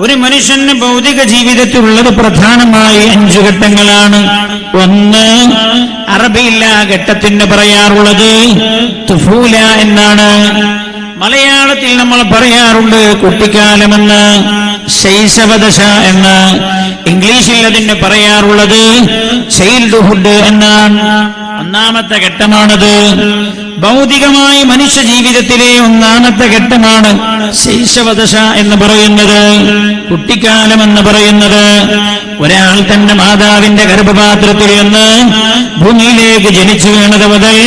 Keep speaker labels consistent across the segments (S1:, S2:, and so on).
S1: ഒരു മനുഷ്യന് ഭൗതിക ജീവിതത്തിലുള്ളത് പ്രധാനമായി 5 ഘട്ടങ്ങളാണ്. ഒന്ന്, അറബിയിൽ ആ ഘട്ടത്തിന് പറയാറുള്ളത് തുഫൂല എന്നാണ്. മലയാളത്തിൽ നമ്മൾ പറയാറുണ്ട് കുട്ടിക്കാലമെന്ന്, ശൈശവദശ എന്ന്. ഇംഗ്ലീഷിൽ അതിന് പറയാറുള്ളത് ചൈൽഡ്ഹുഡ് എന്നാണ്. ഒന്നാമത്തെ ഘട്ടമാണത്. ഭൗതികമായി മനുഷ്യ ജീവിതത്തിലെ ഒന്നാമത്തെ ഘട്ടമാണ് ശൈശവദശ എന്ന് പറയുന്നത്, കുട്ടിക്കാലം എന്ന് പറയുന്നത്. ഒരാൾ തന്റെ മാതാവിന്റെ ഗർഭപാത്രത്തിൽ നിന്ന് ഭൂമിയിലേക്ക് ജനിച്ചു വീണത് മുതൽ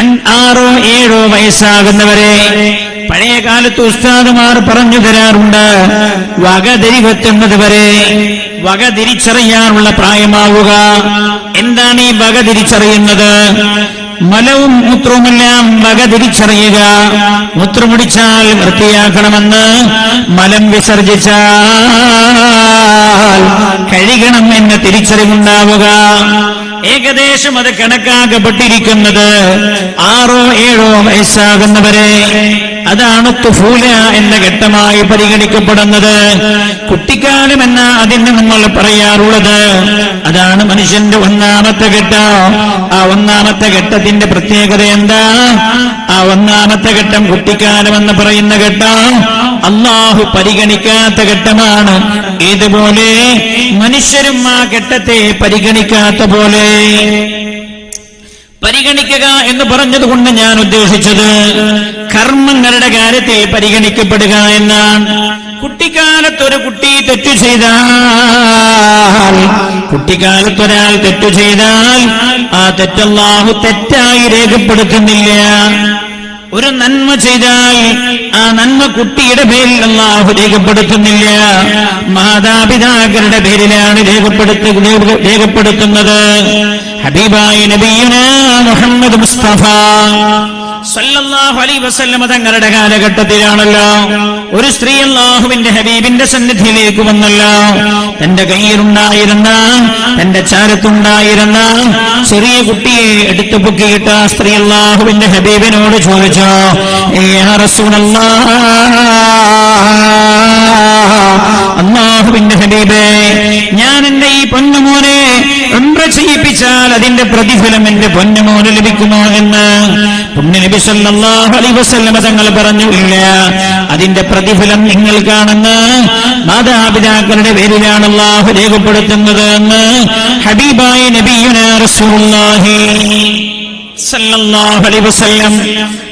S1: 6 or 7 വയസ്സാകുന്നവരെ പഴയ കാലത്ത് ഉസ്താദുമാർ പറഞ്ഞു തരാറുണ്ട്, വകതിരിവെത്തുന്നത് വരെ, വക തിരിച്ചറിയാനുള്ള പ്രായമാവുക. എന്താണ് ഈ വക തിരിച്ചറിയുന്നത്? മലവും മൂത്രവുമെല്ലാം വക തിരിച്ചറിയുക. മൂത്രമുടിച്ചാൽ വൃത്തിയാക്കണമെന്ന്, മലം വിസർജിച്ചാൽ കഴുകണം എന്ന തിരിച്ചറിവുണ്ടാവുക. ഏകദേശം അത് കണക്കാക്കപ്പെട്ടിരിക്കുന്നത് 6 or 7 വയസ്സാകുന്നവരെ. അതാണ് തുഫൂല എന്ന ഘട്ടമായി പരിഗണിക്കപ്പെടുന്നത്. കുട്ടിക്കാലം എന്ന അതിന് നമ്മൾ പറയാറുള്ളത്. അതാണ് മനുഷ്യന്റെ ഒന്നാമത്തെ ഘട്ടം. ആ ഒന്നാമത്തെ ഘട്ടത്തിന്റെ പ്രത്യേകത എന്താ? ആ ഒന്നാമത്തെ ഘട്ടം, കുട്ടിക്കാലം എന്ന് പറയുന്ന ഘട്ടം അല്ലാഹു പരിഗണിക്കാത്ത ഘട്ടമാണ്. ഇതുപോലെ മനുഷ്യരും ആ ഘട്ടത്തെ പരിഗണിക്കാത്ത പോലെ. പരിഗണിക്കുക എന്ന് പറഞ്ഞതുകൊണ്ട് ഞാൻ ഉദ്ദേശിച്ചത് കർമ്മങ്ങളുടെ കാര്യത്തിൽ പരിഗണിക്കപ്പെടുക എന്നാണ്. കുട്ടിക്കാലത്തൊരു കുട്ടി തെറ്റു ചെയ്താൽ, കുട്ടിക്കാലത്തൊരാൾ തെറ്റു ചെയ്താൽ ആ തെറ്റല്ലാഹു തെറ്റായി രേഖപ്പെടുത്തുന്നില്ല. ഒരു നന്മ ചെയ്താൽ ആ നന്മ കുട്ടിയുടെ പേരിൽ അല്ലാഹു രേഖപ്പെടുത്തുന്നില്ല, മാതാപിതാക്കളുടെ പേരിലാണ് രേഖപ്പെടുത്തുന്നത്. ഹബീബായ നബിയുനാ മുഹമ്മദ് മുസ്തഫ സല്ലല്ലാഹു അലൈഹി വസല്ലം തങ്ങളുടെ കാലഘട്ടത്തിലാണല്ലോ ഒരു സ്ത്രീ അല്ലാഹുവിന്റെ ഹബീബിന്റെ സന്നിധിയിലേക്ക് വന്നല്ലോ. തന്റെ കയ്യിലുണ്ടായിരുന്ന, തന്റെ ചാരത്തുണ്ടായിരുന്ന ചെറിയ കുട്ടിയെ എടുത്തു പൊക്കിയിട്ട് ആ സ്ത്രീ അല്ലാഹുവിന്റെ ഹബീബിനോട് ചോദിച്ചു, യാ റസൂലല്ലാഹ്, അല്ലാഹുവിന്റെ ഹബീബേ, ഞാൻ എന്റെ ഈ പൊന്നുമോനെ ഉംറ ചെയ്യിപ്പിച്ചാൽ അതിന്റെ പ്രതിഫലം എന്റെ പൊന്നുമോന് ലഭിക്കുമോ എന്ന് പുണ്യനബി സല്ലല്ലാഹു അലൈഹി വസല്ലം തങ്ങൾ പറഞ്ഞു, ഇല്ല, അതിന്റെ പ്രതിഫലം നിങ്ങൾ കാണുന്ന മാതാപിതാക്കളുടെ പേരിലാണ് അല്ലാഹു രേഖപ്പെടുത്തുന്നത് എന്ന് ഹബീബായ നബിയുനാ റസൂലുള്ളാഹി സല്ലല്ലാഹു അലൈഹി വസല്ലം.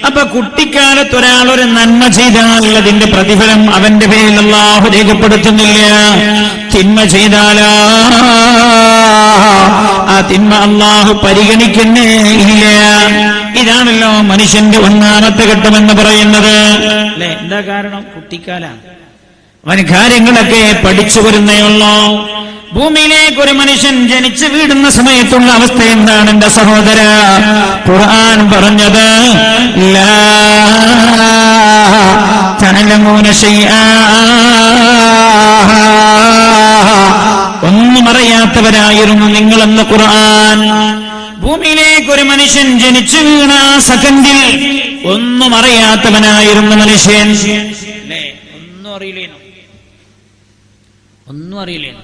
S1: അപ്പൊ കുട്ടിക്കാലത്ത് ഒരാൾ ഒരു നന്മ ചെയ്താൽ അതിന്റെ പ്രതിഫലം അവന്റെ പേരിൽ അല്ലാഹു രേഖപ്പെടുത്തുന്നില്ല. തിന്മ ചെയ്താലോ ആ തിന്മ അല്ലാഹു പരിഗണിക്കുന്നേ ഇല്ല. ഇതാണല്ലോ മനുഷ്യന്റെ ഒന്നാമത്തെ ഘട്ടം എന്ന് പറയുന്നത്. അല്ലെ? എന്താ കാരണം? കുട്ടിക്കാലാണ്. അവൻ കാര്യങ്ങളൊക്കെ പഠിച്ചു വരുന്നേയുള്ളൂ. ഭൂമിയിലേക്ക് ഒരു മനുഷ്യൻ ജനിച്ചു വീടുന്ന സമയത്തുള്ള അവസ്ഥ എന്താണ് എന്റെ സഹോദര? ഖുർആൻ പറഞ്ഞത്, ലാ തഅലമൂന ശൈആ, ഒന്നും അറിയാത്തവരായിരുന്നു നിങ്ങളെന്ന് ഖുർആൻ. ഭൂമിയിലേക്ക് ഒരു മനുഷ്യൻ ജനിച്ചു വീണ സെക്കൻഡിൽ ഒന്നും അറിയാത്തവനായിരുന്നു മനുഷ്യൻ. ഒന്നും അറിയില്ലേനോ? ഒന്നും അറിയില്ലേനോ?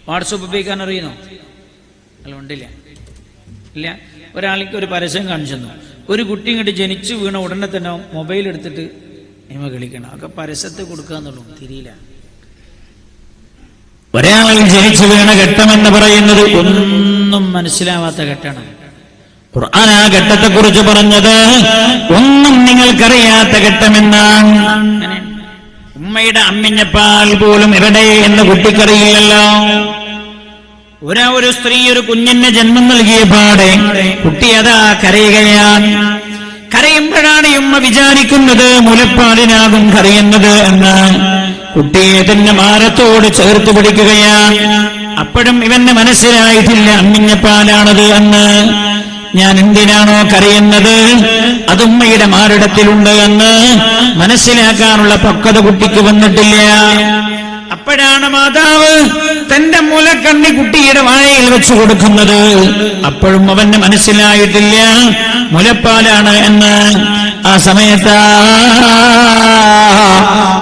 S1: വാട്സപ്പ് ഉപയോഗിക്കാൻ അറിയുന്നോ? അല്ല, ഉണ്ടില്ല. ഇല്ല. ഒരാൾക്ക് ഒരു പരസ്യം കാണിച്ചു തന്നു. ഒരു കുട്ടി ഇങ്ങോട്ട് ജനിച്ചു വീണ ഉടനെ തന്നെ മൊബൈൽ എടുത്തിട്ട് നിയമ കളിക്കണം. ഒക്കെ പരസ്യത്തെ കൊടുക്കാന്നുള്ളൂ, തിരിയില്ല. ഒരാൾ ജനിച്ചു വീണ ഘട്ടമെന്ന് പറയുന്നത് ഒന്നും മനസ്സിലാവാത്ത ഘട്ടമാണ്. ഖുർആൻ ആ ഘട്ടത്തെ കുറിച്ച് പറഞ്ഞത് ഒന്നും നിങ്ങൾക്കറിയാത്ത ഘട്ടമെന്നാണ്. ഉമ്മയുടെ അമ്മിഞ്ഞപ്പാൽ പോലും എവിടെ എന്ന് കുട്ടിക്കറിയില്ലല്ലോ. ഒരു സ്ത്രീ ഒരു കുഞ്ഞിന് ജന്മം നൽകിയ പാടെ കുട്ടി അതാ കരയുകയാണ്. കരയുമ്പോഴാണ് ഉമ്മ വിചാരിക്കുന്നത് മുലപ്പാലിനാകും കരയുന്നത് എന്ന്. കുട്ടിയെ തന്നെ മാരത്തോട് ചേർത്ത് പിടിക്കുകയാണ്. അപ്പോഴും ഇവന് മനസ്സിലായിട്ടില്ല അമ്മിഞ്ഞപ്പാലാണത് എന്ന്. ഞാൻ എന്തിനാണോ കരയുന്നത് അത് ഉമ്മയുടെ മാറിടത്തിലുണ്ട് എന്ന് മനസ്സിലാക്കാനുള്ള പക്വത കുട്ടിക്ക് വന്നിട്ടില്ല. അപ്പോഴാണ് മാതാവ് തന്റെ മുലക്കണ്ണി കുട്ടിയുടെ വായയിൽ വെച്ചു കൊടുക്കുന്നത്. അപ്പോഴും അവന് മനസ്സിലായിട്ടില്ല മുലപ്പാലാണ് എന്ന്. ആ സമയത്ത്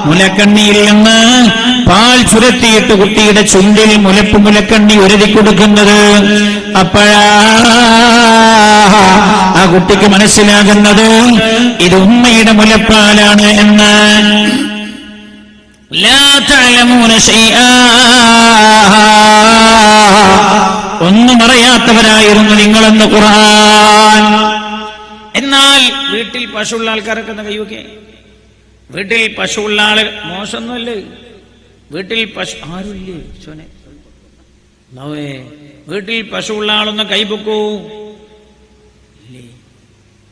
S1: മുലക്കണ്ണിയിൽ നിന്ന് പാൽ ചുരത്തിയിട്ട് കുട്ടിയുടെ ചുണ്ടിൽ മുലക്കണ്ണി ഉരതി കൊടുക്കുന്നത്. അപ്പോഴാ ആ കുട്ടിക്ക് മനസ്സിലാകുന്നത് ഇത് ഉമ്മയുടെ മുലപ്പാലാണ് എന്ന്. ലാ തഅലമൂന ശൈആ, ഒന്നും അറിയാത്തവരായിരുന്നു നിങ്ങളെന്ന് ഖുർആൻ. എന്നാൽ വീട്ടിൽ പശുള്ള ആൾക്കാരൊക്കെ ഒന്ന് കൈവക്കെ. വീട്ടിൽ പശുള്ള ആള് മോശമൊന്നുമല്ലേ? വീട്ടിൽ പശു ആരുമില്ലേ? ചോനെ നവേ വീട്ടിൽ പശുള്ള ആളൊന്ന് കൈപൊക്കൂ.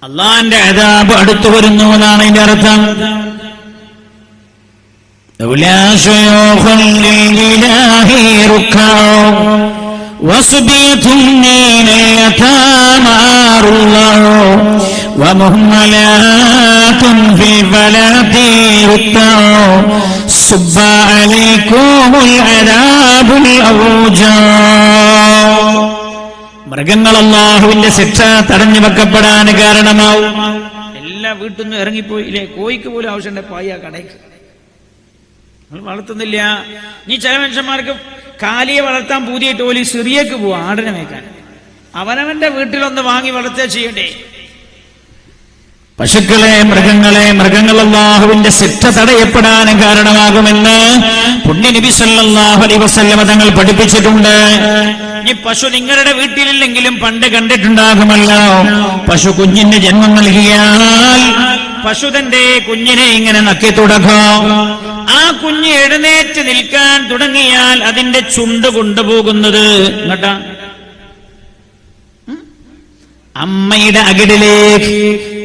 S1: അള്ളാന്റെ അദാബ് അടുത്തു വരുന്നു എന്നാണ് അതിന്റെ അർത്ഥം. وصبية من اليتامى ومهملات في الفلاة ركعوا صب عليكم العذاب الأوجاع. മൃഗങ്ങൾ അല്ലാഹുവിന്റെ ശിക്ഷ തടഞ്ഞു വെക്കപ്പെടാൻ കാരണമാവും. എല്ലാ വീട്ടിൽ നിന്നും ഇറങ്ങിപ്പോയില്ലേ? കോഴിക്ക് പോലും ആവശ്യമുണ്ട് പായ കടയ്ക്ക്. നമ്മൾ വളർത്തുന്നില്ല. നീ ചില മനുഷ്യന്മാർക്ക് കാലിയെ വളർത്താൻ പൂതിയായിട്ട് പോലും സിറിയക്ക് പോവാ ആടിനെ മേക്കാൻ. അവനവന്റെ വീട്ടിലൊന്ന് വാങ്ങി വളർത്തുക ചെയ്യണ്ടേ? പശുക്കളെ, മൃഗങ്ങൾ അല്ലാഹുവിന്റെ ശിക്ഷ തടയപ്പെടാൻ കാരണമാകുമെന്ന് പുണ്യ നബി സല്ലല്ലാഹു അലൈഹി വസല്ലം തങ്ങൾ പഠിപ്പിച്ചിട്ടുണ്ട്. ഈ പശു നിങ്ങളുടെ വീട്ടിലില്ലെങ്കിലും പണ്ട് കണ്ടിട്ടുണ്ടാകുമല്ലോ. പശു കുഞ്ഞിന് ജന്മം നൽകിയാൽ പശു തന്റെ കുഞ്ഞിനെ ഇങ്ങനെ നക്കി തുടങ്ങും. ആ കുഞ്ഞ് എഴുന്നേറ്റ് നിൽക്കാൻ തുടങ്ങിയാൽ അതിന്റെ ചുണ്ട് കൊണ്ടുപോകുന്നത് ഇങ്ങോട്ടാ, അമ്മയുടെ അകിടിലേക്ക്.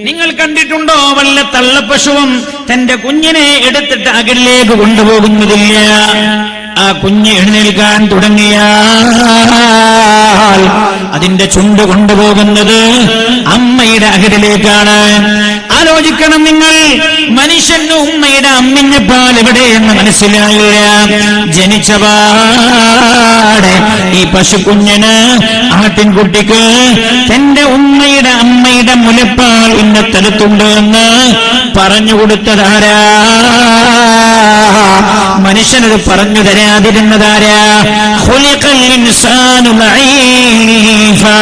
S1: നിങ്ങൾ കണ്ടിട്ടുണ്ടോ വല്ല തള്ളപ്പശുവും തന്റെ കുഞ്ഞിനെ എടുത്തിട്ട് അകിടിലേക്ക് കൊണ്ടുപോകുന്നതില്ല. ആ കുഞ്ഞ് എഴുന്നേൽക്കാൻ തുടങ്ങിയാൽ അതിന്റെ ചുണ്ട് കൊണ്ടുപോകുന്നത് അമ്മയുടെ അകിടിലേക്കാണ്. ആലോചിക്കണം നിങ്ങൾ, മനുഷ്യന് ഉമ്മയുടെ അമ്മിഞ്ഞ പാൽ എവിടെയെന്ന് മനസ്സിലായില്ല. ജനിച്ചപാടെ ഈ പശുക്കുഞ്ഞിന്, ആട്ടിൻകുട്ടിക്ക് തന്റെ ഉമ്മയുടെ അമ്മയുടെ മുലപ്പാൽ ഇന്നത്തരത്തുണ്ട് എന്ന് പറഞ്ഞു കൊടുത്തതാരാ? മനുഷ്യനത് പറഞ്ഞു തരാതിരുന്നതാരാ? ഖുലിഖൽ ഇൻസാനു ലഈഫാ,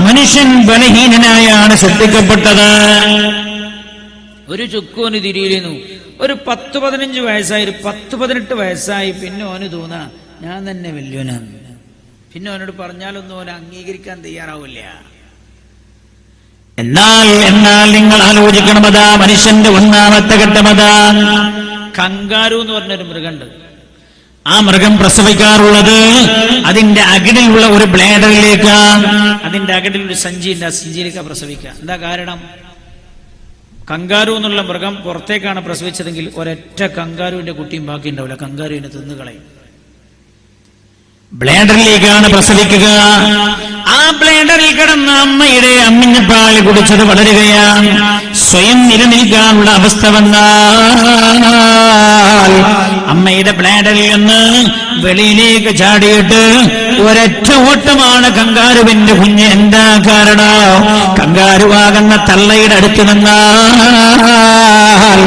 S1: മനുഷ്യൻ ബലഹീനനായാണ് സൃഷ്ടിക്കപ്പെട്ടത്. ഒരു ചുക്കോന് തിരിയിലിരുന്നു. ഒരു 10-15 വയസ്സായി, 10-18 വയസ്സായി. പിന്നെ ഓന് തോന്നാ ഞാൻ തന്നെ വലിയവനാണ്. പിന്നെ ഓനോട് പറഞ്ഞാലൊന്നും ഓനെ അംഗീകരിക്കാൻ തയ്യാറാവില്ല. എന്നാൽ നിങ്ങൾ ആലോചിക്കണം, അതാ മനുഷ്യന്റെ ഒന്നാമത്തെ ഘട്ടമതാ. കങ്കാരു എന്ന് പറഞ്ഞൊരു മൃഗമുണ്ട്. ആ മൃഗം പ്രസവിക്കാറുള്ളത് അതിന്റെ അകിടിലുള്ള ഒരു ബ്ലേഡറിലേക്കാണ്. അതിന്റെ അകിടിൽ ഒരു സഞ്ചിയുണ്ട്, ആ സഞ്ചിയിലേക്കാ പ്രസവിക്കുക. എന്താ കാരണം? കങ്കാരു എന്നുള്ള മൃഗം പുറത്തേക്കാണ് പ്രസവിച്ചതെങ്കിൽ ഒരൊറ്റ കങ്കാരുവിന്റെ കുട്ടിയും ബാക്കി ഉണ്ടാവില്ല. കങ്കാരുവിനെ തിന്നുകളയും. ബ്ലേഡറിലേക്കാണ് പ്രസവിക്കുക. ആ ബ്ലേഡറിൽ കിടന്ന അമ്മയുടെ അമ്മിഞ്ഞപ്പാൽ കുടിച്ചത് വളരുകയാണ്. സ്വയം നിലനിൽക്കാനുള്ള അവസ്ഥ വന്നാൽ അമ്മയുടെ ബ്ലേഡറിൽ നിന്ന് വെളിയിലേക്ക് ചാടിയിട്ട് ഒരൊറ്റ ഓട്ടമാണ് കങ്കാരുവിന്റെ കുഞ്ഞ്. എന്താ കാരണം? കങ്കാരുവാകുന്ന തള്ളയുടെ അടുത്ത് നിന്നാൽ,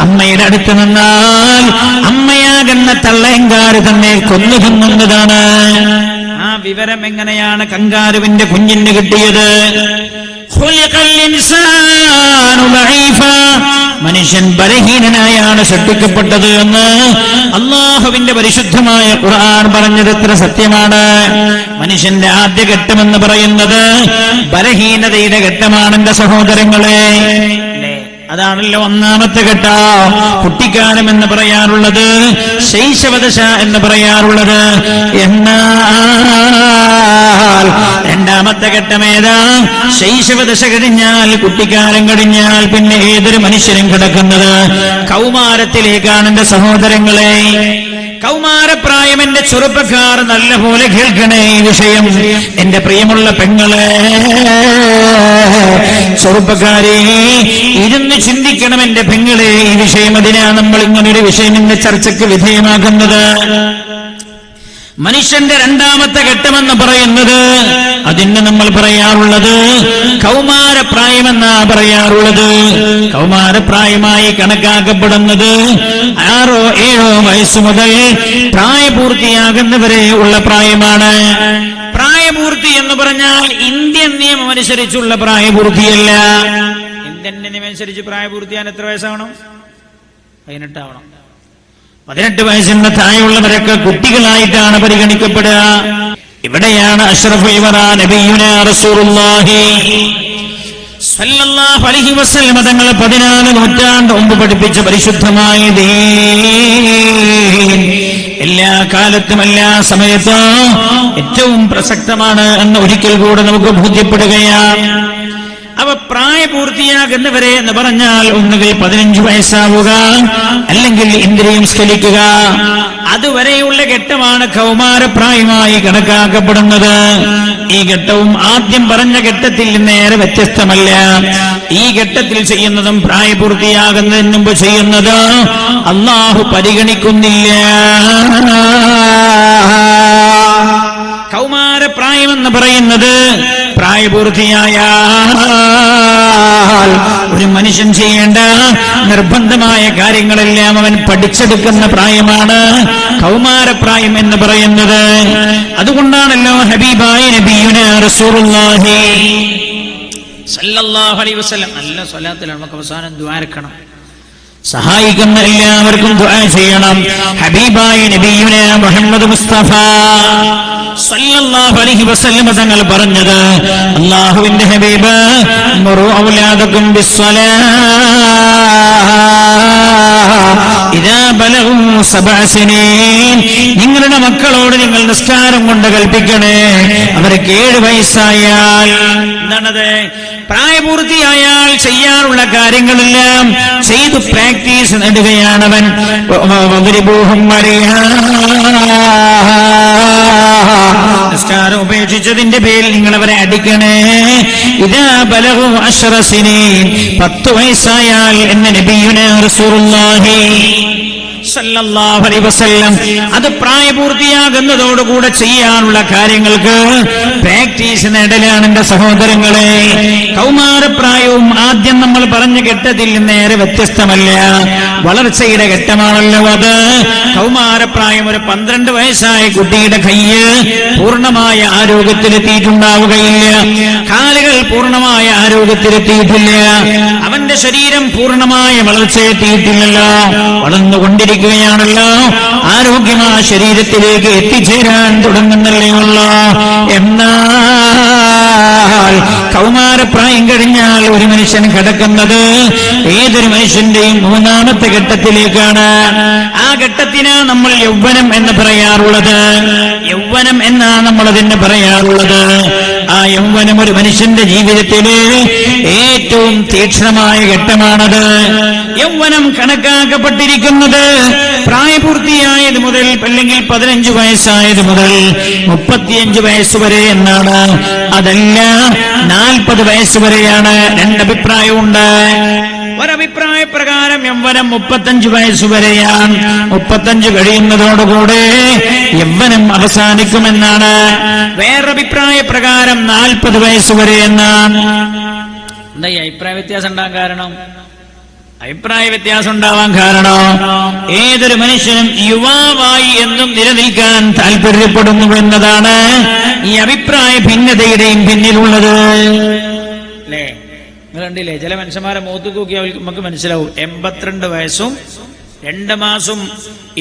S1: അമ്മയുടെ അടുത്ത് നിന്നാൽ അമ്മയാകുന്ന തള്ളയങ്കാര് തന്നെ കൊന്നു തിന്നുന്നതാണ്. ആ വിവരം എങ്ങനെയാണ് കങ്കാരുവിന്റെ കുഞ്ഞിന് കിട്ടിയത്? മനുഷ്യൻ ബലഹീനനായാണ് സൃഷ്ടിക്കപ്പെട്ടത് എന്ന് അല്ലാഹുവിന്റെ പരിശുദ്ധമായ ഖുർആൻ പറഞ്ഞത് എത്ര സത്യമാണ്. മനുഷ്യന്റെ ആദ്യ ഘട്ടമെന്ന് പറയുന്നത് ബലഹീനതയുടെ ഘട്ടമാണ് എന്റെ സഹോദരങ്ങളെ. അതാണല്ലോ ഒന്നാമത്തെ ഘട്ടം. കുട്ടിക്കാലം എന്ന് പറയാറുള്ളത്, ശൈശവദശ എന്ന് പറയാറുള്ളത്. എന്നാൽ രണ്ടാമത്തെ ഘട്ടം ഏതാ? ശൈശവദശ കഴിഞ്ഞാൽ, കുട്ടിക്കാലം കഴിഞ്ഞാൽ പിന്നെ ഏതൊരു മനുഷ്യനും കിടക്കുന്നത് കൗമാരത്തിലേക്കാണ് എന്റെ സഹോദരങ്ങളെ. കൗമാരപ്രായം എന്റെ ചെറുപ്പക്കാർ നല്ലപോലെ കേൾക്കണേ ഈ വിഷയം. എന്റെ പ്രിയമുള്ള പെങ്ങളെ, ചെറുപ്പക്കാരെ, ഇരുന്ന് ചിന്തിക്കണം എന്റെ പെങ്ങളെ ഈ വിഷയം. അതിനാണ് നമ്മൾ ഇങ്ങനൊരു വിഷയം ഇന്ന് ചർച്ചയ്ക്ക് വിധേയമാക്കുന്നത്. മനുഷ്യന്റെ രണ്ടാമത്തെ ഘട്ടമെന്ന് പറയുന്നത് അതിന് നമ്മൾ പറയാറുള്ളത് കൗമാരപ്രായമെന്നാ പറയാറുള്ളത്. കൗമാരപ്രായമായി കണക്കാക്കപ്പെടുന്നത് 6 7 വയസ്സ് മുതൽ പ്രായപൂർത്തിയാകുന്നവരെ ഉള്ള പ്രായമാണ്. പ്രായപൂർത്തി എന്ന് പറഞ്ഞാൽ ഇന്ത്യൻ നിയമം അനുസരിച്ചുള്ള പ്രായപൂർത്തിയല്ല. ഇന്ത്യൻ നിയമം അനുസരിച്ച് പ്രായപൂർത്തിയാൻ എത്ര വയസ്സാവണം? 18 ആവണം. 18 വയസ്സിന് താഴെയുള്ളവരൊക്കെ കുട്ടികളായിട്ടാണ് പരിഗണിക്കപ്പെടുക. ഇവിടെയാണ് അഷ്റഫുൽ വറാ നബിയുനാ റസൂലുള്ളാഹി സ്വല്ലല്ലാഹു അലൈഹി വസല്ലം തങ്ങൾ 14 നൂറ്റാണ്ട് മുമ്പ് പഠിപ്പിച്ച പരിശുദ്ധമായ ദീൻ എല്ലാ കാലത്തും എല്ലാ സമയത്തും ഏറ്റവും പ്രസക്തമാണ് എന്ന് ഒരിക്കൽ കൂടെ നമുക്ക് ബോധ്യപ്പെടുകയാണ്. അവ പ്രായപൂർത്തിയാകുന്നവരെ എന്ന് പറഞ്ഞാൽ ഒന്നുകിൽ 15 വയസ്സാവുക, അല്ലെങ്കിൽ ഇന്ദ്രിയം സ്ഖലിക്കുക. അതുവരെയുള്ള ഘട്ടമാണ് കൗമാരപ്രായമായി കണക്കാക്കപ്പെടുന്നത്. ഈ ഘട്ടവും ആദ്യം പറഞ്ഞ ഘട്ടത്തിൽ നേരെ വ്യത്യസ്തമല്ല. ഈ ഘട്ടത്തിൽ ചെയ്യുന്നതും പ്രായപൂർത്തിയാകുന്നതിന് മുമ്പ് ചെയ്യുന്നത് അല്ലാഹു പരിഗണിക്കുന്നില്ല. കൗമാരപ്രായമെന്ന് പറയുന്നത് പ്രായപൂർത്തിയായാൽ ഒരു മനുഷ്യൻ ചെയ്യേണ്ട നിർബന്ധമായ കാര്യങ്ങളെല്ലാം അവൻ പഠിച്ചെടുക്കുന്ന പ്രായമാണ് കൗമാരപ്രായം എന്ന് പറയുന്നത്. അതുകൊണ്ടാണല്ലോ ഹബീബായ നബിയുനാ റസൂലുള്ളാഹി സല്ലല്ലാഹു അലൈഹി വസല്ലം നല്ല സ്വലാത്തിലാണ്. നമുക്ക് അവസാനം ദുആ ഇറക്കണം. സഹായിക്കുന്ന എല്ലാവർക്കും ദുആ ചെയ്യണം. ഹബീബായ നബിയുനാ മുഹമ്മദ് മുസ്തഫ സല്ലല്ലാഹു അലൈഹി വസല്ലം തങ്ങൾ പറഞ്ഞത്, അല്ലാഹുവിന്റെ ഹബീബ് മുറു ഔലാദകും ഇദാ ബലഗു 7 സിനീൻ, നിങ്ങളുടെ മക്കളോട് നിങ്ങൾ നിസ്കാരം കൊണ്ട് കൽപ്പിക്കണേ അവർക്ക് 7 വയസ്സായാൽ. എന്താണത്? പ്രായപൂർത്തിയായാൽ ചെയ്യാനുള്ള കാര്യങ്ങളെല്ലാം ചെയ്തു പ്രാക്ടീസ് നേടുകയാണവൻ. നിസ്കാരം ഉപേക്ഷിച്ചതിന്റെ പേരിൽ നിങ്ങൾ അവരെ അടിക്കണേ. ഇദാ ബലഗു 10 സിനീൻ, 10 വയസ്സായാൽ എന്ന് നബിയുനാ റസൂലുള്ളാഹി സല്ലല്ലാഹു അലൈഹി വസല്ലം അത് പ്രായപൂർത്തിയാകുന്നതോടുകൂടെ ചെയ്യാനുള്ള കാര്യങ്ങൾക്ക് പ്രാക്ടീസ് നേടലാണ് എന്റെ സഹോദരങ്ങളെ. കൗമാരപ്രായവും ആദ്യം നമ്മൾ പറഞ്ഞ ഘട്ടത്തിൽ നേരെ വ്യത്യസ്തമല്ല. വളർച്ചയുടെ ഘട്ടമാണല്ലോ അത്. കൗമാരപ്രായം ഒരു 12 വയസ്സായ കുട്ടിയുടെ കയ്യ് പൂർണ്ണമായ ആരോഗ്യത്തിലെത്തിയിട്ടുണ്ടാവുകയില്ല, കാലുകൾ പൂർണ്ണമായ ആരോഗ്യത്തിലെത്തിയിട്ടില്ല, അവന്റെ ശരീരം പൂർണ്ണമായ വളർച്ചയെത്തിയിട്ടില്ലല്ലോ, വളർന്നുകൊണ്ടിരിക്കുകയാണല്ലോ. ആരോഗ്യമായ ശരീരത്തിലേക്ക് എത്തിച്ചേരാൻ തുടങ്ങുന്നല്ലേ ഉള്ളൂ. എന്നാൽ കൗമാരപ്രായം കഴിഞ്ഞാൽ ഒരു മനുഷ്യൻ കിടക്കുന്നത് ഏതൊരു മനുഷ്യന്റെയും 3ാമത്തെ ഘട്ടത്തിലേക്കാണ്. ആ ഘട്ടത്തിനാ നമ്മൾ യൗവനം എന്ന് പറയാറുള്ളത്. യൗവനം എന്നാണ് നമ്മൾ അതിന് പറയാറുള്ളത്. ആ യൗവനം ഒരു മനുഷ്യന്റെ ജീവിതത്തിലെ ഏറ്റവും തീക്ഷ്ണമായ ഘട്ടമാണത്. യൗവനം കണക്കാക്കപ്പെട്ടിരിക്കുന്നത് പ്രായപൂർത്തിയായത് മുതൽ, അല്ലെങ്കിൽ 15 വയസ്സായത് മുതൽ 35 വയസ്സ് വരെ എന്നാണ്. അതല്ല 40 വയസ്സ് വരെയാണ്. 2 അഭിപ്രായമുണ്ട്. ഒരഭിപ്രായ പ്രകാരം യൗവനം 35 വയസ്സ് വരെയാണ്. 35 കഴിയുന്നതോടുകൂടെ യൗവനം അവസാനിക്കുമെന്നാണ്. വേറൊരഭിപ്രായ പ്രകാരം 40 വയസ്സ് വരെ എന്നാണ്. എന്താ ഈ അഭിപ്രായ വ്യത്യാസം ഉണ്ടാകാൻ കാരണം? അഭിപ്രായ വ്യത്യാസം ഉണ്ടാവാൻ കാരണം ഏതൊരു മനുഷ്യനും യുവാവായി എന്നും നിലനിൽക്കാൻ താല്പര്യപ്പെടുന്നു എന്നതാണ് ഈ അഭിപ്രായ ഭിന്നതയുടെയും പിന്നിലുള്ളത്. അല്ലേ? നിങ്ങൾ കണ്ടില്ലേ, ചില മനുഷ്യന്മാരെ മുഖത്ത് നോക്കിയാൽ നമുക്ക് മനസ്സിലാവും 82 വയസ്സും 2 മാസം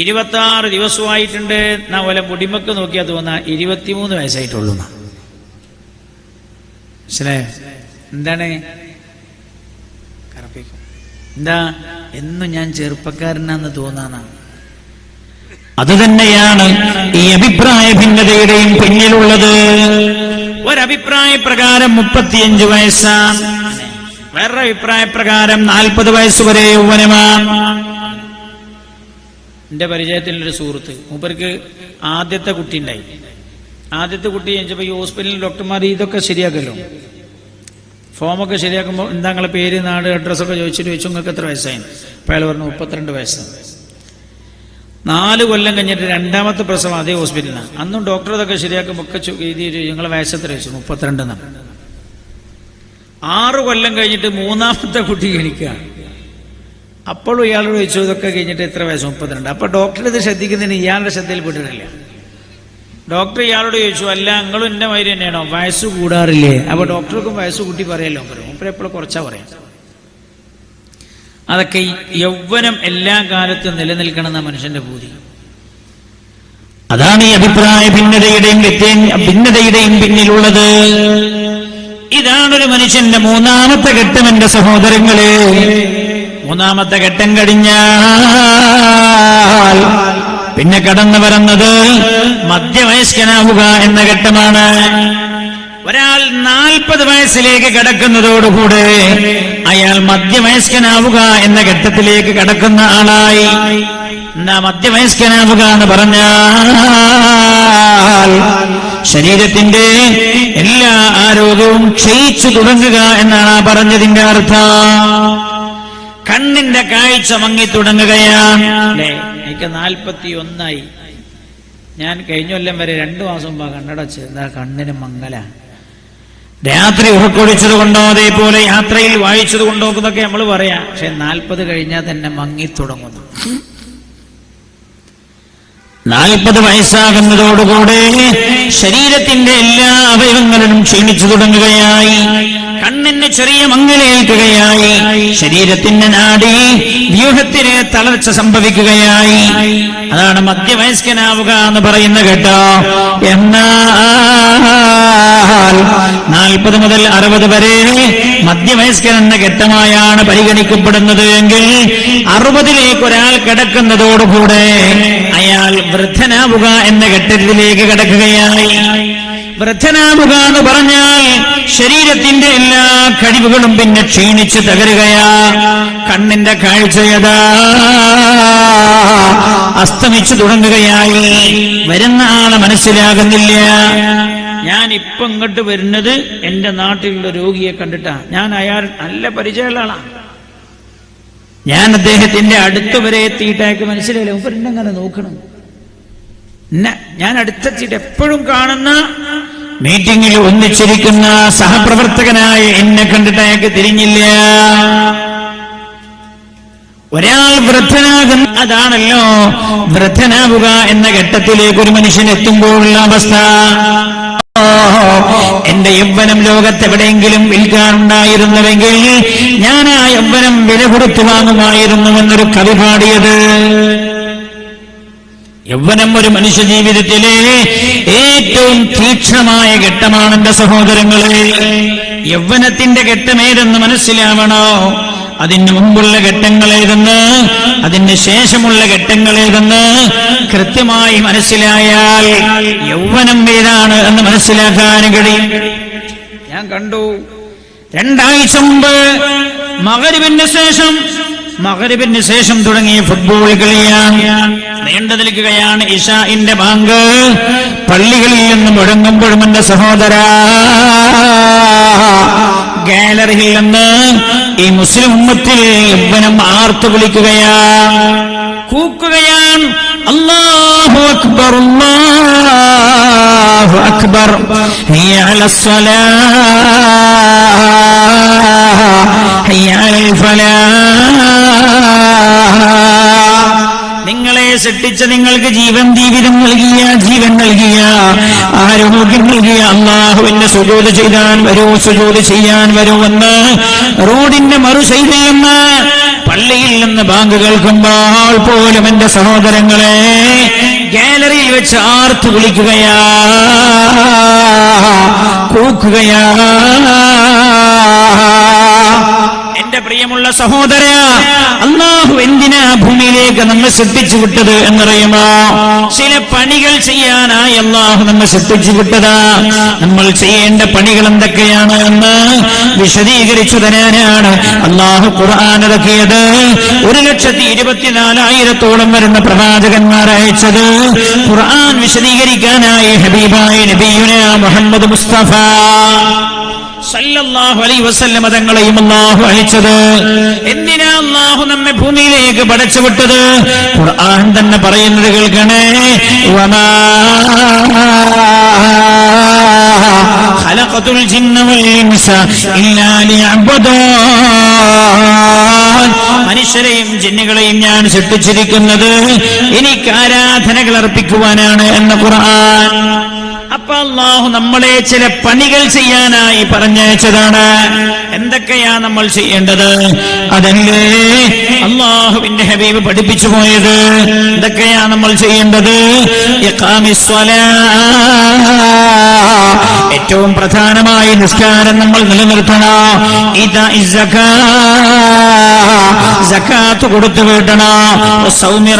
S1: 26 ദിവസമായിട്ടുണ്ട്. എന്നാ പോലെ മുടിമക്ക് നോക്കിയാൽ തോന്നാ 23 വയസ്സായിട്ടുള്ളൂ. മനസ്സിലായോ? എന്താണ് എന്താ എന്നും ഞാൻ ചെറുപ്പക്കാരനാന്ന് തോന്നാനാണ്. അത് തന്നെയാണ് ഈ അഭിപ്രായ ഭിന്നതയുടെയും പിന്നിലുള്ളത്. ഒരഭിപ്രായ പ്രകാരം 35 വയസ്സാണ്, വേറൊരു അഭിപ്രായ പ്രകാരം 40 വയസ്സ് വരെ യൗവനമാണ്. എന്റെ പരിചയത്തിലൊരു സുഹൃത്ത്, മൂപ്പർക്ക് ആദ്യത്തെ കുട്ടി ഉണ്ടായി. ആദ്യത്തെ കുട്ടി ജനിച്ചപ്പോ ഈ ഹോസ്പിറ്റലിൽ ഡോക്ടർമാർ ഇതൊക്കെ ശരിയാക്കല്ലോ, ഫോമൊക്കെ ശരിയാക്കുമ്പോൾ എന്താ നിങ്ങളെ പേര്, നാട്, അഡ്രസ്സൊക്കെ ചോദിച്ചു നിങ്ങൾക്ക് എത്ര വയസ്സായി? അപ്പോൾ അയാൾ പറഞ്ഞു 32 വയസ്സ്. 4 കൊല്ലം കഴിഞ്ഞിട്ട് രണ്ടാമത്തെ പ്രസവം അതേ ഹോസ്പിറ്റലിലാണ്. അന്നും ഡോക്ടർ ഇതൊക്കെ ശരിയാക്കുമ്പോൾ ഒക്കെ ഞങ്ങളെ വയസ്സെത്ര വെച്ചു 32 എന്നാണ്. 6 കൊല്ലം കഴിഞ്ഞിട്ട് 3ാമത്തെ കുട്ടി ജനിക്കുക. അപ്പോഴും ഇയാളോട് ചോദിച്ചു ഇതൊക്കെ കഴിഞ്ഞിട്ട് എത്ര വയസ്സ്? 32. അപ്പൊ ഡോക്ടർ ഇത് ശ്രദ്ധിക്കുന്നതിന് ഇയാളുടെ ശ്രദ്ധയിൽപ്പെട്ടിട്ടില്ല. ഡോക്ടർ ഇയാളോട് ചോദിച്ചു, അല്ല നിങ്ങളും എന്റെ മാതിരി തന്നെയാണോ, വയസ്സ് കൂടാറില്ലേ? അപ്പൊ ഡോക്ടർക്കും വയസ്സ് കൂട്ടി പറയല്ലോ, മൂപ്പര് എപ്പോഴും കുറച്ചാ പറയാം. അതൊക്കെ യൗവനം എല്ലാ കാലത്തും നിലനിൽക്കണം എന്ന മനുഷ്യന്റെ പൂതി. അതാണ് ഈ അഭിപ്രായ ഭിന്നതയുടെയും പിന്നിലുള്ളത്. ഇതാണൊരു മനുഷ്യന്റെ 3ാമത്തെ ഘട്ടം. എന്റെ സഹോദരങ്ങളെ, 3ാമത്തെ ഘട്ടം കഴിഞ്ഞാൽ പിന്നെ കടന്നു വരുന്നത് മധ്യവയസ്കനാവുക എന്ന ഘട്ടമാണ്. ഒരാൾ 40 വയസ്സിലേക്ക് കടക്കുന്നതോടുകൂടെ അയാൾ മധ്യവയസ്കനാവുക എന്ന ഘട്ടത്തിലേക്ക് കടക്കുന്ന ആളായി. എന്താ മധ്യവയസ്കനാവുക എന്ന് പറഞ്ഞാൽ ശരീരത്തിന്റെ എല്ലാ ആരോഗ്യവും ക്ഷയിച്ചു തുടങ്ങുക എന്നാണ് ആ പറഞ്ഞതിന്റെ അർത്ഥം. കണ്ണിന്റെ കാഴ്ച മങ്ങി തുടങ്ങുകയാണ്. അല്ലേ, എനിക്ക് 41 ഞാൻ കഴിഞ്ഞ കൊല്ലം വരെ 2 മാസം മുമ്പ് കണ്ണടച്ച്. എന്താ കണ്ണിന് മങ്ങല? രാത്രി ഉറക്കൊഴിച്ചത് കൊണ്ടോ അതേപോലെ യാത്രയിൽ വായിച്ചത് കൊണ്ടോ എന്നൊക്കെ നമ്മൾ പറയാം. പക്ഷെ 40 കഴിഞ്ഞാൽ തന്നെ മങ്ങി തുടങ്ങുന്നു. 40 വയസ്സാകുന്നതോടുകൂടെ ശരീരത്തിന്റെ എല്ലാ അവയവങ്ങളിലും ക്ഷീണിച്ചു തുടങ്ങുകയായി. കണ്ണിന് ചെറിയ മങ്ങലേൽക്കുകയായി. ശരീരത്തിന്റെ നാഡി വ്യൂഹത്തിന് തളർച്ച സംഭവിക്കുകയായി. അതാണ് മധ്യവയസ്കനാവുക എന്ന് പറയുന്ന കേട്ടോ. എന്നാൽ 40 മുതൽ 60 വരെ മധ്യവയസ്കൻ എന്ന ഘട്ടമായാണ് പരിഗണിക്കപ്പെടുന്നത് എങ്കിൽ 60ലേക്ക് ഒരാൾ കിടക്കുന്നതോടുകൂടെ അയാൾ വൃദ്ധനാവുക എന്ന ഘട്ടത്തിലേക്ക് കടക്കുകയായി. വൃദ്ധനാവുക എന്ന് പറഞ്ഞാൽ ശരീരത്തിന്റെ എല്ലാ കഴിവുകളും പിന്നെ ക്ഷീണിച്ച് തകരുകയാ. കണ്ണിന്റെ കാഴ്ചയതാ അസ്തമിച്ചു തുടങ്ങുകയായി. വരുന്ന ആളെ മനസ്സിലാകുന്നില്ല. ഞാൻ ഇപ്പൊ ഇങ്ങോട്ട് വരുന്നത് എന്റെ നാട്ടിലുള്ള രോഗിയെ കണ്ടിട്ടാ. ഞാൻ അയാൾ നല്ല പരിചയമുള്ള ആളാണ്. ഞാൻ അദ്ദേഹത്തിന്റെ അടുത്ത് വരെ എത്തിയിട്ടേക്ക് മനസ്സിലായില്ല. മുപ്പരെങ്ങനെ നോക്കണം. ഞാൻ അടുത്തെത്തിയിട്ട് എപ്പോഴും കാണുന്ന മീറ്റിംഗിൽ ഒന്നിച്ചിരിക്കുന്ന സഹപ്രവർത്തകനായ എന്നെ കണ്ടിട്ട് അയാൾക്ക് തിരിഞ്ഞില്ല. ഒരാൾ വൃദ്ധനാകുന്ന അതാണല്ലോ വൃദ്ധനാവുക എന്ന ഘട്ടത്തിലേക്ക് ഒരു മനുഷ്യൻ എത്തുമ്പോഴുള്ള അവസ്ഥ. എന്റെ യൗവനം ലോകത്തെവിടെയെങ്കിലും വിൽക്കാനുണ്ടായിരുന്നുവെങ്കിൽ ഞാൻ ആ യൗവനം വില കൊടുത്തു വാങ്ങുമായിരുന്നുവെന്നൊരു കവി പാടിയത്. യൗവനം ഒരു മനുഷ്യ ജീവിതത്തിലെ ഏറ്റവും തീക്ഷ്ണമായ ഘട്ടമാണ് എന്റെ സഹോദരങ്ങളെ. യൗവനത്തിന്റെ ഘട്ടമേതെന്ന് മനസ്സിലാവണോ? അതിന് മുമ്പുള്ള ഘട്ടങ്ങളേതെന്ന്, അതിന് ശേഷമുള്ള ഘട്ടങ്ങളേതെന്ന് കൃത്യമായി മനസ്സിലായാൽ യൗവനം ഏതാണ് എന്ന് മനസ്സിലാക്കാൻ കഴിയും. ഞാൻ കണ്ടു 2 ആഴ്ച മുമ്പ് മഗ്‌രിബിന് ശേഷം തുടങ്ങിയ ഫുട്ബോൾ കളിയാണ്. നീണ്ടു നിൽക്കുകയാണ്. ഇശാഇന്റെ ബാങ്ക് പള്ളികളിൽ നിന്ന് മുഴങ്ങുമ്പോഴും എന്റെ സഹോദര ഗാലറിയിൽ നിന്ന് ഈ മുസ്ലിം ഉമ്മത്തിൽ യൗവനം ആർത്തു വിളിക്കുകയാണ്, കൂക്കുകയാണ്. അല്ലാഹു അക്ബർ, അല്ലാഹു അക്ബർ, ഹയ്യ അലസ്സലാഹ്, ഹയ്യ അലൽ ഫലാഹ്. നിങ്ങളെ സൃഷ്ടിച്ച, നിങ്ങൾക്ക് ജീവിതം നൽകിയ, ജീവൻ നൽകിയ, ആരോഗ്യം നൽകിയ അല്ലാഹുവിന്റെ സുജൂദ് ചെയ്യാൻ വരൂ, സുജൂദ് ചെയ്യാൻ വരുമെന്ന് റോഡിന്റെ മറുസൈഡിൽ നിന്ന് പള്ളിയിൽ നിന്ന് ബാങ്ക് കേൾക്കുമ്പോൾ പോലും എന്റെ സഹോദരങ്ങളെ ഗാലറിയിൽ വെച്ച് ആർത്തു വിളിക്കുകയാ, കൂക്കുകയാ. എന്റെ പ്രിയമുള്ള സഹോദര, അല്ലാഹു എന്തിനാ ഭൂമിയിലേക്ക് നമ്മെ സൃഷ്ടിച്ചു വിട്ടത് എന്നറിയുമോ? ചില പണികൾ ചെയ്യാനായി അല്ലാഹു നമ്മെ സൃഷ്ടിച്ചു വിട്ടതാ. നമ്മൾ ചെയ്യേണ്ട പണികൾ എന്തൊക്കെയാണ് എന്ന് വിശദീകരിച്ചു തരാനാണ് അല്ലാഹു ഖുർആൻ ഇറക്കിയത്. 1,24,000 വരുന്ന പ്രവാചകന്മാർ അയച്ചത് ഖുർആൻ വിശദീകരിക്കാനായി ഹബീബായ നബിയുനാ മുഹമ്മദ് മുസ്തഫ സല്ലല്ലാഹു അലൈഹി വസല്ലം തങ്ങളെയും അല്ലാഹു അയച്ചത്. എന്തിനാ അല്ലാഹു നമ്മെ ഭൂമിയിലേക്ക് പടച്ചുവിട്ടത്? ഖുർആൻ തന്നെ പറയുന്നത് കേൾക്കണേ, വമാ ഖലഖതുൽ ജിന്ന വൽ ഇൻസ ഇല്ലാ ലിയഅ്ബുദൂൻ. മനുഷ്യരെയും ജിന്നുകളെയും ഞാൻ സൃഷ്ടിച്ചിരിക്കുന്നത് എനിക്ക് ആരാധനകൾ അർപ്പിക്കുവാനാണ് എന്ന ഖുർആൻ. അപ്പൊ അല്ലാഹു നമ്മളെ ചില പണികൾ ചെയ്യാനായി പറഞ്ഞയച്ചതാണ്. എന്തൊക്കെയാ നമ്മൾ ചെയ്യേണ്ടത്? അതല്ലേ അല്ലാഹുവിന്റെ ഹബീബ് പഠിപ്പിച്ചു പോയത്. എന്തൊക്കെയാ നമ്മൾ ചെയ്യേണ്ടത്? ഏറ്റവും പ്രധാനമായി നിസ്കാരം നമ്മൾ നിലനിർത്തണം. സകാത്ത് കൊടുത്തു വീട്ടണം. സൗമ്യ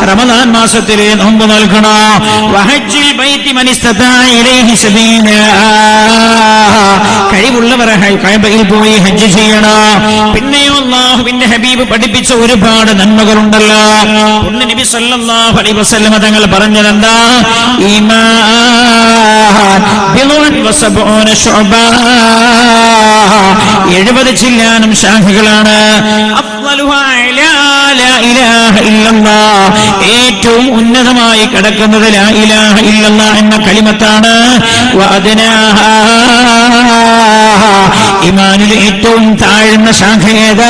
S1: റമദാൻ മാസത്തിലെ നോമ്പ് നൽകണം. വഹജ്ജിൽ ബൈത്തി മൻ ഇസ്തതാഅ ഇലൈഹി സബീല. കഴിവുള്ളവരെ കഅബയിൽ പോയി ഹജ്ജ് ചെയ്യണം. പിന്നെയോ അല്ലാഹുവിന്റെ ഹബീബ് പഠിപ്പിച്ച ഒരുപാട് നന്മകളുണ്ടല്ലോ. നബി സല്ലല്ലാഹു അലൈഹി വസല്ലം തങ്ങൾ പറഞ്ഞതെന്താ? ഈമാൻ ബിളുൻ വസബൂന ശുഅബ. 70 ചില്ലാനും ശാഖകളാണ്. അഫ്ളലുഹാ ലാ ഇലാഹ ഇല്ലല്ലാഹ്. ഏറ്റവും ഉന്നതമായി കിടക്കുന്നത് ലാ ഇലാഹ ഇല്ലല്ലാഹ് എന്ന കലിമത്താണ്. വഅദ്നാഹാ. ഈമാനിൽ ഏറ്റവും താഴ്ന്ന ശാഖ ഏത്?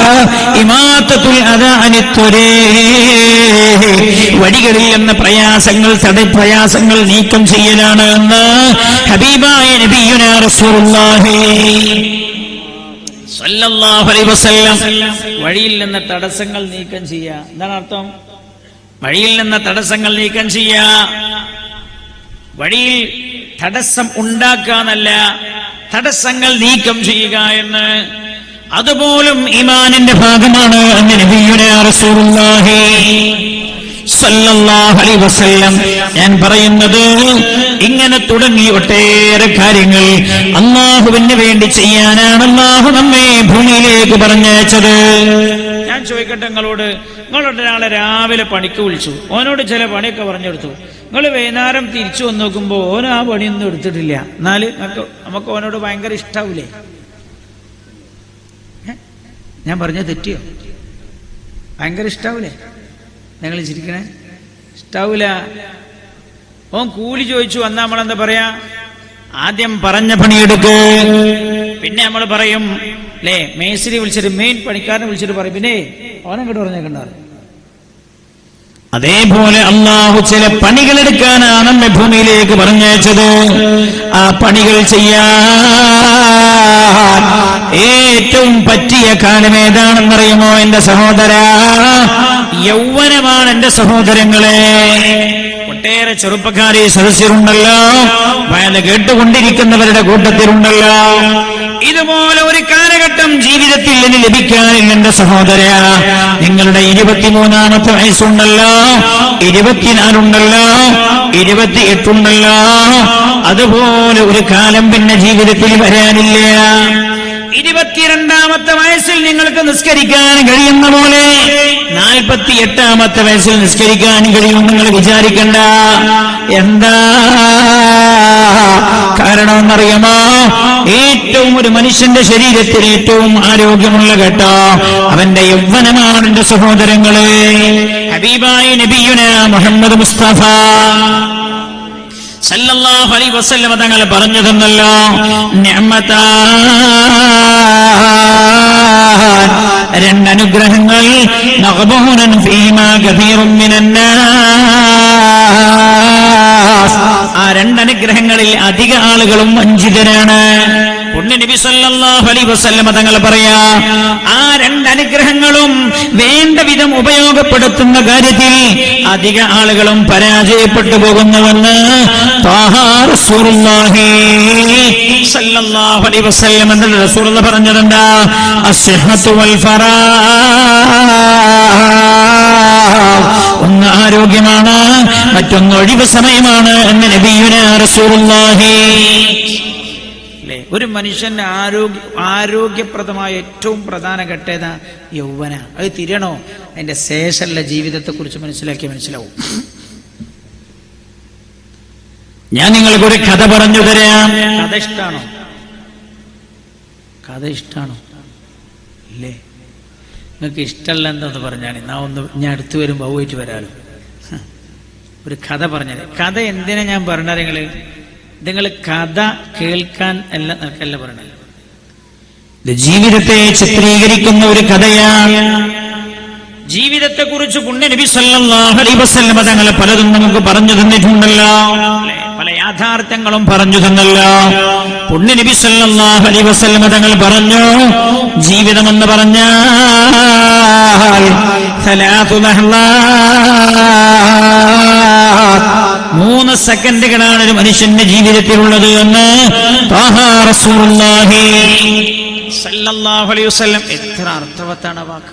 S1: ഇമാത്തത്തുൽ അദാ അനിത്വരീഖ്. വഴികളിൽ എന്ന പ്രയാസങ്ങൾ നീക്കം ചെയ്യലാണ് എന്ന് ഹബീബായ നബിയുനാ റസൂലുള്ളാഹി സല്ലല്ലാഹു അലൈഹി വസല്ലം. വഴിയിൽ നിന്ന് തടസ്സങ്ങൾ നീക്കം ചെയ്യുക. എന്താണ് അർത്ഥം? വഴിയിൽ നിന്ന് തടസ്സങ്ങൾ നീക്കം ചെയ്യുക. വഴിയിൽ തടസ്സം ഉണ്ടാക്കാനല്ല, തടസ്സങ്ങൾ നീക്കം ചെയ്യുക എന്ന്. അതുപോലും ഈമാനിന്റെ ഭാഗമാണ് എന്ന് നബിയുനാ റസൂലുള്ളാഹി സല്ലല്ലാഹു അലൈഹി വസല്ലം. ഞാൻ പറയുന്നത് ഇങ്ങനെ തുടങ്ങി ഒട്ടേറെ കാര്യങ്ങൾ അല്ലാഹുവിന് വേണ്ടി ചെയ്യാനാണ് അല്ലാഹു നമ്മെ ഭൂമിയിലേക്ക് പറഞ്ഞയച്ചത്. ഞാൻ ചോദിക്കട്ടെ നിങ്ങളോട്, ഒരാളെ രാവിലെ പണിക്ക് വിളിച്ചു, ഓനോട് ചില പണിയൊക്കെ പറഞ്ഞെടുത്തു. നിങ്ങൾ വൈകുന്നേരം തിരിച്ചു വന്ന് നോക്കുമ്പോൾ ഓൻ ആ പണിയൊന്നും എടുത്തിട്ടില്ല. എന്നാൽ നമുക്ക് ഓനോട് ഭയങ്കര ഇഷ്ടാവൂലേ? ഞാൻ പറഞ്ഞ തെറ്റിയോ? ഭയങ്കര ഇഷ്ടാവൂലേ? ഞങ്ങൾ ചിരിക്കണേ? ഇഷ്ടാവൂല. ഓൻ കൂലി ചോദിച്ചു വന്നാ നമ്മളെന്താ പറയാ? ആദ്യം പറഞ്ഞ പണിയെടുക്ക്. പിന്നെ നമ്മൾ പറയും അല്ലേ, മേസ്ത്രി വിളിച്ചിട്ട് മെയിൻ പണിക്കാരനെ വിളിച്ചിട്ട് പറയും പിന്നെ ഓനങ്ങോട്ട് പറഞ്ഞേക്കണ്ടാറ്. അതേപോലെ അല്ലാഹു ചില പണികൾ എടുക്കാനാണ് നമ്മെ ഭൂമിയിലേക്ക് പറഞ്ഞയച്ചത്. ആ പണികൾ ചെയ്യാൻ ഏറ്റവും പറ്റിയ കാലം ഏതാണെന്നറിയുമോ എന്റെ സഹോദര? യൗവനമാണ് എന്റെ സഹോദരങ്ങളെ. ഒട്ടേറെ ചെറുപ്പക്കാരെ സദസ്യരുണ്ടല്ലോ, വയല് കേട്ടുകൊണ്ടിരിക്കുന്നവരുടെ കൂട്ടത്തിലുണ്ടല്ലോ. ഇതുപോലെ ഒരു കാലഘട്ടം ജീവിതത്തിൽ ഇനി ലഭിക്കാനില്ല എന്റെ സഹോദര. നിങ്ങളുടെ 23-ാമത്തെ വയസ്സുണ്ടല്ലോ, 24 ഉണ്ടല്ലോ, 28 ഉണ്ടല്ലോ. അതുപോലെ ഒരു കാലം പിന്നെ ജീവിതത്തിൽ വരാനില്ല. 22-ാമത്തെ വയസ്സിൽ നിങ്ങൾക്ക് നിസ്കരിക്കാൻ കഴിയുന്ന പോലെ 48-ാമത്തെ വയസ്സിൽ നിസ്കരിക്കാൻ കഴിയും നിങ്ങൾ വിചാരിക്കണ്ട. എന്താ കാരണമെന്നറിയാമോ? ഏറ്റവും ഒരു മനുഷ്യന്റെ ശരീരത്തിൽ ഏറ്റവും ആരോഗ്യമുള്ള ഘട്ടം അവന്റെ യൗവനമാണ് എന്റെ സഹോദരങ്ങളെ. ഹബീബായ നബിയുനാ മുഹമ്മദ് മുസ്തഫ സല്ലല്ലാഹു അലൈഹി വസല്ലം തങ്ങൾ പറഞ്ഞു തന്നല്ലോ, രണ്ടനുഗ്രഹങ്ങൾ മഖ്ബൂനൻ ഫീമാ കസീറുൻ മിനന്നാസ്. ആ രണ്ടനുഗ്രഹങ്ങളിൽ അധിക ആളുകളും വഞ്ചിതരാണ്. നബി സല്ലല്ലാഹു അലൈഹി വസല്ലം തങ്ങൾ പറയാ, ആ രണ്ടനുഗ്രഹങ്ങളും വേണ്ട വിധം ഉപയോഗപ്പെടുത്തുന്ന കാര്യത്തിൽ അധിക ആളുകളും പരാജയപ്പെട്ടു പോകുന്നുവെന്ന് റസൂലുള്ളാഹി സല്ലല്ലാഹു അലൈഹി വസല്ലം എന്ന റസൂലുള്ളാഹി പറഞ്ഞിട്ടുണ്ട്. അസ്സഹത്തു വൽ ഫറാഹ്, ഒന്ന് ആരോഗ്യമാണ്, മറ്റൊന്ന് ഒഴിവ് സമയമാണ് എന്ന് നബിയുനാ റസൂലുള്ളാഹി. ഒരു മനുഷ്യന്റെ ആരോഗ്യപ്രദമായ ഏറ്റവും പ്രധാന ഘട്ടേത യൗവന. അത് തിരിയണോ? അതിന്റെ ശേഷമുള്ള ജീവിതത്തെ കുറിച്ച് മനസ്സിലാവും. ഞാൻ നിങ്ങൾക്കൊരു കഥ പറഞ്ഞു തരാം. കഥ ഇഷ്ടാണോ? കഥ ഇഷ്ടാണോ? ഇല്ലേ? നിങ്ങൾക്ക് ഇഷ്ടമല്ല എന്താന്ന് പറഞ്ഞാൽ ഞാൻ അടുത്ത് വരുമ്പോൾ പോയിട്ട് വരാലോ. ഒരു കഥ പറഞ്ഞത്. കഥ എന്തിനാ ഞാൻ പറഞ്ഞത്? നിങ്ങൾ കഥ കേൾക്കാൻ അല്ല പറഞ്ഞത്. ഇത് ജീവിതത്തെ ചിത്രീകരിക്കുന്ന ഒരു കഥയാണ്. ജീവിതത്തെ കുറിച്ച് പുണ്യ നബി സല്ലല്ലാഹു അലൈഹി വസല്ലം തങ്ങൾ പലതും നമുക്ക് പറഞ്ഞു തന്നിട്ടുണ്ടല്ലോ. പല യാഥാർത്ഥ്യങ്ങളും പറഞ്ഞു തന്നല്ലോ. പുണ്യ നബി സല്ലല്ലാഹു അലൈഹി വസല്ലം തങ്ങൾ പറഞ്ഞു, ജീവിതമെന്ന് പറഞ്ഞാൽ സലാത്തു ലഹ്ളാത്ത്, 3 സെക്കൻഡുകളാണ് ഒരു മനുഷ്യന്റെ ജീവിതത്തിലുള്ളത് എന്ന് ത്വാഹ റസൂലുള്ളാഹി സല്ലല്ലാഹു അലൈഹി വസല്ലം. എത്ര അർത്ഥവത്താണ് വാക്ക്.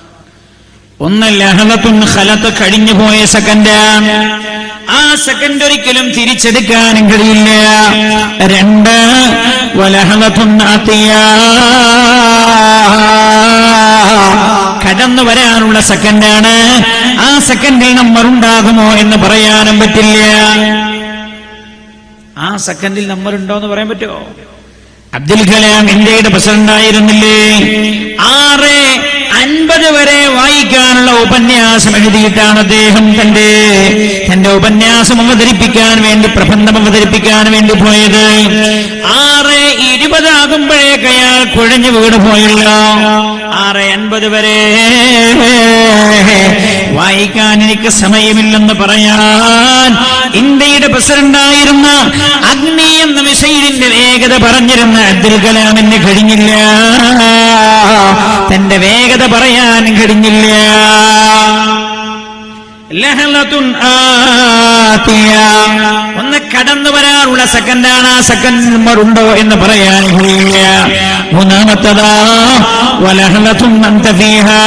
S1: ഒന്ന് ലഹളത്തുൻ ഖലത്ത്, കഴിഞ്ഞു പോയ സെക്കൻഡാണ്. ആ സെക്കൻഡ് ഒരിക്കലും തിരിച്ചെടുക്കാനും കഴിയില്ല. 2 വലഹളത്തുൻ ആതിയാ, കടന്നു വരാനുള്ള സെക്കൻഡാണ്. ആ സെക്കൻഡിൽ നമ്മൾ ഉണ്ടാകുമോ എന്ന് പറയാനും പറ്റില്ല. ആ സെക്കൻഡിൽ നമ്മൾ ഉണ്ടോ എന്ന് പറയാൻ പറ്റുമോ? അബ്ദുൽ കലാം ഇന്ത്യയുടെ പ്രസിഡന്റ് ആയിരുന്നില്ലേ? 6:50 വരെ വായിക്കാനുള്ള ഉപന്യാസം എഴുതിയിട്ടാണ് അദ്ദേഹം തന്റെ ഉപന്യാസം അവതരിപ്പിക്കാൻ വേണ്ടി, പ്രബന്ധം അവതരിപ്പിക്കാൻ വേണ്ടി പോയത്. 6:20 ആകുമ്പോഴേക്ക് അയാൾ കുഴഞ്ഞു വീട് പോയല്ലോ. 6:50 വരെ വായിക്കാൻ എനിക്ക് സമയമില്ലെന്ന് പറയാൻ ഇന്ത്യയുടെ പ്രസിഡന്റായിരുന്ന അഗ്നി എന്ന മിസൈലിന്റെ വേഗത പറഞ്ഞിരുന്ന അബ്ദുൽ കലാമിന് കഴിഞ്ഞില്ല. തന്റെ വേഗത പറയാൻ കഴിഞ്ഞില്ല. ലഹളത്തുൻ ആതിയ, ഒന്ന് കടന്നു വരാനുള്ള സെക്കൻഡാണ്. ആ സെക്കൻഡ് നമ്പർ ഉണ്ടോ എന്ന് പറയാൻ കഴിയില്ല. 3-മത്തതാ വലഹളത്തുൻ അൻത ഫീഹാ,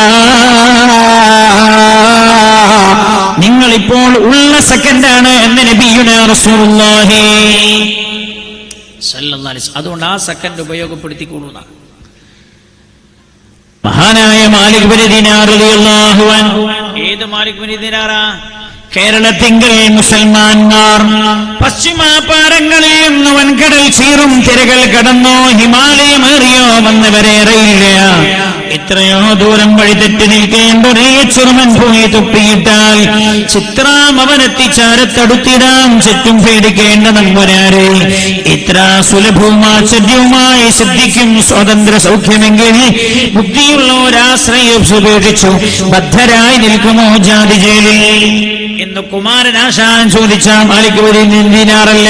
S1: നിങ്ങളിപ്പോൾ ഉള്ള സെക്കൻഡാണ് എന്ന് നബിയുനാ റസൂലുള്ളാഹി സല്ലല്ലാഹു അലൈഹി വസല്ലം. അതുകൊണ്ട് ആ സെക്കൻഡ് ഉപയോഗപ്പെടുത്തിക്കൊള്ളുക. മഹാനായ മാലിക് ബിൻ ദിനാർ റളിയല്ലാഹു അൻഹു. ഏത് മാലിക് ബിൻ ദിനാറാ? കേരളത്തിങ്കൽ മുസൽമാന്മാർ പശ്ചിമാപാരങ്ങളിൽ നിന്ന് വൻകടൽ ചീറും തിരകൾ കടന്നോ ഹിമാലയമേറിയോ വന്നവരേറെയില്ല. എത്രയോ ദൂരം വഴി തെറ്റി നിൽക്കേണ്ട ഒരേ ചെറുമൻ പോയി തുപ്പിയിട്ടാൽ ചിത്രാം അവനെത്തിച്ചാരത്തടുത്തിടാം, ചുറ്റും പേടിക്കേണ്ട നമ്പരാരെ. ഇത്ര സുലഭവും ആശ്ചര്യവുമായി സിദ്ധിക്കും സ്വാതന്ത്ര്യ സൗഖ്യമെങ്കിൽ ബുദ്ധിയുള്ള ഒരാശ്രയം ഉപേക്ഷിച്ചു ബദ്ധരായി നിൽക്കുമോ ജാതി ജയിലിൽ എന്ന് കുമാരനാശാൻ ചോദിച്ച മാലിക് ബിൻ ദിനാറല്ല.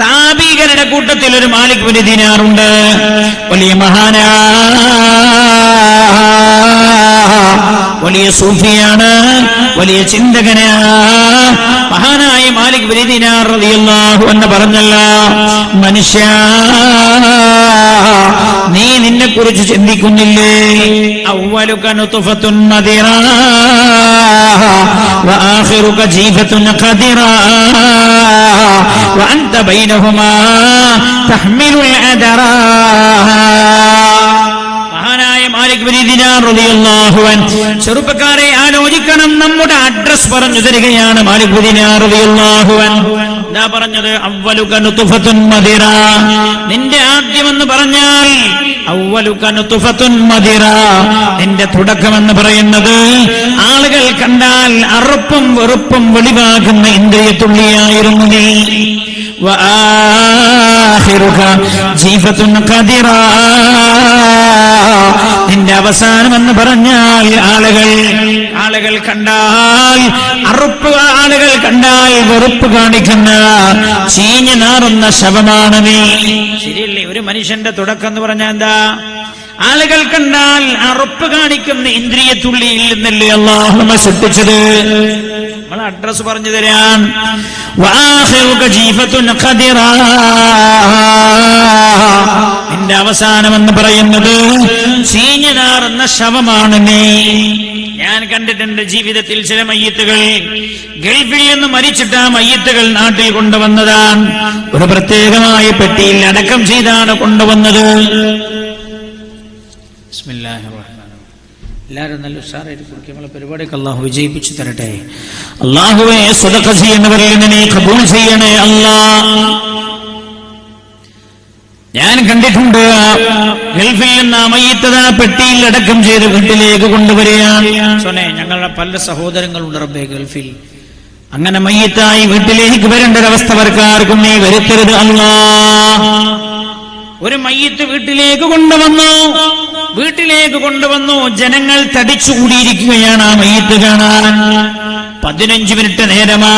S1: താബീകരുടെ കൂട്ടത്തിൽ ഒരു മാലിക് ബിൻ ദിനാറുണ്ട്. വലിയ മഹാനാ, വലിയ സൂഫിയാണ്, വലിയ ചിന്തകനാ. മഹാനായ മാലിക് ബിൻ ദിനാർ റളിയല്ലാഹു അൻഹു പറഞ്ഞല്ലോ, മനുഷ്യ നീ നിന്നെ കുറിച്ച് ചിന്തിക്കുന്നില്ലേ? അവ്വലുക നുത്ഫത്തുൻ മദിറാ വആഖിറുക ജീഫത്തുൻ ഖദിറാ വഅൻത ബൈനഹുമാ തഹ്മിലുൽ അദറാ. മഹാനായ മാലിക് ബിൻ ദിനാർ റളിയല്ലാഹു അൻഹു, ചെറുപ്പക്കാരെ ആലോചിക്കണം. നമ്മുടെ അഡ്രസ് പറഞ്ഞു തരികയാണ് മാലിക് ബിൻ ദിനാർ റളിയല്ലാഹു അൻഹു. എന്താ പറഞ്ഞത്? അവ്വലുക നുത്ഫത്തുൻ മദിറാ, നിന്റെ ആദ്യമെന്ന് പറഞ്ഞാൽ അവ്വലുക നുത്ഫത്തുൻ മദിറാ, നിന്റെ തുടക്കമെന്ന് പറയുന്നത് ആളുകൾ കണ്ടാൽ അറുപ്പും വെറുപ്പും വെളിവാകുന്ന ഇന്ദ്രിയത്തുള്ളിയായിരുന്നു നീ. വആഖിറുക ജീഫത്തുൻ ഖദിറാ, നിന്റെ അവസാനമെന്ന് പറഞ്ഞാൽ ആളുകൾ കണ്ടാൽ അറുപ്പ്, ആളുകൾ കണ്ടാൽ വെറുപ്പ് കാണിക്കുന്ന ചീഞ്ഞു നാറുന്ന ശവമാണ് നീ. ശരിയല്ലേ? ഒരു മനുഷ്യന്റെ തുടക്കം എന്ന് പറഞ്ഞാൽ എന്താ? ആളുകൾ കണ്ടാൽ അറുപ്പ് കാണിക്കുന്ന ഇന്ദ്രിയത്തുള്ളിയിൽ നിന്നല്ലേ അല്ലാഹു നമ്മെ സൃഷ്ടിച്ചത്. നമ്മൾ അഡ്രസ് പറഞ്ഞു തരാൻ. വആഖിറുക ജീഫത്തുൻ ഖദിറാ, നിന്റെ അവസാനമെന്ന് പറയുന്നത് ചീഞ്ഞു നാറുന്ന ശവമാണ് നീ. ഞാൻ കണ്ടിട്ടുണ്ട് ജീവിതത്തിൽ ചില മയ്യത്തുകൾ ഗൾഫിൽ നിന്ന് മരിച്ചിട്ട് ആ മയ്യത്തുകൾ നാട്ടിൽ കൊണ്ടുവന്നതാണ്. ഒരു പ്രത്യേകമായ പെട്ടിയിൽ അടക്കം ചെയ്താണ് കൊണ്ടുവന്നത്. എല്ലാവരും നല്ല ഉഷാറായിട്ട് കുടിക്കും. നമ്മളെ പരിപാടിയൊക്കെ അള്ളാഹു വിജയിപ്പിച്ചു തരട്ടെ. അള്ളാഹുവെ സദഖ ചെയ്യുന്നവരെ നീ ഖബൂൽ ചെയ്യണേ അല്ലാഹ്. ഞാൻ കണ്ടിട്ടുണ്ട്, ഗൾഫിൽ നിന്ന് മയ്യിത്ത് പെട്ടിയിൽ അടക്കം ചെയ്ത് വീട്ടിലേക്ക് കൊണ്ടുവരികയാണ്. ഞങ്ങളുടെ പല സഹോദരങ്ങളുണ്ട് റബ്ബേ ഗൾഫിൽ. അങ്ങനെ മയ്യിത്തായി വീട്ടിലേക്ക് വരേണ്ട ഒരവസ്ഥ അവർക്കാർക്കും നീ വരുത്തരുത് അല്ലാഹ്. ഒരു മയ്യിത്ത് വീട്ടിലേക്ക് കൊണ്ടുവന്നു. ജനങ്ങൾ തടിച്ചുകൂടിയിരിക്കുകയാണ് ആ മയ്യിത്ത് കാണാൻ. 15 മിനിറ്റ് നേരമാ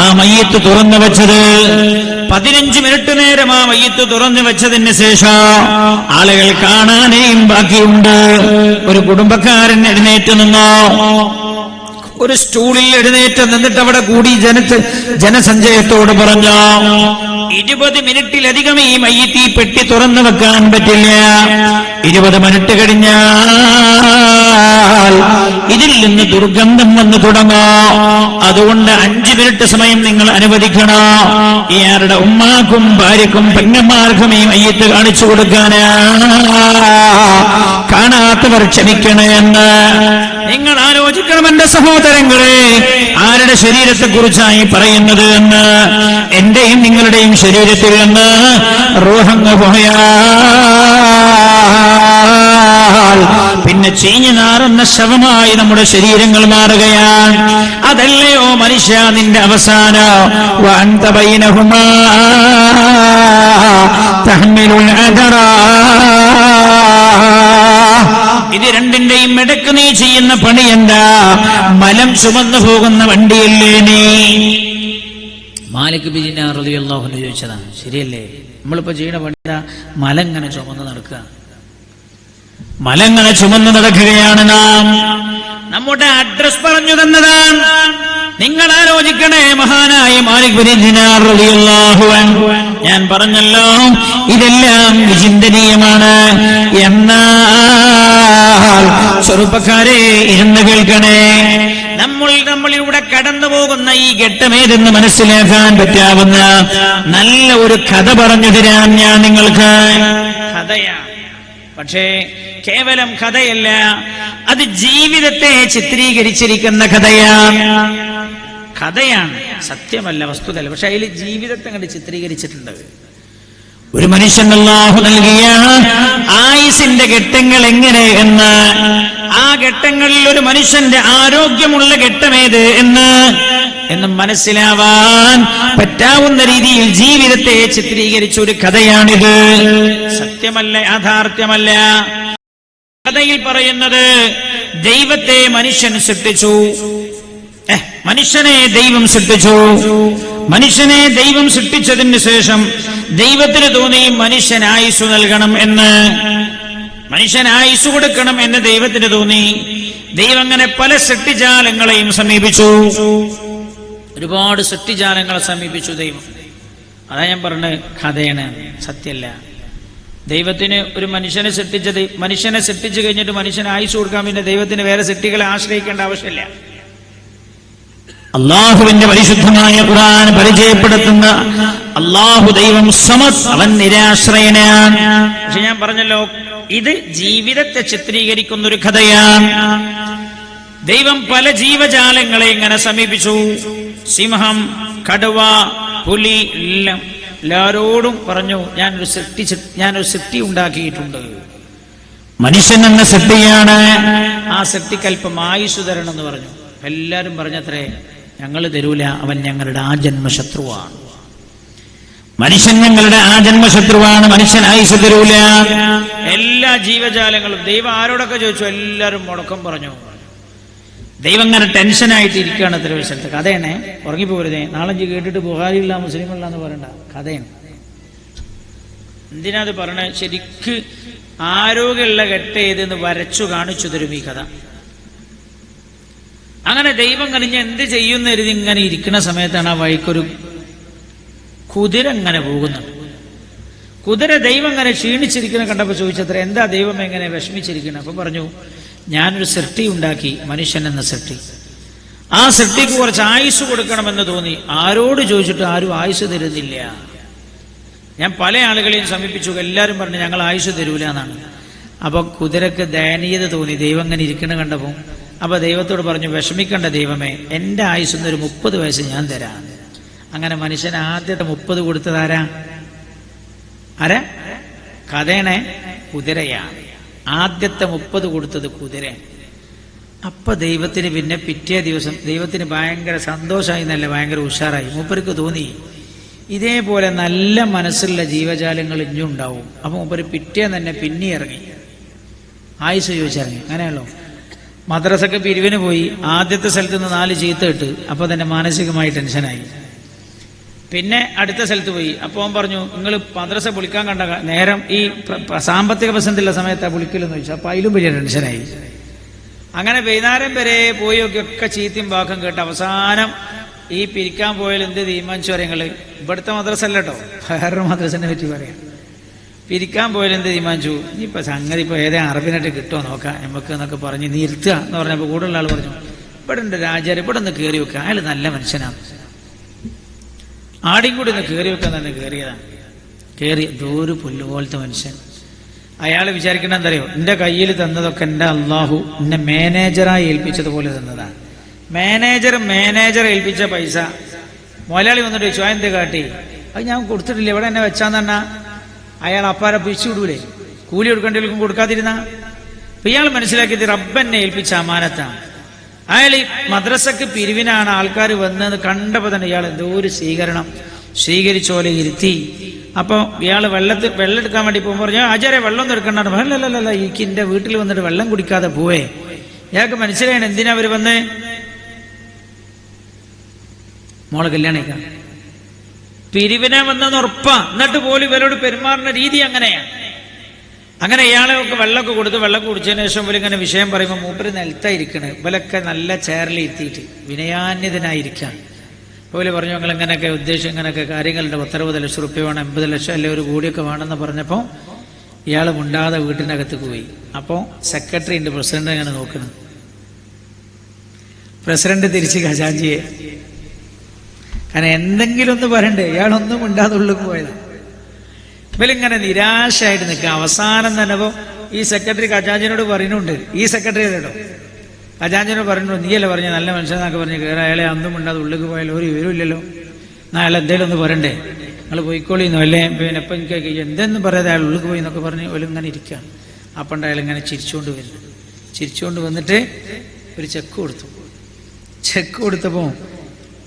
S1: ആ മയ്യിത്ത് തുറന്നു വെച്ചത്. 15 മിനിറ്റ് നേരം ആ മയ്യിത്ത് തുറന്നു വെച്ചതിന് ശേഷം ആളുകൾ കാണാനേയും ബാക്കിയുണ്ട്. ഒരു കുടുംബക്കാരൻ എഴുന്നേറ്റ് നിന്നോ, ഒരു സ്റ്റൂളിൽ എഴുന്നേറ്റ് നിന്നിട്ട് അവിടെ കൂടി ജനസഞ്ചയത്തോട് പറഞ്ഞു, 20 മിനിറ്റിലധികം ഈ മയ്യിത്ത് ഈ പെട്ടി തുറന്നു വെക്കാൻ പറ്റില്ല. 20 മിനിറ്റ് കഴിഞ്ഞാൽ ഇതിൽ നിന്ന് ദുർഗന്ധം വന്നു തുടങ്ങോ. അതുകൊണ്ട് 5 മിനിറ്റ് സമയം നിങ്ങൾ അനുവദിക്കണോ. ഇയാളുടെ ഉമ്മാക്കും ഭാര്യക്കും പെങ്ങന്മാർക്കും ഈ മയ്യിത്ത് കാണിച്ചു കൊടുക്കാനാ. കാണാത്തവർ ക്ഷമിക്കണേ എന്ന് നിങ്ങൾ ആലോചിക്കണം എന്റെ സഹോദരങ്ങളെ. ആരുടെ ശരീരത്തെ കുറിച്ചായി പറയുന്നത് എന്ന്? എന്റെയും നിങ്ങളുടെയും ശരീരത്തിൽ നിന്ന് റൂഹങ്ങ് പോയാൽ പിന്നെ ചീഞ്ഞു നാറുന്ന ശവമായി നമ്മുടെ ശരീരങ്ങൾ മാറുകയാണ്. അതല്ലയോ മനുഷ്യ നിന്റെ അവസാനം. വഅൻത ബൈനഹുമാ തഹ്മിലുൽ അദറാ. ഇത് രണ്ടിന്റെയും ഇടക്ക് നീ ചെയ്യുന്ന പണി എന്താ? മലം ചുമന്നു പോകുന്ന വണ്ടിയല്ലേ നീ? മാലിക് ബിൻ ദിനാർ റളിയല്ലാഹു അൻഹു ചോദിച്ചതാണ്. ശരിയല്ലേ? നമ്മളിപ്പോ ചെയ്യുന്ന പണി എന്താ? മലങ്ങനെ ചുമന്ന് നടക്കുക. മലങ്ങനെ ചുമന്ന് നടക്കുകയാണ് നാം. നമ്മുടെ അഡ്രസ് പറഞ്ഞു തന്നതാണ്. നിങ്ങൾ ആലോചിക്കണേ. മഹാനായ മാലിക് ബിൻ ദിനാർ റളിയല്ലാഹു അൻഹു, ഞാൻ പറഞ്ഞല്ലോ ഇതെല്ലാം വിചിന്തനീയമാണ്. എന്നാൽ ചെറുപ്പക്കാരെ ഇരുന്ന് കേൾക്കണേ. നമ്മളിലൂടെ കടന്നു പോകുന്ന ഈ ഘട്ടമേതെന്ന് മനസ്സിലാക്കാൻ പറ്റാവുന്ന നല്ല ഒരു കഥ പറഞ്ഞു തരാൻ ഞാൻ നിങ്ങൾക്ക്. കഥയാണ്, പക്ഷേ കേവലം കഥയല്ല, അത് ജീവിതത്തെ ചിത്രീകരിച്ചിരിക്കുന്ന കഥയാണ്. സത്യമല്ല, വസ്തുതല്ല, പക്ഷെ അതിൽ ജീവിതത്തെ കണ്ട് ചിത്രീകരിച്ചിട്ടുണ്ട്. ഒരു മനുഷ്യൻ അല്ലാഹു നൽകിയ ആയുസിന്റെ ഘട്ടങ്ങൾ എങ്ങനെ എന്ന്, ആ ഘട്ടങ്ങളിൽ ഒരു മനുഷ്യന്റെ ആരോഗ്യമുള്ള ഘട്ടമേത് എന്ന് മനസ്സിലാവാൻ പറ്റാവുന്ന രീതിയിൽ ജീവിതത്തെ ചിത്രീകരിച്ച ഒരു കഥയാണിത്. സത്യമല്ല, യാഥാർത്ഥ്യമല്ല. കഥയിൽ പറയുന്നത് ദൈവത്തെ മനുഷ്യൻ സൃഷ്ടിച്ചു. മനുഷ്യനെ ദൈവം സൃഷ്ടിച്ചതിന് ശേഷം ദൈവത്തിന് തോന്നി മനുഷ്യൻ ആയുസ് നൽകണം എന്ന്, മനുഷ്യൻ ആയുസ് കൊടുക്കണം എന്ന് ദൈവത്തിന് തോന്നി. ദൈവം അങ്ങനെ പല സൃഷ്ടിജാലങ്ങളെയും സമീപിച്ചു. ഒരുപാട് സൃഷ്ടിജാലങ്ങളെ സമീപിച്ചു ദൈവം. അതാ ഞാൻ പറഞ്ഞ കഥയാണ്, സത്യമല്ല. ദൈവത്തിന് ഒരു മനുഷ്യനെ സൃഷ്ടിച്ചു കഴിഞ്ഞിട്ട് മനുഷ്യന് ആയുസ് കൊടുക്കാൻ പിന്നെ ദൈവത്തിന് വേറെ സൃഷ്ടികളെ ആശ്രയിക്കേണ്ട ആവശ്യമില്ല. അള്ളാഹുവിന്റെ പരിശുദ്ധമായ ഖുർആൻ പരിചയപ്പെടുത്തുന്ന അള്ളാഹു ദൈവം സമദ്, അവൻ നിരാശ്രയനാണ്. പക്ഷെ ഞാൻ പറഞ്ഞല്ലോ, ഇത് ജീവിതത്തെ ചിത്രീകരിക്കുന്ന ഒരു കഥയാണ്. ദൈവം പല ജീവജാലങ്ങളെ ഇങ്ങനെ സമീപിച്ചു. സിംഹം, കടുവ, പുലി, എല്ലാരോടും പറഞ്ഞു, ഞാനൊരു സൃഷ്ടി ഉണ്ടാക്കിയിട്ടുണ്ട്. മനുഷ്യൻ എന്ന സൃഷ്ടിയാണ്. ആ സൃഷ്ടിക്കൽപ്പം ആയുസ് തരണം എന്ന് പറഞ്ഞു. എല്ലാരും പറഞ്ഞത്രേ, ഞങ്ങൾ തരൂല, അവൻ ഞങ്ങളുടെ ആജന്മശത്രുവാണ്. മനുഷ്യൻ ഞങ്ങളുടെ ആജന്മശത്രുവാണ്, മനുഷ്യൻ ആയുസ് തരൂല. എല്ലാ ജീവജാലങ്ങളും ദൈവം ആരോടൊക്കെ ചോദിച്ചു, എല്ലാരും മുടക്കം പറഞ്ഞു. ദൈവം അങ്ങനെ ടെൻഷനായിട്ട് ഇരിക്കുകയാണ്. എത്ര സ്ഥലത്ത് കഥയാണേ, ഉറങ്ങിപ്പോരുതേ. നാളഞ്ച് കേട്ടിട്ട് ബുഹാരിയില്ല മുസ്ലിമില്ല എന്ന് പറയണ്ട, കഥയാണ്. എന്തിനാ അത് പറയണേ? ശരിക്ക് ആരോഗ്യമുള്ള ഘട്ടം ഏതെന്ന് വരച്ചു കാണിച്ചു തരും ഈ കഥ. അങ്ങനെ ദൈവം കനിഞ്ഞ് എന്ത് ചെയ്യുന്ന കരുതി ഇങ്ങനെ ഇരിക്കുന്ന സമയത്താണ് ആ വഴിക്കൊരു കുതിര ഇങ്ങനെ പോകുന്നത്. കുതിര ദൈവം ഇങ്ങനെ ക്ഷീണിച്ചിരിക്കുന്ന കണ്ടപ്പോൾ ചോദിച്ചത്ര, എന്താ ദൈവം എങ്ങനെ വിഷമിച്ചിരിക്കണം? അപ്പൊ പറഞ്ഞു, ഞാനൊരു സൃഷ്ടി ഉണ്ടാക്കി, മനുഷ്യൻ എന്ന സൃഷ്ടി. ആ സൃഷ്ടിക്ക് കുറച്ച് ആയുസ് കൊടുക്കണമെന്ന് തോന്നി. ആരോട് ചോദിച്ചിട്ട് ആരും ആയുസ് തരുന്നില്ല. ഞാൻ പല ആളുകളെയും സമീപിച്ചു, എല്ലാവരും പറഞ്ഞു ഞങ്ങൾ ആയുസ് തരൂല എന്നാണ്.
S2: അപ്പൊ കുതിരക്ക് ദയനീയത തോന്നി, ദൈവം ഇങ്ങനെ ഇരിക്കണം കണ്ടപ്പോൾ. അപ്പൊ ദൈവത്തോട് പറഞ്ഞു, വിഷമിക്കണ്ട ദൈവമേ, എൻ്റെ ആയുസ്സിന്ന് ഒരു 30 വയസ്സ് ഞാൻ തരാം. അങ്ങനെ മനുഷ്യൻ ആദ്യത്തെ 30 കൊടുത്തത് ആരാ? കഥേണെ കുതിരയാണ്. ആദ്യത്തെ 30 കൊടുത്തത് കുതിര. അപ്പൊ ദൈവത്തിന് പിന്നെ പിറ്റേ ദിവസം ദൈവത്തിന് ഭയങ്കര സന്തോഷമായി, നല്ല ഭയങ്കര ഉഷാറായി. മൂപ്പർക്ക് തോന്നി ഇതേപോലെ നല്ല മനസ്സുള്ള ജീവജാലങ്ങൾ ഇനിയും ഉണ്ടാവും. അപ്പൊ മൂപ്പര് പിറ്റേ തന്നെ പിന്നെ ഇറങ്ങി, ആയുസ് ചോദിച്ചിറങ്ങി. അങ്ങനെയല്ലോ മദ്രസക്ക് പിരിവിന് പോയി. ആദ്യത്തെ സ്ഥലത്ത് നിന്ന് 4 ചീത്ത ഇട്ട്. അപ്പൊ തന്നെ മാനസികമായി ടെൻഷനായി. പിന്നെ അടുത്ത സ്ഥലത്ത് പോയി. അപ്പോൾ അവൻ പറഞ്ഞു, നിങ്ങൾ മദ്രസ പൊളിക്കാൻ കണ്ട നേരം ഈ സാമ്പത്തിക പ്രശ്നത്തിലുള്ള സമയത്താണ് പൊളിക്കലെന്ന് ചോദിച്ചു. അപ്പൊ അതിലും വലിയ ടെൻഷനായി. അങ്ങനെ വൈകുന്നേരം വരെ പോയി ഒക്കെ ചീത്തയും വാക്കും കേട്ട് അവസാനം ഈ പിരിക്കാൻ പോയാൽ എന്ത് തീരുമാനിച്ചു പറയാം? നിങ്ങൾ ഇവിടുത്തെ മദ്രസ അല്ല കേട്ടോ, വേറൊരു മദ്രസനെ പറ്റി പറയാം. പിരിക്കാൻ പോയാൽ എന്ത് തീരുമാനിച്ചു? ഇനിയിപ്പോ സംഗതി ഇപ്പൊ ഏതെങ്കിലും അറബിനായിട്ട് കിട്ടുമോ നോക്കാം നമുക്ക് എന്നൊക്കെ പറഞ്ഞ് നിർത്തുക എന്ന് പറഞ്ഞപ്പോൾ കൂടുതലുള്ള ആൾ പറഞ്ഞു, ഇവിടെ ഉണ്ട് രാജാർ, ഇവിടെ ഒന്ന് കയറി വെക്കുക, അയാൾ നല്ല മനുഷ്യനാണ്, ആടിയും കൂടി ഒന്ന് കയറി വെക്കാൻ തന്നെ കയറിയതാണ്. കയറി ദൂര് പുല്ലുപോലത്തെ മനുഷ്യൻ. അയാൾ വിചാരിക്കണം എന്തറിയോ, എൻ്റെ കയ്യിൽ തന്നതൊക്കെ എൻ്റെ അള്ളാഹു എന്നെ മാനേജറായി ഏൽപ്പിച്ചതുപോലെ തന്നതാണ്. മാനേജർ ഏൽപ്പിച്ച പൈസ മുതലാളി വന്നിട്ട് ചോദിച്ചു, എന്ത് കാട്ടി? അത് ഞാൻ കൊടുത്തിട്ടില്ല, ഇവിടെ എന്നെ വെച്ചാന്ന് പറഞ്ഞാൽ അയാൾ അപ്പാരെ പിരിച്ചു വിടൂലേ? കൂലി കൊടുക്കേണ്ടവർക്കും കൊടുക്കാതിരുന്ന. അപ്പൊ ഇയാൾ മനസ്സിലാക്കിയത് റബ്ബെന്നെ ഏൽപ്പിച്ച അമാനത്താണ്. അയാൾ ഈ മദ്രസക്ക് പിരിവിനാണ് ആൾക്കാർ വന്നതെന്ന് കണ്ടപ്പോൾ തന്നെ ഇയാൾ എന്തോ ഒരു സ്വീകരിച്ചോലെ ഇരുത്തി. അപ്പൊ ഇയാൾ വെള്ളം എടുക്കാൻ വേണ്ടി പോകുമ്പോൾ പറഞ്ഞു, ആചാര്യ വെള്ളം ഒന്നും എടുക്കണ്ട. അല്ലല്ല, എനിക്ക് എന്റെ വീട്ടിൽ വന്നിട്ട് വെള്ളം കുടിക്കാതെ പോവേ. ഇയാൾക്ക് മനസ്സിലായാണ് എന്തിനാ അവര് വന്നേ? മോളെ കല്യാണിക്കാം പിരിവിനെ വന്നെന്ന് ഉറപ്പാ. എന്നിട്ട് പോലും ഇവരോട് പെരുമാറുന്ന രീതി അങ്ങനെയാണ്. അങ്ങനെ ഇയാളെ ഒക്കെ വെള്ളമൊക്കെ കൊടുത്ത് വെള്ളം കുടിച്ചതിന് ശേഷം ഇവർ ഇങ്ങനെ വിഷയം പറയുമ്പോൾ മൂപ്പര് നിലത്തായിരിക്കണ്. ഇവലൊക്കെ നല്ല ചെയറിൽ ഇരുത്തിയിട്ട് വിനയാന്യതനായിരിക്കാം. പോലെ പറഞ്ഞു, ഞങ്ങൾ ഇങ്ങനെയൊക്കെ ഉദ്ദേശം ഇങ്ങനെയൊക്കെ കാര്യങ്ങളുടെ 60 ലക്ഷം റുപ്യ വേണം, 80 ലക്ഷം അല്ലെ ഒരു കോടിയൊക്കെ വേണമെന്ന് പറഞ്ഞപ്പോൾ ഇയാൾ മുണ്ടാതെ വീട്ടിനകത്ത് പോയി. അപ്പോൾ സെക്രട്ടറി ഉണ്ട്, പ്രസിഡന്റ് അങ്ങനെ നോക്കണം. പ്രസിഡന്റ് തിരിച്ച് ഖജാൻജിയെ, കാരണം എന്തെങ്കിലും ഒന്ന് പറയണ്ടേ, ഇയാളൊന്നും മിണ്ടാതെ ഉള്ളിൽ പോയത്. ഇവലിങ്ങനെ നിരാശയായിട്ട് നിൽക്കുക. അവസാനം തന്നെ ഈ സെക്രട്ടറി ഖജാൻജിനോട് പറയുന്നുണ്ട്, ഈ സെക്രട്ടറി കേട്ടോ ഖജാൻജിനോട് പറയുന്നുണ്ട്, നീയല്ലേ പറഞ്ഞ നല്ല മനുഷ്യനൊക്കെ പറഞ്ഞ് കയറി, അയാളെ അന്നും മിണ്ടാതെ ഉള്ളിൽ പോയാലും ഒരു വിവരമില്ലല്ലോ, അയാൾ എന്തേലും ഒന്ന് പറയണ്ടേ, നിങ്ങൾ പോയിക്കോളിന്നോ അല്ലേ, പിന്നെ ഇപ്പം എനിക്ക് എന്തെന്നും പറയാതെ അയാൾ ഉള്ളിൽ പോയി എന്നൊക്കെ പറഞ്ഞ് ഇങ്ങനെ ഇരിക്കുകയാണ്. അപ്പം അയാൾ ഇങ്ങനെ ചിരിച്ചുകൊണ്ട് വന്നിട്ട് ഒരു ചെക്ക് കൊടുത്തപ്പോൾ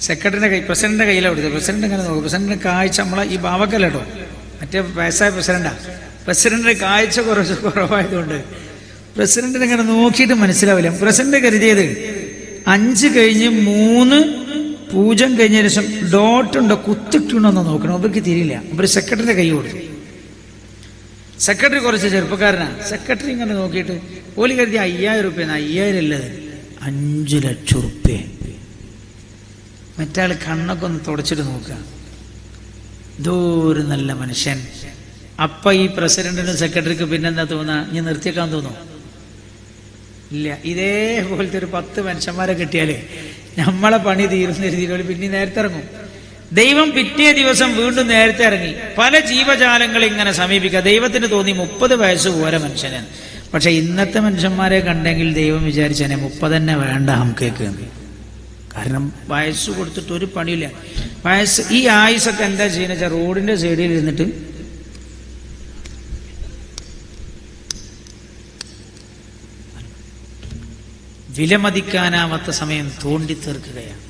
S2: സെക്രട്ടറിന്റെ പ്രസിഡന്റിന്റെ കയ്യിലാണ് കൊടുത്തത്. പ്രസിഡന്റ് ഇങ്ങനെ നോക്കും. പ്രസിഡന്റിന്റെ കാഴ്ച നമ്മളെ ഈ ബാവക്കല്ല കേട്ടോ, മറ്റേ വയസ്സായ പ്രസിഡന്റിന്റെ കാഴ്ച കുറവായതുകൊണ്ട് പ്രസിഡന്റിനെ ഇങ്ങനെ നോക്കിയിട്ട് മനസ്സിലാവില്ല. പ്രസിഡന്റ് കരുതിയത് 5 കഴിഞ്ഞ് 3 പൂജം കഴിഞ്ഞ ശേഷം ഡോട്ടുണ്ടോ കുത്തിട്ടുണ്ടോന്ന് നോക്കണം. അവർക്ക് തിരിയില്ല. അവർ സെക്രട്ടറിന്റെ കൈ കൊടുത്തു. സെക്രട്ടറി കുറച്ച് ചെറുപ്പക്കാരനാണ്. സെക്രട്ടറി ഇങ്ങനെ നോക്കിയിട്ട് ഓലി കരുതി 5000 റുപ്യ. 5000 അല്ലത് 5 ലക്ഷം റുപ്യ. മറ്റാൾ കണ്ണൊക്കെ ഒന്ന് തുടച്ചിട്ട് നോക്കുക. ദൂരെ നല്ല മനുഷ്യൻ. അപ്പൊ ഈ പ്രസിഡന്റിനും സെക്രട്ടറിക്ക് പിന്നെന്താ തോന്നുക? ഇനി നിർത്തിയേക്കാൻ തോന്നുന്നു? ഇല്ല. ഇതേപോലത്തെ ഒരു 10 മനുഷ്യന്മാരെ കിട്ടിയാലേ നമ്മളെ പണി തീരുന്ന രീതിയിൽ പിന്നെ നേരത്തെ ഇറങ്ങും. ദൈവം പിറ്റേ ദിവസം വീണ്ടും നേരത്തെ ഇറങ്ങി. പല ജീവജാലങ്ങളെ ഇങ്ങനെ സമീപിക്കുക. ദൈവത്തിന് തോന്നി 30 വയസ്സ് പോരെ മനുഷ്യന്. പക്ഷെ ഇന്നത്തെ മനുഷ്യന്മാരെ കണ്ടെങ്കിൽ ദൈവം വിചാരിച്ചനെ 30 തന്നെ വേണ്ട നമുക്കേക്ക്. കാരണം വയസ്സ് കൊടുത്തിട്ട് ഒരു പണിയില്ല. ഈ ആയുസൊക്കെ എന്താ ചെയ്യുന്ന വെച്ചാൽ റോഡിന്റെ സൈഡിൽ ഇരുന്നിട്ട് വിലമതിക്കാനാവാത്ത സമയം തോണ്ടി തീർക്കുകയാണ്.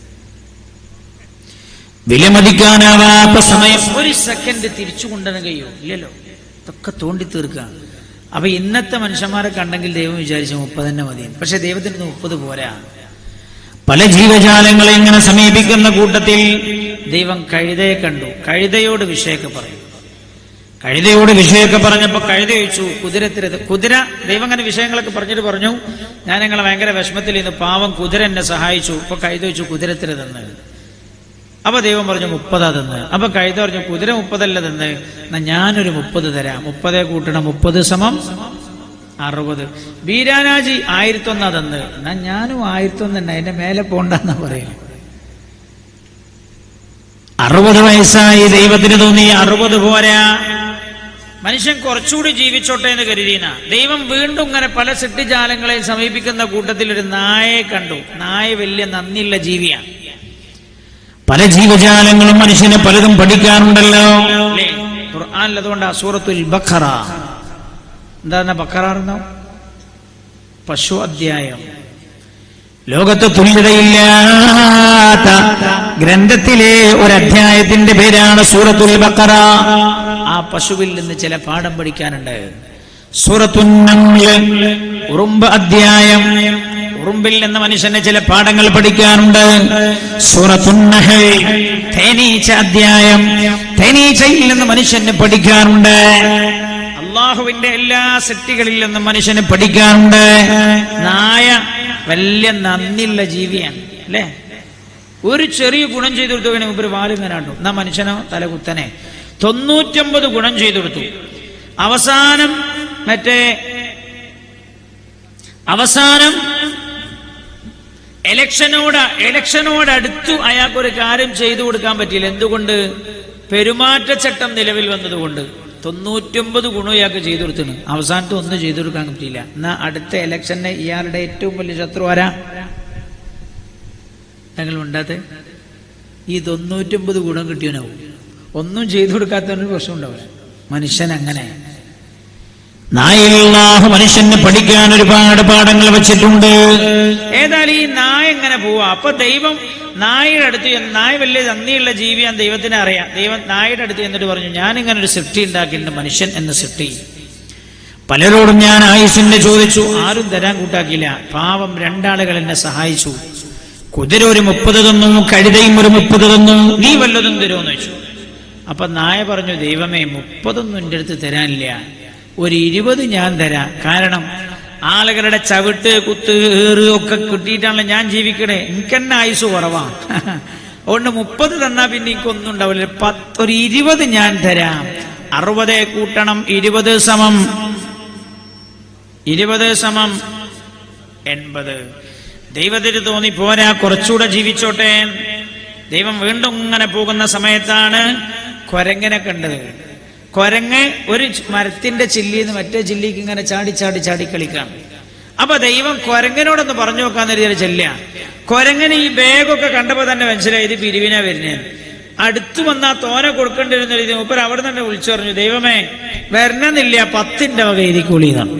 S1: വിലമതിക്കാനാവാത്ത സമയം
S2: ഒരു സെക്കൻഡ് തിരിച്ചു കൊണ്ടുവരാൻ കഴിയോ? ഇല്ലല്ലോ. ഇതൊക്കെ തോണ്ടി തീർക്കുക. അപ്പൊ ഇന്നത്തെ മനുഷ്യന്മാരെ കണ്ടെങ്കിൽ ദൈവം വിചാരിച്ചു 30 തന്നെ മതി. പക്ഷെ ദൈവത്തിന് 30 പോരാ.
S1: പല ജീവജാലങ്ങളെ ഇങ്ങനെ സമീപിക്കുന്ന കൂട്ടത്തിൽ
S2: ദൈവം കഴുതയെ കണ്ടു. കഴുതയോട് വിഷയൊക്കെ പറയും.
S1: പറഞ്ഞപ്പോ
S2: കഴുത ചോദിച്ചു, കുതിര ദൈവം അങ്ങനെ വിഷയങ്ങളൊക്കെ പറഞ്ഞു, ഞാൻ ഞങ്ങളെ ഭയങ്കര വിഷമത്തിൽ ഇന്ന് പാവം കുതിര എന്നെ സഹായിച്ചു. ഇപ്പൊ കഴുത ചോദിച്ചു, കുതിരത്തിന് തന്ന്. അപ്പൊ ദൈവം പറഞ്ഞു 30 തന്ന്. അപ്പൊ കഴുത പറഞ്ഞു, കുതിര 30 അല്ല തന്ന്, എന്നാ ഞാനൊരു 30 തരാം. 30 കൂട്ടണം 30 = 60. ബീരാനാജി 1001 തന്ന്, എന്നാ ഞാനും 1001 തന്നെ, അതിന്റെ മേലെ പോണ്ടെന്നാ പറയുന്നത്.
S1: 60 വയസ്സായി. ദൈവത്തിന് തോന്നി 60 പോരാ,
S2: മനുഷ്യൻ കുറച്ചുകൂടി ജീവിച്ചോട്ടെ എന്ന് കരുതിന ദൈവം വീണ്ടും ഇങ്ങനെ പല സൃഷ്ടിജാലങ്ങളെ സമീപിക്കുന്ന കൂട്ടത്തിൽ ഒരു നായയെ കണ്ടു. നായ വലിയ നന്ദിയുള്ള ജീവിയാണ്.
S1: പല ജീവജാലങ്ങളും മനുഷ്യന് പലതും പഠിക്കാറുണ്ടല്ലോ
S2: അല്ലേ? ഖുർആനിൽ അതുകൊണ്ട് സൂറത്തുൽ ബഖറ, എന്താണ് ബഖറ എന്നോ? പശു അധ്യായം.
S1: ലോകത്ത് തുല്യതയില്ലാത്ത ഗ്രന്ഥത്തിലെ ഒരധ്യായത്തിന്റെ പേരാണ് സൂറത്തുൽ ബഖറ.
S2: ആ പശുവിൽ നിന്ന് ചില പാഠം പഠിക്കാനുണ്ട്.
S1: സൂറത്തുൻ നംൽ, ഉറുമ്പ് അധ്യായം.
S2: ഉറുമ്പിൽ നിന്ന് മനുഷ്യന് ചില
S1: പാഠങ്ങൾ പഠിക്കാനുണ്ട്. സൂറത്തുൻ നഹൽ, തേനീച്ച അധ്യായം. തേനീച്ചയിൽ നിന്ന് മനുഷ്യന് പഠിക്കാനുണ്ട്.
S2: അള്ളാഹുവിന്റെ എല്ലാ സൃഷ്ടികളിൽ നിന്നും മനുഷ്യന്
S1: പഠിക്കാനുണ്ട്.
S2: നായ വലിയ നന്ദിയുള്ള ജീവിയാണ് അല്ലേ? ഒരു ചെറിയ ഗുണം ചെയ്തു കൊടുത്തു ഒരു വാലിങ്ങനെ കണ്ടു, എന്നാ മനുഷ്യനോ തലകുത്തനെ 99 ഗുണം ചെയ്തു കൊടുത്തു. അവസാനം ഇലക്ഷനോട് അടുത്തു അയാൾക്കൊരു കാര്യം ചെയ്തു കൊടുക്കാൻ പറ്റിയില്ല. എന്തുകൊണ്ട്? പെരുമാറ്റച്ചട്ടം നിലവിൽ വന്നതുകൊണ്ട്. 99 ഗുണം ഇയാൾക്ക് ചെയ്തു കൊടുത്തു, അവസാനത്തെ ഒന്നും ചെയ്തു കൊടുക്കാൻ പറ്റിയില്ല. എന്നാ അടുത്ത ഇലക്ഷന് ഇയാളുടെ ഏറ്റവും വലിയ ശത്രു ആരാ? ഞങ്ങൾ ഉണ്ടാത്ത ഈ 99 ഗുണം കിട്ടിയവനാവും. ഒന്നും ചെയ്തു കൊടുക്കാത്തവനൊരു പ്രശ്നം ഉണ്ടാവില്ല. മനുഷ്യൻ അങ്ങനെ.
S1: നായയില്ലാഹു മനുഷ്യന് പഠിക്കാൻ ഒരുപാട് പാഠങ്ങൾ വെച്ചിട്ടുണ്ട്.
S2: ഏതായാലും ഈ നായ എങ്ങനെ പോവാ? അപ്പൊ ദൈവം നായയുടെ അടുത്ത്, നായ വലിയ നന്ദിയുള്ള ജീവിയാൻ ദൈവത്തിന് അറിയാം. ദൈവം നായയുടെ അടുത്ത് എന്നിട്ട് പറഞ്ഞു, ഞാനിങ്ങനെ ഒരു സൃഷ്ടി ഉണ്ടാക്കിയിട്ടുണ്ട്, മനുഷ്യൻ എന്ന സൃഷ്ടി.
S1: പലരോടും ഞാൻ ആയുസിന്റെ ചോദിച്ചു,
S2: ആരും തരാൻ കൂട്ടാക്കിയില്ല. പാവം 2 ആളുകൾ എന്നെ സഹായിച്ചു.
S1: കുതിര ഒരു 30 തന്നു, കഴുതയും ഒരു 30 തന്നു.
S2: നീ വല്ലതും തരുമെന്ന് വെച്ചു. അപ്പൊ നായ പറഞ്ഞു, ദൈവമേ 30 ഒന്നും എൻ്റെ അടുത്ത് തരാനില്ല, ഒരു 20 ഞാൻ തരാം. കാരണം ആളുകളുടെ ചവിട്ട് കുത്ത് ഏറ് ഒക്കെ കിട്ടിയിട്ടാണല്ലോ ഞാൻ ജീവിക്കണേ, എനിക്കെന്നെ ആയുസ് കുറവാണ്. അതുകൊണ്ട് 30 തന്നാ പിന്നെ എനിക്കൊന്നും ഉണ്ടാവില്ല. ഒരു 20 ഞാൻ തരാം. 60 കൂട്ടണം 20 സമം 80. ദൈവത്തിന് തോന്നി പോരാ, കുറച്ചുകൂടെ ജീവിച്ചോട്ടെ. ദൈവം വീണ്ടും ഇങ്ങനെ പോകുന്ന സമയത്താണ് കുരങ്ങനെ കണ്ടത്. കുരങ്ങ് ഒരു മരത്തിന്റെ ചില്ലിന്ന് മറ്റേ ചില്ലിക്ക് ഇങ്ങനെ ചാടി കളിക്കാം. അപ്പൊ ദൈവം കുരങ്ങനോടൊന്ന് പറഞ്ഞു നോക്കാന്ന് കരുതിയാൽ ചെല്ല. കുരങ്ങനെ ഈ ബാഗൊക്കെ കണ്ടപ്പോ തന്നെ മനസ്സിലായി ഇത് പിരിവിനാ വരുന്നേ. അടുത്തു വന്നാ തോന കൊടുക്കേണ്ടിരുന്ന രീതി മൂപ്പർ അവിടെ തന്നെ വിളിച്ചു പറഞ്ഞു, ദൈവമേ വരണമെന്നില്ല, 10ന്റെ വക എഴുതിക്കൂളിയതാണ്.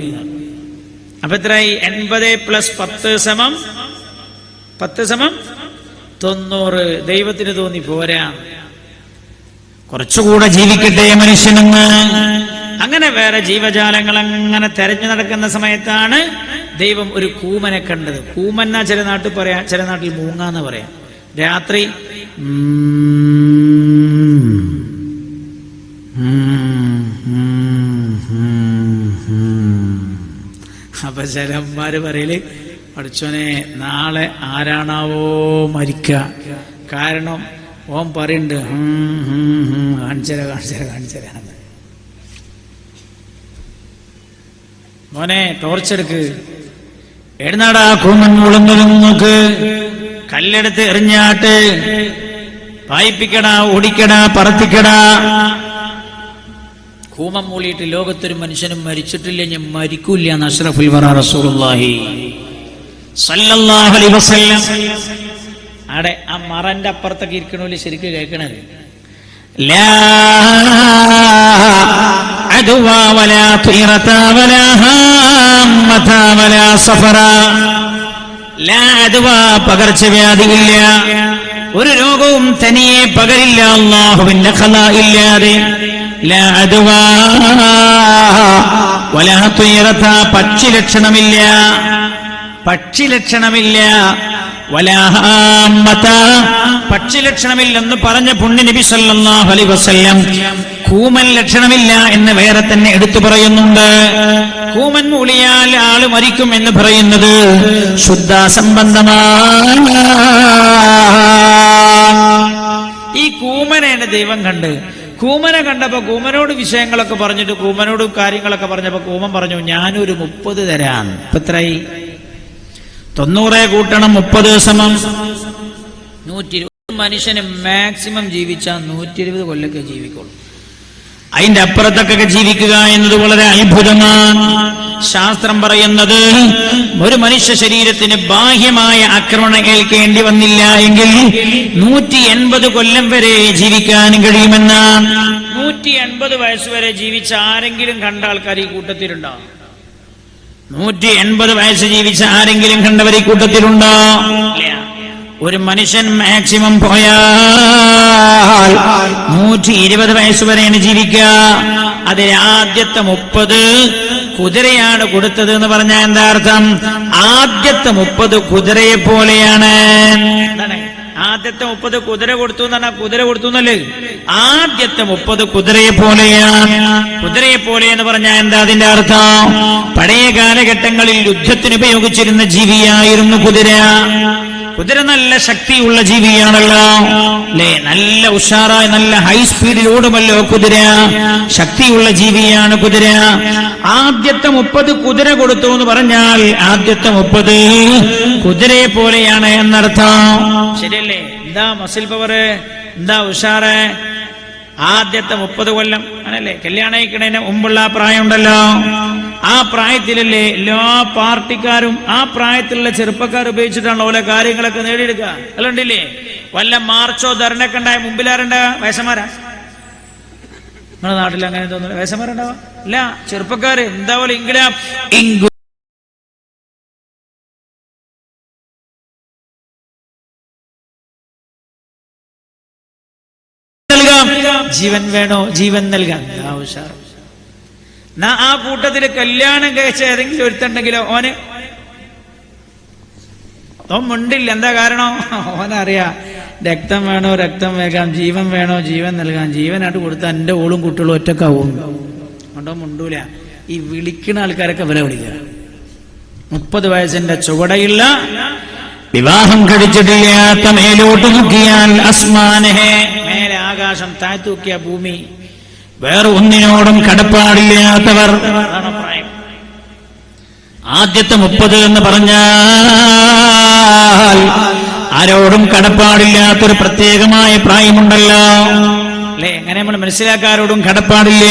S2: അപ്പൊ എത്രയായി? 80 + 10 = 90. ദൈവത്തിന് തോന്നി പോരാ,
S1: കുറച്ചുകൂടെ ജീവിക്കട്ടെ മനുഷ്യനെന്ന്.
S2: അങ്ങനെ വേറെ ജീവജാലങ്ങൾ അങ്ങനെ തെരഞ്ഞു നടക്കുന്ന സമയത്താണ് ദൈവം ഒരു കൂമനെ കണ്ടത്. കൂമന്ന ചില നാട്ടിൽ പറയാ, ചില നാട്ടിൽ മൂങ്ങാന്ന് പറയാം. രാത്രി അപ്പൊ ചിലന്മാര് പറയല്, പഠിച്ചോനെ നാളെ ആരാണാവോ മരിക്കുക. കാരണം ഓൻ പറയുന്നുണ്ട് കാണിച്ചര മോനെ ടോർച്ചെടുക്ക്,
S1: എഴുന്നാടാ കൂമൻ മുളങ്ങലും നോക്ക്, കല്ലെടുത്ത് എറിഞ്ഞാട്ട്, പായിപ്പിക്കടാ, ഓടിക്കടാ, പറത്തിക്കടാ.
S2: കൂമം മൂളിയിട്ട് ലോകത്തൊരു മനുഷ്യനും മരിച്ചിട്ടില്ല, ഞാൻ മരിക്കൂല്ല എന്ന് അഷ്റഫുൽ വറ റസൂലുള്ളാഹി സ്വല്ലല്ലാഹു അലൈഹി വസല്ലം. അവിടെ ആ മറന്റെ അപ്പുറത്തൊക്കെ ഇരിക്കണോല് ശരിക്കും കേൾക്കണത്,
S1: ലാ അദ്വാ വലാ തീറത വലാ ഹാമത വലാ സഫറ. ലാ അദ്വാ പകർച്ചവ്യാധിയില്ല, ഒരു രോഗവും തനിയെ പകരില്ല അല്ലാഹുവിന്റെ ഖലാ ഇല്ലാതെ. ലാ അദ്വാ വലാ തീറത, പക്ഷി ലക്ഷണമില്ല. പക്ഷി ലക്ഷണമില്ലെന്ന് പറഞ്ഞ പുണ്യ നബി സല്ലല്ലാഹു അലൈഹി വസല്ലം കൂമൻ ലക്ഷണമില്ല എന്ന് വേറെ തന്നെ എടുത്തു പറയുന്നുണ്ട്. കൂമൻ മൂളിയാൽ ആള് മരിക്കും എന്ന് പറയുന്നത് ശുദ്ധ സംബന്ധമാണ്.
S2: ഈ കൂമനെയാണ് ദൈവം കണ്ട്. കൂമനെ കണ്ടപ്പോ കൂമനോട് വിഷയങ്ങളൊക്കെ പറഞ്ഞിട്ട് കൂമനോട് കാര്യങ്ങളൊക്കെ പറഞ്ഞപ്പോ കൂമൻ പറഞ്ഞു, ഞാനൊരു 30 തരാം. ഇപ്പൊ എത്രയായി?
S1: 90 കൂട്ടണം 30 സമം
S2: 120. മനുഷ്യന് മാക്സിമം ജീവിച്ചാൽ 120 കൊല്ലൊക്കെ ജീവിക്കുള്ളൂ.
S1: അതിന്റെ അപ്പുറത്തൊക്കെ ജീവിക്കുക എന്നത് വളരെ അത്ഭുതമാണ്. ശാസ്ത്രം പറയുന്നത് ഒരു മനുഷ്യ ശരീരത്തിന് ബാഹ്യമായ ആക്രമണം ഏൽക്കേണ്ടി വന്നില്ല എങ്കിൽ 180 കൊല്ലം വരെ ജീവിക്കാൻ കഴിയുമെന്നാണ്. 180 വയസ്സ് വരെ ജീവിച്ച ആരെങ്കിലും കണ്ട ആൾക്കാർ ഈ കൂട്ടത്തിലുണ്ടോ? 180 വയസ്സ് ജീവിച്ച ആരെങ്കിലും കണ്ടവർ ഈ കൂട്ടത്തിലുണ്ടോ? ഒരു മനുഷ്യൻ മാക്സിമം പോയാൽ 120 വയസ്സ് വരെയാണ് ജീവിക്കുക. അതിൽ ആദ്യത്തെ 30 കുതിരയാണ് കൊടുത്തത് എന്ന് പറഞ്ഞാൽ എന്താ അർത്ഥം? ആദ്യത്തെ 30 കുതിരയെ പോലെയാണ്. എന്താണ് ആദ്യത്തെ 30 കുതിര കൊടുത്തു എന്ന് പറഞ്ഞാൽ കുതിര കൊടുത്തു എന്നല്ലേ? ആദ്യത്തെ 30 കുതിരയെ പോലെയാണ്. കുതിരയെ പോലെ എന്ന് പറഞ്ഞാൽ എന്താ അതിന്റെ അർത്ഥം? പഴയ കാലഘട്ടങ്ങളിൽ യുദ്ധത്തിന് ഉപയോഗിച്ചിരുന്ന ജീവിയായിരുന്നു കുതിര. കുതിര നല്ല ശക്തിയുള്ള ജീവിയാണല്ലോ അല്ലേ? നല്ല ഉഷാറായി നല്ല ഹൈ സ്പീഡിൽ ഓടുമല്ലോ കുതിര. ശക്തിയുള്ള ജീവിയാണ് കുതിര. ആദ്യത്തെ 30 കുതിര കൊടുത്തു എന്ന് പറഞ്ഞാൽ ആദ്യത്തെ 30 കുതിരയെ പോലെയാണ് എന്നർത്ഥം. ശരിയല്ലേ? എന്താ മസിൽ പവർ, എന്താ ഉഷാറ്? ആദ്യത്തെ 30 കൊല്ലം അങ്ങനല്ലേ? കല്യാണം കഴിക്കണതിന് മുമ്പുള്ള ആ പ്രായം ഉണ്ടല്ലോ, ആ പ്രായത്തിലല്ലേ എല്ലാ പാർട്ടിക്കാരും ആ പ്രായത്തിലുള്ള ചെറുപ്പക്കാർ ഉപയോഗിച്ചിട്ടാണ് ഓരോ കാര്യങ്ങളൊക്കെ നേടിയെടുക്കുക. അല്ലുണ്ടില്ലേ? വല്ല മാർച്ചോ ധർണയൊക്കെ ഉണ്ടായ മുമ്പിലാരുണ്ട? വയസ്സന്മാരാ? നിങ്ങളുടെ നാട്ടിൽ അങ്ങനെ തോന്നുന്നു വയസ്സന്മാരുണ്ടാവാ? ഇല്ല, ചെറുപ്പക്കാര്. എന്താ പോലെ ജീവൻ വേണോ? ജീവൻ നൽകാൻ ഉഷാർ. ആ കൂട്ടത്തില് കല്യാണം കഴിച്ച ഏതെങ്കിലും ഒരുത്തുണ്ടെങ്കിലോ ഓൻ മുണ്ടില്ല. എന്താ കാരണം? ഓനറിയാ രക്തം വേണോ രക്തം വേകാം, ജീവൻ വേണോ ജീവൻ നൽകാം. ജീവനായിട്ട് കൊടുത്താൽ എന്റെ ഓളും കുട്ടികളും ഒറ്റക്കാവും. അതുകൊണ്ടോ മുണ്ടൂല. ഈ വിളിക്കുന്ന ആൾക്കാരൊക്കെ വില വിളിക്കുക. 30 വയസ്സിന്റെ ചുവടയുള്ള വിവാഹം കഴിച്ചിട്ടില്ലാത്ത മേലോട്ട് നോക്കിയാൽ അസ്മാനഹേ, മേലെ ആകാശം, താഴ്ത്തു നോക്കിയ ഭൂമി, വേറെ ഒന്നിനോടും കടപ്പാടില്ലാത്തവർ. പ്രായം ആദ്യത്തെ 30 എന്ന് പറഞ്ഞാൽ ആരോടും കടപ്പാടില്ലാത്തൊരു പ്രത്യേകമായ പ്രായമുണ്ടല്ലോ അല്ലെ? എങ്ങനെ നമ്മൾ മനസ്സിലാക്കാരോടും കടപ്പാടില്ല,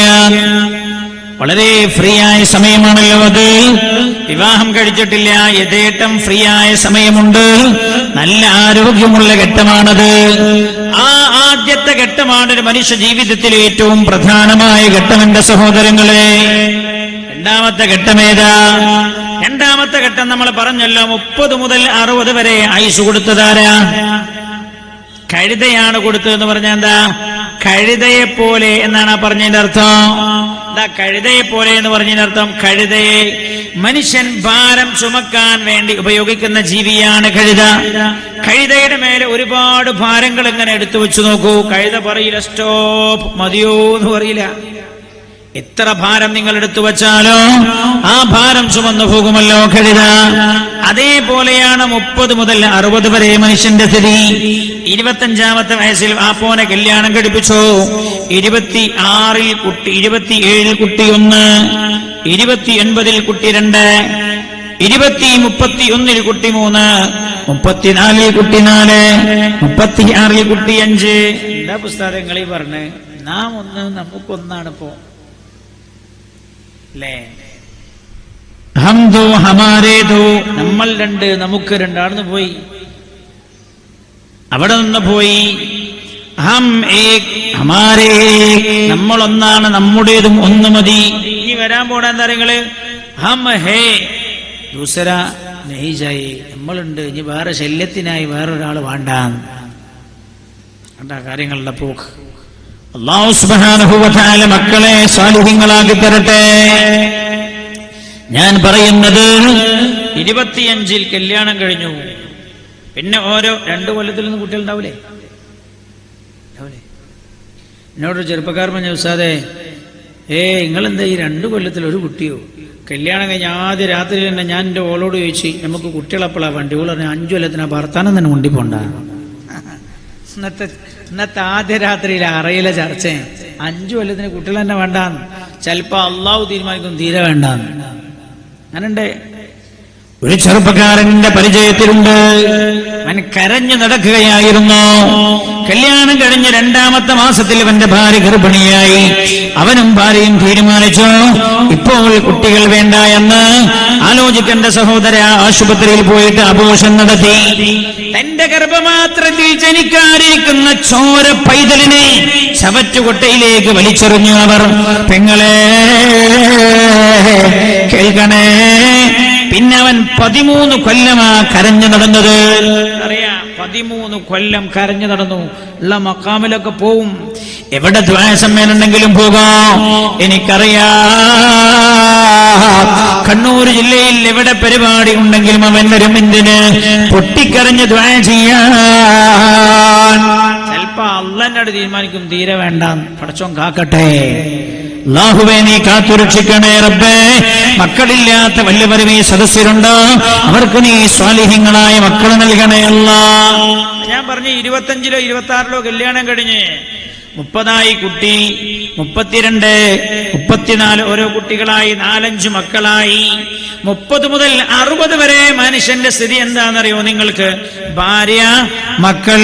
S1: വളരെ ഫ്രീ ആയ സമയമാണല്ലോ അത്. വിവാഹം കഴിച്ചിട്ടില്ല, യഥേട്ടം ഫ്രീ ആയ സമയമുണ്ട്, നല്ല ആരോഗ്യമുള്ള ഘട്ടമാണത്. ആ ആദ്യത്തെ ഘട്ടമാണ് ഒരു മനുഷ്യ ജീവിതത്തിലെ ഏറ്റവും പ്രധാനമായ ഘട്ടം എന്റെ സഹോദരങ്ങളെ. രണ്ടാമത്തെ ഘട്ടം ഏതാ? രണ്ടാമത്തെ ഘട്ടം നമ്മൾ പറഞ്ഞല്ലോ 30 മുതൽ 60 വരെ ആയുസ് കൊടുത്തതാരാ? കഴുതയാണ് കൊടുത്തതെന്ന് പറഞ്ഞാൽ എന്താ? കഴുതയെ പോലെ എന്നാണ് ആ പറഞ്ഞതിന്റെ അർത്ഥം. എന്താ കഴുതയെ പോലെ എന്ന് പറഞ്ഞതിന്റെ അർത്ഥം? കഴുതയെ മനുഷ്യൻ ഭാരം ചുമക്കാൻ വേണ്ടി ഉപയോഗിക്കുന്ന ജീവിയാണ് കഴുത. കഴുതയുടെ മേലെ ഒരുപാട് ഭാരങ്ങൾ ഇങ്ങനെ എടുത്തു വെച്ചു നോക്കൂ. കഴുത പറയില്ല സ്റ്റോപ്പ്, മതിയോ എന്ന് പറയില്ല. എത്ര ഭാരം നിങ്ങൾ എടുത്തു വച്ചാലോ ആ ഭാരം ചുമന്നു പോകുമല്ലോ കഴുത. അതേപോലെയാണ് 30 മുതൽ 60 വരെ മനുഷ്യന്റെ സ്ഥിതി. 25ാമത്തെ വയസ്സിൽ ആപ്പോനെ കല്യാണം കഴിപ്പിച്ചു. 26-ൽ കുട്ടി, 27-ൽ കുട്ടി 1, 29-ൽ കുട്ടി 2, 31-ൽ കുട്ടി 3, 34-ൽ കുട്ടി 4, 36-ൽ കുട്ടി 5. എന്താ പുസ്തകങ്ങളിൽ പറഞ്ഞ്? നാം ഒന്ന് നമുക്കൊന്നാണ് ഇപ്പോ അല്ലേ? ഹംദോ ഹമാരേദോ, നമ്മൾ 2 നമുക്ക് 2. അവിടുന്ന് പോയി, അവിടെ നിന്ന് പോയി. ഹം ഏക് ഹമാരേ, നമ്മളൊന്നാണ്, നമ്മുടേതും ഒന്ന് മതി. ഇനി വരാൻ പോണ എന്താ നിങ്ങള്? ഹം ഹേ ദൂസര നഹി ജായേ, നമ്മളുണ്ട്, ഇനി വേറെ ശല്യത്തിനായി വേറൊരാൾ വേണ്ട. കണ്ട കാര്യങ്ങളുടെ പോക്ക്. അല്ലാഹു സുബ്ഹാനഹു വ തആല മക്കളെ സാലിഹീങ്ങളാക്കി തരട്ടെ. ഞാൻ പറയുന്നത് 25-ൽ കല്യാണം കഴിഞ്ഞു. പിന്നെ ഓരോ 2 കൊല്ലത്തിലൊന്നും കുട്ടികളുണ്ടാവൂലേ? എന്നോട് ചെറുപ്പക്കാർ പറഞ്ഞു, ഉസ്താദേ നിങ്ങളെന്താ ഈ 2 കൊല്ലത്തിൽ ഒരു കുട്ടിയോ? കല്യാണം കഴിഞ്ഞ ആദ്യ രാത്രി തന്നെ ഞാൻ എൻ്റെ ഓളോട് ചോദിച്ചു, നമുക്ക് കുട്ടികളെപ്പോഴാ വണ്ടി? ഓൾ പറഞ്ഞു 5 കൊല്ലത്തിന് ഭർത്താനം തന്നെ മുണ്ടിപ്പോണ്ട. ഇന്നത്തെ ആദ്യ രാത്രിയിൽ അറയിലെ ചർച്ച 5 കൊല്ലത്തിന് കുട്ടികൾ തന്നെ വേണ്ടാന്ന്. ചിലപ്പോ അള്ളാഹു തീരുമാനിക്കും തീരെ വേണ്ടാന്ന്. അങ്ങനുണ്ട്. ഒരു ചെറുപ്പക്കാരന്റെ പരിചയത്തിലുണ്ട്. അവൻ കരഞ്ഞു നടക്കുകയായിരുന്നു. കല്യാണം കഴിഞ്ഞ് 2ാമത്തെ മാസത്തിൽ അവന്റെ ഭാര്യ ഗർഭിണിയായി. അവനും ഭാര്യയും തീരുമാനിച്ചു ഇപ്പോൾ കുട്ടികൾ വേണ്ട എന്ന്. ആലോചിക്കേണ്ട സഹോദര, ആശുപത്രിയിൽ പോയിട്ട് അബോർഷൻ നടത്തി. തന്റെ ഗർഭപാത്രത്തിൽ ജനിക്കാതിരിക്കുന്ന ചോര പൈതലിനെ ശവറ്റുകൊട്ടയിലേക്ക് വലിച്ചെറിഞ്ഞു അവർ. പെങ്ങളെ കേൾക്കണേ, പിന്നെ അവൻ 13 കൊല്ലമാ കരഞ്ഞു നടന്നത്. അറിയാം, 13 കൊല്ലം കരഞ്ഞു നടന്നു. ഉള്ള മക്കാമിലൊക്കെ പോവും, എവിടെ ദ്വാ സമ്മേളനമെങ്കിലും പോകാം. എനിക്കറിയാം, കണ്ണൂർ ജില്ലയിൽ എവിടെ പരിപാടി ഉണ്ടെങ്കിലും അവൻ വരും. എന്തിന്? പൊട്ടിക്കരഞ്ഞ് ദ്വാ ചെയ്യാൻ. ചിലപ്പോ അള്ളന്നോട് തീരുമാനിക്കും തീരെ വേണ്ട, പടച്ചോൻ കാക്കട്ടെ. അല്ലാഹുവേ നീ കാത്തുരക്ഷിക്കണേ റബ്ബേ. മക്കളില്ലാത്ത വല്ലവരും ഈ സദസ്സിലുണ്ടോ? അവർക്ക് നീ സ്വാലിഹ്യങ്ങളായ മക്കളെ നൽകണേ അല്ലാഹ്. ഞാൻ പറഞ്ഞു 25ലോ 26ലോ കല്യാണം കഴിഞ്ഞ് 30ആയി കുട്ടി, 32, 34 ഓരോ കുട്ടികളായി 4-5 മക്കളായി. 30 മുതൽ 60 വരെ മനുഷ്യന്റെ സ്ഥിതി എന്താണെന്നറിയോ നിങ്ങൾക്ക്? ഭാര്യ, മക്കൾ,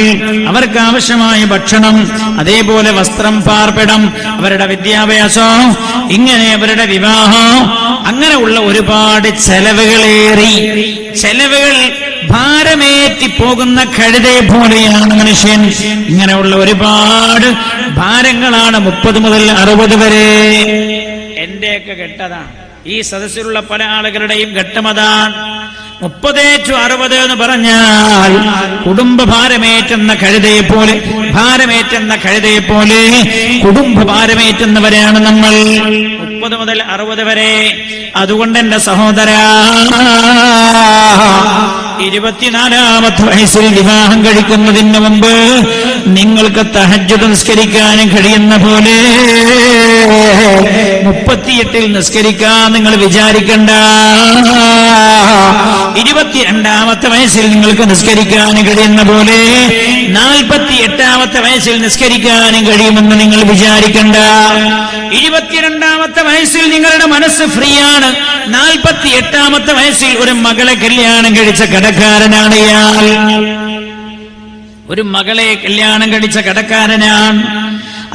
S1: അവർക്ക് ആവശ്യമായ ഭക്ഷണം, അതേപോലെ വസ്ത്രം, പാർപ്പിടം, അവരുടെ വിദ്യാഭ്യാസം, ഇങ്ങനെ അവരുടെ വിവാഹം, അങ്ങനെയുള്ള ഒരുപാട് ചെലവുകളേറി. ചെലവുകൾ ഭാരമേറ്റി പോകുന്ന കഴുതയെ പോലെയാണ് മനുഷ്യൻ. ഇങ്ങനെയുള്ള ഒരുപാട് ഭാരങ്ങളാണ് 30 മുതൽ 60 വരെ. എന്റെയൊക്കെ ഘട്ടതാണ്, ഈ സദസ്സിലുള്ള പല ആളുകളുടെയും ഘട്ടമതാണ്. 30-60 എന്ന് പറഞ്ഞാൽ കുടുംബ ഭാരമേറ്റുന്ന കഴുതയെ പോലെ, ഭാരമേറ്റുന്ന കഴുതയെ പോലെ കുടുംബ ഭാരമേറ്റുന്നവരാണ് നമ്മൾ. 30 മുതൽ 60 വരെ. അതുകൊണ്ട് എന്റെ സഹോദര, 24-ാമത്തെ വയസ്സിൽ വിവാഹം കഴിക്കുന്നതിന് മുമ്പ് നിങ്ങൾക്ക് തഹജ്ജുദ് നിസ്കരിക്കാനും കഴിയുന്ന പോലെ 38-ൽ നിസ്കരിക്കാൻ നിങ്ങൾ വിചാരിക്കണ്ട. 22-ാമത്തെ വയസ്സിൽ നിങ്ങൾക്ക് നിസ്കരിക്കാനും കഴിയുന്ന പോലെ 48-ാമത്തെ വയസ്സിൽ നിസ്കരിക്കാനും കഴിയുമെന്ന് നിങ്ങൾ വിചാരിക്കണ്ട. 22-ാമത്തെ വയസ്സിൽ നിങ്ങളുടെ മനസ്സ് ഫ്രീയാണ്. 48-ാമത്തെ വയസ്സിൽ ഒരു മകളെ കല്യാണം കഴിച്ച കടക്കാരനാണ് ഇയാൾ. ഒരു മകളെ കല്യാണം കഴിച്ച കടക്കാരനാണ്.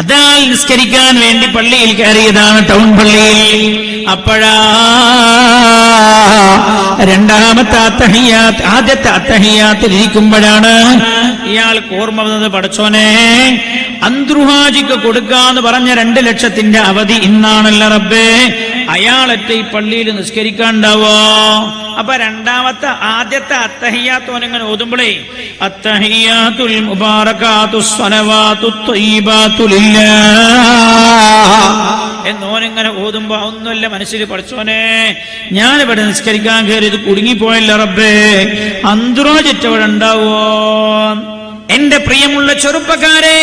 S1: അതാൽ നിസ്കരിക്കാൻ വേണ്ടി പള്ളിയിൽ കയറിയതാണ്, ടൗൺ പള്ളിയിൽ. അപ്പോഴാ രണ്ടാമത്തെ അത്തഹിയ്യാത്ത്, ആദ്യത്തെ അത്തഹിയ്യാത്തിൽ ഇരിക്കുമ്പോഴാണ് ഇയാൾക്ക് ഓർമ്മ വന്നത്, പടച്ചോനെ അന്ത്രുഹാജിക്ക് കൊടുക്കാന്ന് പറഞ്ഞ 2 ലക്ഷത്തിന്റെ അവധി ഇന്നാണല്ലോ റബ്ബേ, അയാളൊറ്റ ഈ പള്ളിയിൽ നിസ്കരിക്കാണ്ടാവോ? അപ്പൊ ആദ്യത്തെ അത്തഹിയ്യാത്ത് ഓനിങ്ങനെ ഓതുമ്പോഴേ അത്തഹിയ്യാത്തുൽ മുബാറകാതുസ് സ്വലവാതുത് ത്വയ്യിബാതു ലില്ലാഹ് എന്നോനിങ്ങനെ ഓതുമ്പോ ഒന്നുമല്ല മനസ്സിൽ, പഠിച്ചോനെ ഞാനിവിടെ നിസ്കരിക്കാൻ കയറിയത് കുടുങ്ങിപ്പോയല്ല റബ്ബേ, അന്ത്രോജിറ്റവിടെ ഉണ്ടാവോ? എന്റെ പ്രിയമുള്ള ചെറുപ്പക്കാരെ,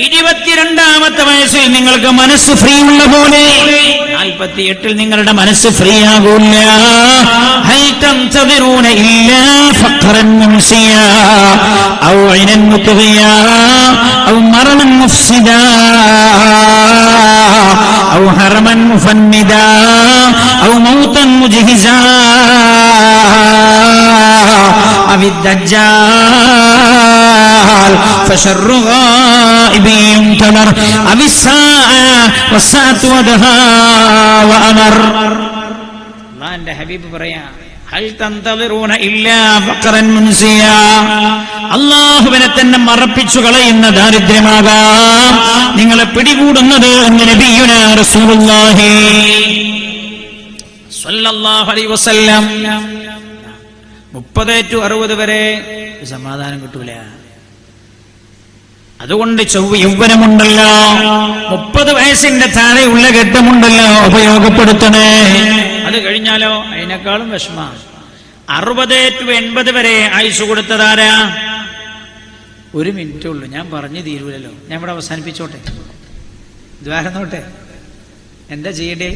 S1: 22-ാമത്തെ വയസ്സിൽ നിങ്ങൾക്ക് മനസ്സ് ഫ്രീ ഉള്ള പോലെ 48-ൽ നിങ്ങളുടെ മനസ്സ് ഫ്രീ ആകൂല. ഹൽ തൻതദിറൂന ഇല്ലാ ഫഖറൻ മുൻസിയാ ഔ ഐനൻ മുത്ഗിയാ ഔ മറമൻ മുഫ്സിദാ ഔ ഹറമൻ മുഫന്നിദാ ഔ മൗതൻ മുജ്ഹിസാ അവി ദജ്ജാൽ فشر غائب ينتظر أبي الساعة والساعة ودها وأمر. الله عند حبيب بريا هل تنتظرون إلا فقرا منسيا. അല്ലാഹുവിനെ തന്നെ മറപ്പിച്ചു കളയുന്ന ദാരിദ്ര്യമാകാം നിങ്ങളെ പിടികൂടുന്നത് എന്ന് നബിയുനാ റസൂലുള്ളാഹി സ്വല്ലല്ലാഹു അലൈഹി വസല്ലം. 30-60 വരെ സമാധാനം കിട്ടൂല. അതുകൊണ്ട് യൗവനമുണ്ടല്ലോ, 30 വയസ്സിന്റെ താഴെയുള്ള ഘട്ടമുണ്ടല്ലോ, ഉപയോഗപ്പെടുത്തണേ. അത് കഴിഞ്ഞാലോ അതിനേക്കാളും വിഷമാണ്. 60-80 വരെ ആയുസ് കൊടുത്തതാരാ? 1 മിനിറ്റേ ഉള്ളൂ, ഞാൻ പറഞ്ഞു തീരൂലല്ലോ. ഞാൻ ഇവിടെ അവസാനിപ്പിച്ചോട്ടെ, ദ്വാരന്നോട്ടെ. എന്താ ചെയ്യണ്ടേ?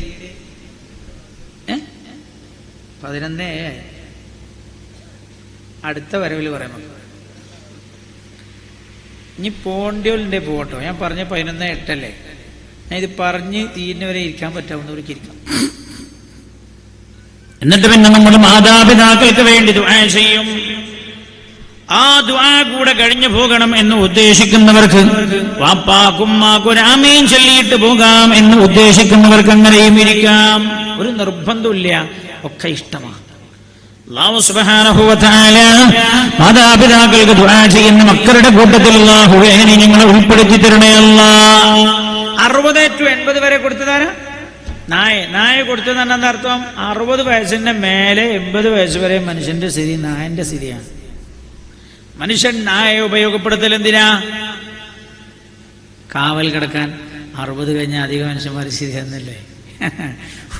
S1: 11 അടുത്ത വരവിൽ പറയാൻ നോക്കാം. ഇനി പോണ്ടിയോലിൻ്റെ പോകട്ടോ. ഞാൻ പറഞ്ഞ 11:08 ഞാൻ ഇത് പറഞ്ഞ് തീരുന്നവരെ ഇരിക്കാൻ പറ്റാവുന്നവർക്ക് ഇരിക്കാം. എന്നിട്ട് പിന്നെ നമ്മുടെ മാതാപിതാക്കൾക്ക് വേണ്ടി ദുആ ചെയ്യും. ആ ദുആ കൂടെ കഴിഞ്ഞു പോകണം എന്ന് ഉദ്ദേശിക്കുന്നവർക്ക്, വാപ്പാക്കും ഉമ്മാക്കും ആമീൻ ചൊല്ലിയിട്ട് പോകാം എന്ന് ഉദ്ദേശിക്കുന്നവർക്ക് അങ്ങനെയും ഇരിക്കാം. ഒരു നിർബന്ധമില്ല, ഒക്കെ ഇഷ്ടമാണ്. അല്ലാഹു സുബ്ഹാനഹു വ തആല മാതാപിതാക്കൾക്ക് ദുആ ചെയ്യുന്ന മക്കളുടെ കൂട്ടത്തിൽ അല്ലാഹുവേ നീ ഞങ്ങളെ ഉൾപ്പെടുത്തി തരണേ അല്ലാഹ്.
S2: 60 to 80 വരെ കൊടുത്തതാരാ? നായ കൊടുത്തതെന്ന് എന്താ അർത്ഥം? 60 വയസ്സിന്റെ മേലെ 80 വയസ്സ് വരെ മനുഷ്യന്റെ സ്ഥിതി നായന്റെ സ്ഥിതിയാണ്. മനുഷ്യൻ നായയെ ഉപയോഗപ്പെടുത്തൽ എന്തിനാ? കാവൽ കിടക്കാൻ. 60 കഴിഞ്ഞാൽ അധികം മനുഷ്യന്മാർ ശരിയാന്നല്ലേ.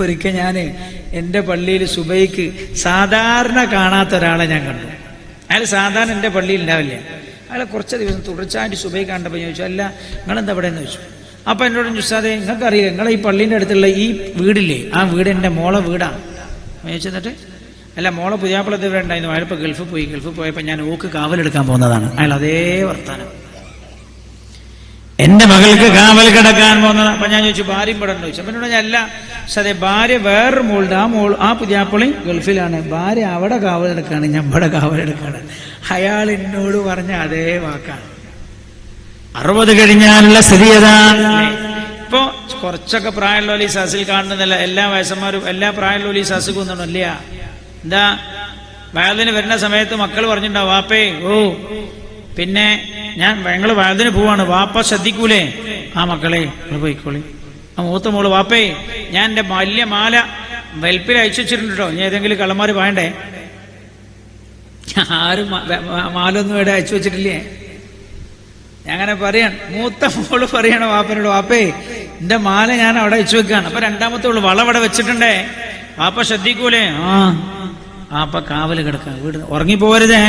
S2: ഒരിക്കൽ ഞാൻ എൻ്റെ പള്ളിയിൽ സുബൈക്ക് സാധാരണ കാണാത്ത ഒരാളെ ഞാൻ കണ്ടു. അയാൾ സാധാരണ എൻ്റെ പള്ളിയിൽ ഉണ്ടാവില്ല. അയാൾ കുറച്ച് ദിവസം തുടർച്ചയായിട്ട് സുബൈ കണ്ടപ്പോൾ ചോദിച്ചു, അല്ല നിങ്ങളെന്താ ഇവിടെ എന്ന് ചോദിച്ചു. അപ്പം എന്നോട് ചോദിച്ചാതെ നിങ്ങൾക്കറിയില്ല, നിങ്ങളെ ഈ പള്ളീൻ്റെ അടുത്തുള്ള ഈ വീടില്ലേ, ആ വീട് എൻ്റെ മോളെ വീടാണ് ചോദിച്ചു. എന്നിട്ട് അല്ല, മോളെ പുതിയാപ്പിളത്ത് ഇവിടെ ഉണ്ടായിരുന്നു, അയാളിപ്പോൾ ഗൾഫിൽ പോയപ്പോൾ ഞാൻ ഓക്ക് കാവലെടുക്കാൻ പോകുന്നതാണ്. അയാൾ അതേ വർത്താനം,
S1: എന്റെ മകൾക്ക് കാവൽ കിടക്കാൻ പോകുന്നതാണ്.
S2: അപ്പൊ ഞാൻ ചോദിച്ചു ഭാര്യയും ഇവിടെ ഉണ്ടോ ചോദിച്ചു. അപ്പം എന്നോട് ഞാൻ അല്ല അതെ, ഭാര്യ വേറൊരു മോളുണ്ട്, ആ പുതിയാപ്പിളയും ഗൾഫിലാണ്, ഭാര്യ അവിടെ കാവലെടുക്കാണ്, ഞാൻ ഇവിടെ കാവലെടുക്കാണ്. അയാൾ എന്നോട് പറഞ്ഞ അതേ വാക്കാണ്.
S1: 60 കഴിഞ്ഞാലുള്ള സ്ഥിതി അതാണ്.
S2: ഇപ്പൊ കുറച്ചൊക്കെ പ്രായമുള്ള ഈ സസിൽ കാണുന്നില്ല, എല്ലാ വയസ്സന്മാരും എല്ലാ പ്രായമുള്ള ഈ സസിക്ക് ഒന്നുമില്ല. എന്താ വയലിന് വരുന്ന സമയത്ത് മക്കൾ പറഞ്ഞിട്ടുണ്ടാവും, വാപ്പേ ഓ പിന്നെ ഞങ്ങൾ വയലിന് പോവാണ്, വാപ്പ ശ്രദ്ധിക്കൂലേ? ആ മക്കളെ പോയിക്കോളി. ആ മൂത്ത മോള്, വാപ്പേ ഞാൻ എൻ്റെ വലിയ മാല വെൽപ്പിൽ അയച്ചു വെച്ചിട്ടുണ്ട് കേട്ടോ, ഞാൻ ഏതെങ്കിലും കള്ളന്മാർ വേണ്ടേ? ആരും മാലൊന്നും ഇവിടെ അയച്ചു വെച്ചിട്ടില്ലേ? അങ്ങനെ പറയാൻ മൂത്ത മോള് പറയണ വാപ്പനോട്, വാപ്പേ എന്റെ മാല ഞാൻ അവിടെ അയച്ചു വെക്കാണ്. അപ്പൊ രണ്ടാമത്തെ മോള്, വള അവിടെ വെച്ചിട്ടുണ്ടേ, വാപ്പ ശ്രദ്ധിക്കൂലേ? ആ വാപ്പ കാവല് കിടക്കാം, വീട് ഉറങ്ങിപ്പോരുതേ.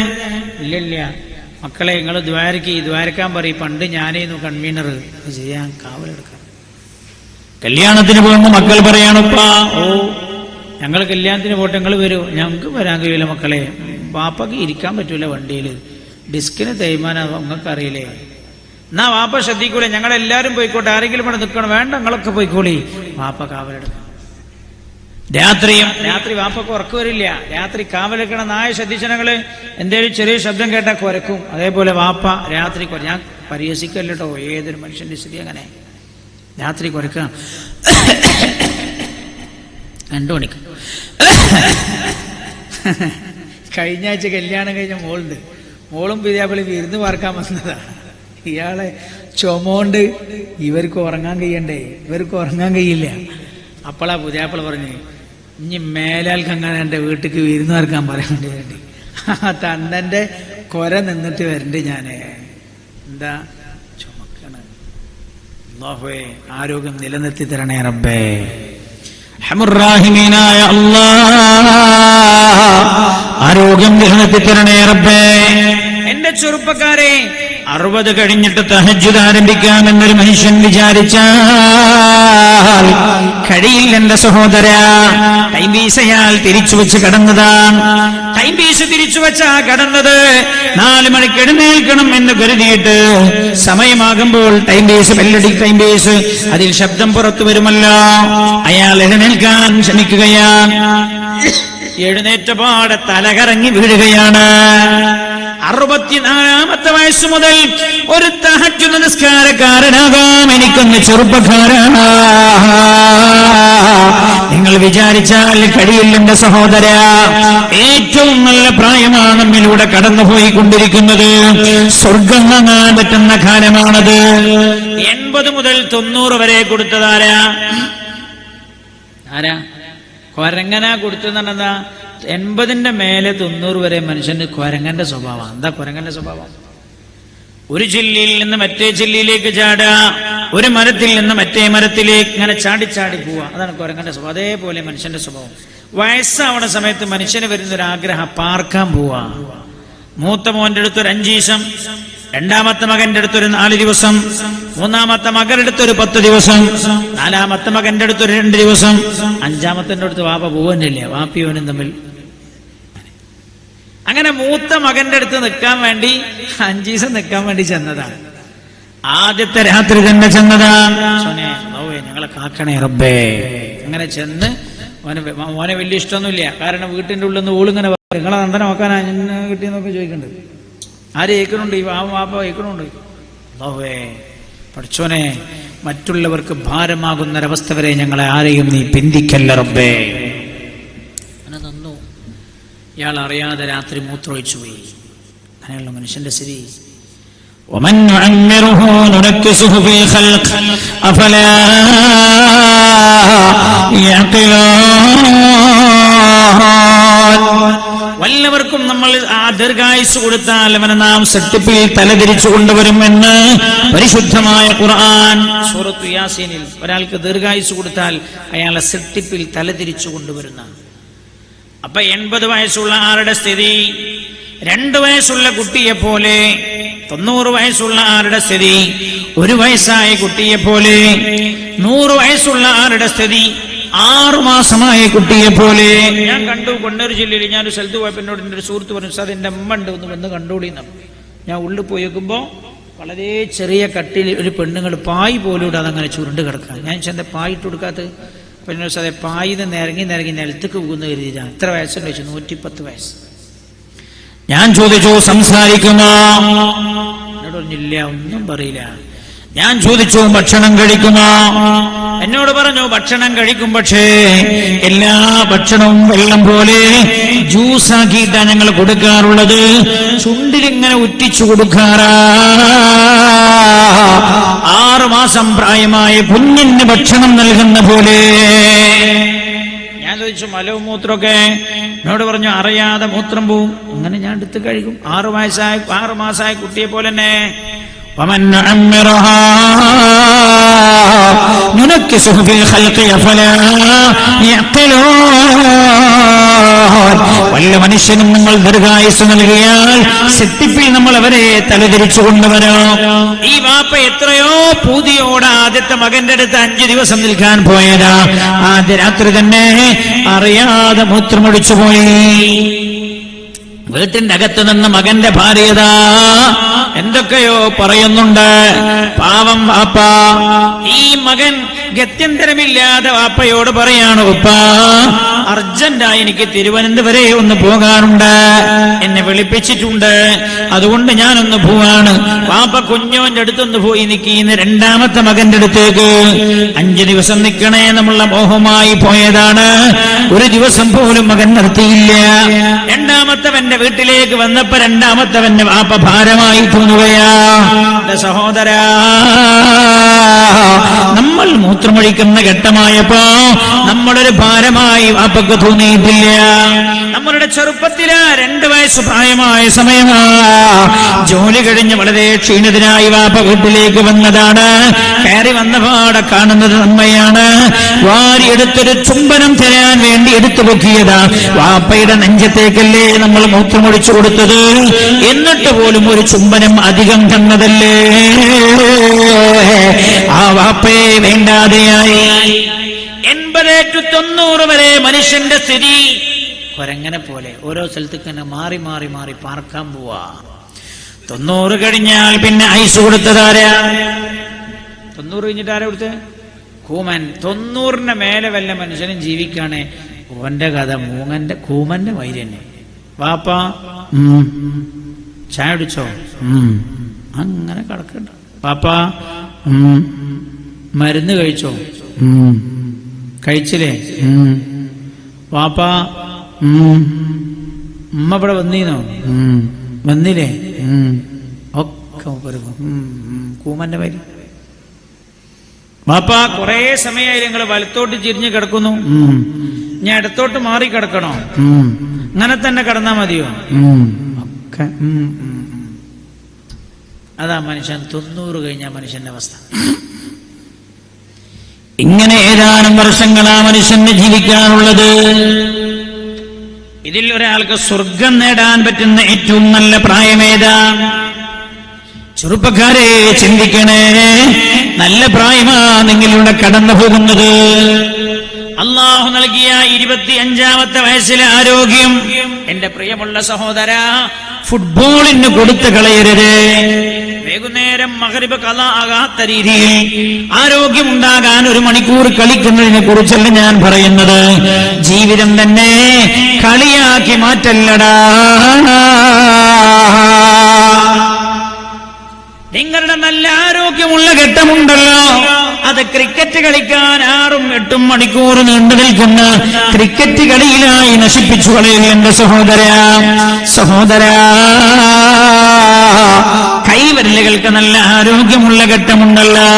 S2: ഇല്ല മക്കളെ നിങ്ങൾ ദ്വാരക്കാൻ പറയും, പണ്ട് ഞാനേന്നു കൺവീനർ ചെയ്യാൻ കാവലെടുക്കാം.
S1: കല്യാണത്തിന് പോകുമ്പോൾ മക്കൾ പറയാണപ്പാ,
S2: ഓ ഞങ്ങൾ കല്യാണത്തിന് പോട്ടെ, നിങ്ങൾ വരൂ. ഞങ്ങൾക്ക് വരാൻ കഴിയില്ല മക്കളെ, വാപ്പക്ക് ഇരിക്കാൻ പറ്റൂല വണ്ടിയിൽ, ഡിസ്കിന് തേയ്മാനം നിങ്ങൾക്ക് അറിയില്ലേ. എന്നാ വാപ്പ ശ്രദ്ധിക്കൂലേ, ഞങ്ങളെല്ലാരും പോയിക്കോട്ടെ, ആരെങ്കിലും ഇവിടെ നിൽക്കണം, വേണ്ട നിങ്ങളൊക്കെ പോയിക്കോളി, വാപ്പ കാവലെടുക്കണം. രാത്രി വാപ്പക്ക് ഉറക്കം വരില്ല, രാത്രി കാവലെടുക്കണം. നായ ശ്രദ്ധിച്ചനങ്ങള് എന്തേലും ചെറിയ ശബ്ദം കേട്ടാൽ കുരക്കും. അതേപോലെ വാപ്പ രാത്രി ഞാൻ പരിഹസിക്കല്ലോ കേട്ടോ, ഏതൊരു മനുഷ്യന്റെ സ്ഥിതി അങ്ങനെ രാത്രി കുരക്കുക. 2 മണിക്ക് കഴിഞ്ഞ ആഴ്ച കല്യാണം കഴിഞ്ഞ മോളുണ്ട്, മോളും പിതാപ്പിളി വിരുന്ന് പാർക്കാൻ വന്നതാ. ഇയാളെ ചുമോണ്ട് ഇവർക്ക് ഉറങ്ങാൻ കഴിയില്ല. അപ്പോളാ പുതിയാപ്പിള പറഞ്ഞു, ഇനി മേലാൽക്ക് അങ്ങനെ എൻ്റെ വീട്ടിക്ക് വിരുന്ന് പാർക്കാൻ പറയാൻ വേണ്ടി തണ്ടൻ്റെ കൊര നിന്നിട്ട് വരണ്ട് ഞാന്. എന്താ ചുമക്കണ്? അല്ലാഹുവേ ആരോഗ്യം നിലനിർത്തി തരണേ റബ്ബേ.
S1: റഹ്മാനായ അല്ലാഹ് ആരോഗ്യം നിലനിർത്തി തരണേ റബ്ബേ.
S2: എന്റെ ചെറുപ്പക്കാരെ,
S1: 60 കഴിഞ്ഞിട്ട് തഹജ്ജുദ് ആരംഭിക്കാമെന്നൊരു മനുഷ്യൻ വിചാരിച്ചാൽ കഴിയില്ല എന്റെ സഹോദര. ടൈം പീസ് അയാൾ തിരിച്ചു വെച്ച് കടന്നതാണ്. ടൈം പീസ് തിരിച്ചു വെച്ചാ കടന്നത് 4 മണിക്ക് എഴുന്നേൽക്കണം എന്ന് കരുതിയിട്ട് സമയമാകുമ്പോൾ ടൈം പീസ് ടൈം പീസ് അതിൽ ശബ്ദം പുറത്തു വരുമല്ലോ, അയാൾ എഴുന്നേൽക്കാൻ ശ്രമിക്കുകയാണ്. എഴുന്നേറ്റപാടെ തലകറങ്ങി വീഴുകയാണ്. 64-ാമത്തെ വയസ്സ് മുതൽ ഒരു തഹജ്ജുദ് നിസ്കാരക്കാരനാകാം എനിക്കൊന്ന് ചെറുപ്പക്കാരാണ്. നിങ്ങൾ വിചാരിച്ചാൽ കഴിയില്ലെന്റെ സഹോദര. ഏറ്റവും നല്ല പ്രായമാണ് നമ്മിലൂടെ കടന്നുപോയിക്കൊണ്ടിരിക്കുന്നത്. സ്വർഗം വാങ്ങാൻ പറ്റുന്ന കാലമാണത്.
S2: 80 മുതൽ 90 വരെ കൊടുത്തതാരാ? കൊരങ്ങനാ കൊടുത്തതെന്നാ? 80ന്റെ മേലെ 90 വരെ മനുഷ്യന് കൊരങ്ങന്റെ സ്വഭാവം. എന്താ കൊരങ്ങന്റെ സ്വഭാവം? ഒരു ചില്ലിയിൽ നിന്ന് മറ്റേ ചില്ലിയിലേക്ക് ചാടുക, ഒരു മരത്തിൽ നിന്ന് മറ്റേ മരത്തിലേക്ക് ഇങ്ങനെ ചാടി പോവുക. അതാണ് കൊരങ്ങന്റെ സ്വഭാവം. അതേപോലെ മനുഷ്യന്റെ സ്വഭാവം. വയസ്സാവണ സമയത്ത് മനുഷ്യന് വരുന്നൊരാഗ്രഹം പാർക്കാൻ പോവാ. മൂത്ത മോന്റെ അടുത്തൊരു 5 ദിവസം, രണ്ടാമത്തെ മകന്റെ അടുത്തൊരു 4 ദിവസം, മൂന്നാമത്തെ മകന്റെ അടുത്തൊരു 10 ദിവസം, നാലാമത്തെ മകന്റെ അടുത്തൊരു 2 ദിവസം, അഞ്ചാമത്തെ അടുത്ത് വാപ്പ പോവന്നില്ല, വാപ്പിയോനും തമ്മിൽ. അങ്ങനെ മൂത്ത മകന്റെ അടുത്ത് നിൽക്കാൻ വേണ്ടി 5 ദിവസം നിൽക്കാൻ വേണ്ടി ചെന്നതാണ്.
S1: ആദ്യത്തെ രാത്രി തന്നെ ചെന്നതാണ്.
S2: ഞങ്ങളെ കാക്കണേ റബ്ബേ. അങ്ങനെ ചെന്ന് മോനെ വലിയ ഇഷ്ടമൊന്നുമില്ല. കാരണം വീട്ടിന്റെ ഉള്ളിൽ നിന്ന് ഓളിങ്ങനെ നിങ്ങളെ നന്ദന നോക്കാനാ കിട്ടിയെന്നൊക്കെ ചോദിക്കണ്ട്. ആര് കേൾക്കണുണ്ട്? ഈ വാപ്പ കേൾക്കണുണ്ട്. അല്ലാഹുവേ പഠിച്ചോനെ, മറ്റുള്ളവർക്ക് ഭാരമാകുന്നൊരവസ്ഥ വരെ ഞങ്ങളെ ആരെയും നീ പിന്തിക്കല്ല റബ്ബേ. അങ്ങനെ തന്നു. ഇയാൾ അറിയാതെ രാത്രി മൂത്രമൊഴിച്ചു പോയി. അങ്ങനെയുള്ള മനുഷ്യന്റെ സ്ഥിതി.
S1: ومن نعمره ننكسه في الخلق أفلا يعقلون. വല്ലവർക്കും നമ്മൾ ആ ദീർഘായുസ് കൊടുത്താൽ അവനെ നാം സെട്ടിപ്പിൽ തലതിരിച്ചു കൊണ്ടുവരുമെന്ന് പരിശുദ്ധമായ ഖുർആൻ.
S2: സൂറത്തു യാസീനിൽ ഒരാൾക്ക് ദീർഘായുസ് കൊടുത്താൽ അയാളെ സെട്ടിപ്പിൽ തലതിരിച്ചു കൊണ്ടുവരുന്ന. അപ്പൊ 80 വയസ്സുള്ള ആരുടെ സ്ഥിതി? 2 വയസ്സുള്ള കുട്ടിയെ പോലെ. 90 വയസ്സുള്ള ആരുടെ സ്ഥിതി? 1 വയസ്സായ കുട്ടിയെ പോലെ. 100 വയസ്സുള്ള ആരുടെ സ്ഥിതി? 6 മാസമായ കുട്ടിയെ പോലെ. ഞാൻ കണ്ടു കൊണ്ടൂർ ജില്ലയിൽ ഞാനൊരു സ്ഥലത്ത് പോയപ്പോൾ എന്നോട് എൻ്റെ ഒരു സുഹൃത്ത് പറഞ്ഞു, സാർ എൻ്റെ അമ്മ ഉണ്ട്, ഒന്ന് വന്ന് കണ്ടോളിന്ന്. ഞാൻ ഉള്ളിൽ പോയി നോക്കുമ്പോൾ വളരെ ചെറിയ കട്ടിൽ ഒരു പെണ്ണുങ്ങൾ പായ് പോലും ഇടാതെ അങ്ങനെ ചുരുണ്ട് കിടക്കുക. ഞാൻ ചെന്ത പായ് ഇട്ട് കൊടുക്കാത്തത്. പിന്നെ സാറേ പായിന്ന് നിരങ്ങി നിലത്തേക്ക് പോകുന്ന കരുതിയിട്ടാണ്. എത്ര വയസ്സുണ്ട് ചോദിച്ചു? 110 വയസ്സ്.
S1: ഞാൻ ചോദിച്ചു, സംസാരിക്കുമോ?
S2: എന്നോട് പറഞ്ഞില്ല, ഒന്നും പറയില്ല.
S1: ഞാൻ ചോദിച്ചു, ഭക്ഷണം കഴിക്കുമോ?
S2: എന്നോട് പറഞ്ഞു ഭക്ഷണം കഴിക്കും, പക്ഷേ
S1: എല്ലാ ഭക്ഷണവും വെള്ളം പോലെ ജ്യൂസാക്കിയിട്ടാണ് ഞങ്ങൾ കൊടുക്കാറുള്ളത്. ചുണ്ടിലിങ്ങനെ ഉറ്റിച്ചു കൊടുക്കാറാ. 6 മാസം പ്രായമായ കുഞ്ഞിന് ഭക്ഷണം നൽകുന്ന പോലെ.
S2: ഞാൻ ചോദിച്ചു മലവും മൂത്രമൊക്കെ? എന്നോട് പറഞ്ഞു അറിയാതെ മൂത്രം പോവും, അങ്ങനെ ഞാൻ എടുത്ത് കഴിക്കും. 6 മാസമായ കുട്ടിയെ പോലെ തന്നെ.
S1: ومن نعمرها ننكسه في الخلق أفلا يعقلون. വല്ല മനുഷ്യനും നമ്മൾ ദീർഘായുസ് നൽകിയാൽ സെട്ടിപ്പിൽ നമ്മൾ അവരെ തലതിരിച്ചു കൊണ്ടുവരാം.
S2: ഈ വാപ്പ എത്രയോ പൂതിയോടെ ആദ്യത്തെ മകന്റെ അടുത്ത് 5 ദിവസം
S1: നിൽക്കാൻ പോയതാ. ആദ്യ രാത്രി തന്നെ അറിയാതെ മൂത്രമൊഴിച്ചു പോയി. വീട്ടിന്റെ അകത്ത് നിന്ന് മകന്റെ ഭാര്യതാ എന്തൊക്കെയോ പറയുന്നുണ്ട്. പാവം വാപ്പ.
S2: ഈ മകൻ ഗത്യന്തരമില്ലാതെ വാപ്പയോട് പറയാണ്, ഉപ്പ
S1: അർജന്റായി എനിക്ക് തിരുവനന്തപുരം വരെ ഒന്ന് പോകാനുണ്ട്, എന്നെ വിളിപ്പിച്ചിട്ടുണ്ട്, അതുകൊണ്ട് ഞാനൊന്ന് പോവാണ്. വാപ്പ കുഞ്ഞോന്റെ അടുത്തൊന്ന് പോയി നിൽക്കുന്ന 2ാമത്തെ മകന്റെ അടുത്തേക്ക് 5 ദിവസം നിൽക്കണേ എന്നുള്ള മോഹമായി പോയതാണ്. 1 ദിവസം പോലും മകൻ നിർത്തിയില്ല. 2ാമത്തവന്റെ വീട്ടിലേക്ക് വന്നപ്പോ 2ാമത്തവന്റെ വാപ്പ ഭാരമായി തോന്നുകയാ. സഹോദരാ, നമ്മൾ മൂത്രമൊഴിക്കുന്ന ഘട്ടമായപ്പോ നമ്മളൊരു ഭാരമായി വാപ്പക്ക് തോന്നിയിട്ടില്ല. നമ്മളുടെ ചെറുപ്പത്തില് 2 വയസ്സ് പ്രായമായ സമയമാ. ജോലി കഴിഞ്ഞ് വളരെ ക്ഷീണിതനായി വാപ്പ വീട്ടിലേക്ക് വന്നതാണ്. കയറി വന്ന പാടെ കാണുന്നത് അമ്മയാണ്. വാരിയെടുത്തൊരു ചുംബനം തരാൻ വേണ്ടി എടുത്തു പൊക്കിയതാ. വാപ്പയുടെ നെഞ്ചത്തേക്കല്ലേ നമ്മൾ മൂത്രമൊഴിച്ചു കൊടുത്തത്, എന്നിട്ട് പോലും ഒരു ചുംബനം അധികം തന്നതല്ലേ. ആ വാപ്പയെ വേണ്ടാതെയായി.
S2: 80 to 90 വരെ മനുഷ്യന്റെ സ്ഥിതി കൊരങ്ങനെ പോലെ ഓരോ സ്ഥലത്തേക്ക് തന്നെ മാറി മാറി മാറി പാർക്കാൻ പോവാ.
S1: 90 കഴിഞ്ഞാൽ പിന്നെ ഐസ് കൊടുത്തതാരാ?
S2: 90 കഴിഞ്ഞിട്ട് ആരാ കൊടുത്തത്? കൂമൻ. 90ന്റെ മേലെ വല്ല മനുഷ്യനും ജീവിക്കാണേ ഓന്റെ കഥ കൂമന്റെ വൈര് തന്നെ. വാപ്പ ചായ കുടിച്ചോ? അങ്ങനെ കിടക്കണ്ട. പാപ്പ മരുന്ന് കഴിച്ചോ? കഴിച്ചില്ലേ? വാപ്പ ഉമ്മ ഇവിടെ വന്നീനോ? വന്നില്ലേ? ഒക്കെ കൂമന്റെ വരി. വാപ്പ കുറെ സമയമായി നിങ്ങൾ വലത്തോട്ട് തിരിഞ്ഞ് കിടക്കുന്നു, ഞാൻ ഇടത്തോട്ട് മാറി കിടക്കണോ? അങ്ങനെ തന്നെ കിടന്നാ മതിയോ? ഒക്കെ അതാ മനുഷ്യൻ. 90 കഴിഞ്ഞ മനുഷ്യന്റെ അവസ്ഥ.
S1: ഇങ്ങനെ ഏതാനും വർഷങ്ങളാ മനുഷ്യന് ജീവിക്കാനുള്ളത്.
S2: ഇതിൽ ഒരാൾക്ക് സ്വർഗം നേടാൻ പറ്റുന്ന ഏറ്റവും നല്ല പ്രായമേതാ?
S1: ചെറുപ്പക്കാരെ ചിന്തിക്കണേ, നല്ല പ്രായമാ നിങ്ങളിലൂടെ കടന്നു പോകുന്നത്.
S2: അള്ളാഹു നൽകിയ 25ാമത്തെ വയസ്സിലെ ആരോഗ്യം എന്റെ പ്രിയമുള്ള സഹോദര
S1: ഫുട്ബോളിന് കൊടുത്തു കളയരുത്.
S2: വൈകുന്നേരം മഗ്രിബ് ഖളാ ആകാത്ത രീതിയിൽ
S1: ആരോഗ്യമുണ്ടാകാൻ 1 മണിക്കൂർ കളിക്കുന്നതിനെ കുറിച്ചല്ല ഞാൻ പറയുന്നത്. ജീവിതം തന്നെ കളിയാക്കി മാറ്റല്ലടാ. നിങ്ങളുടെ നല്ല ആരോഗ്യമുള്ള ഘട്ടമുണ്ടല്ലോ, അത് ക്രിക്കറ്റ് കളിക്കാൻ 6-8 മണിക്കൂർ നീണ്ടു നിൽക്കുന്ന ക്രിക്കറ്റ് കളിയിലായി നശിപ്പിച്ചു കളയുക. എന്റെ സഹോദര കൈവിരലുകൾക്ക് നല്ല ആരോഗ്യമുള്ള ഘട്ടമുണ്ടല്ലോ.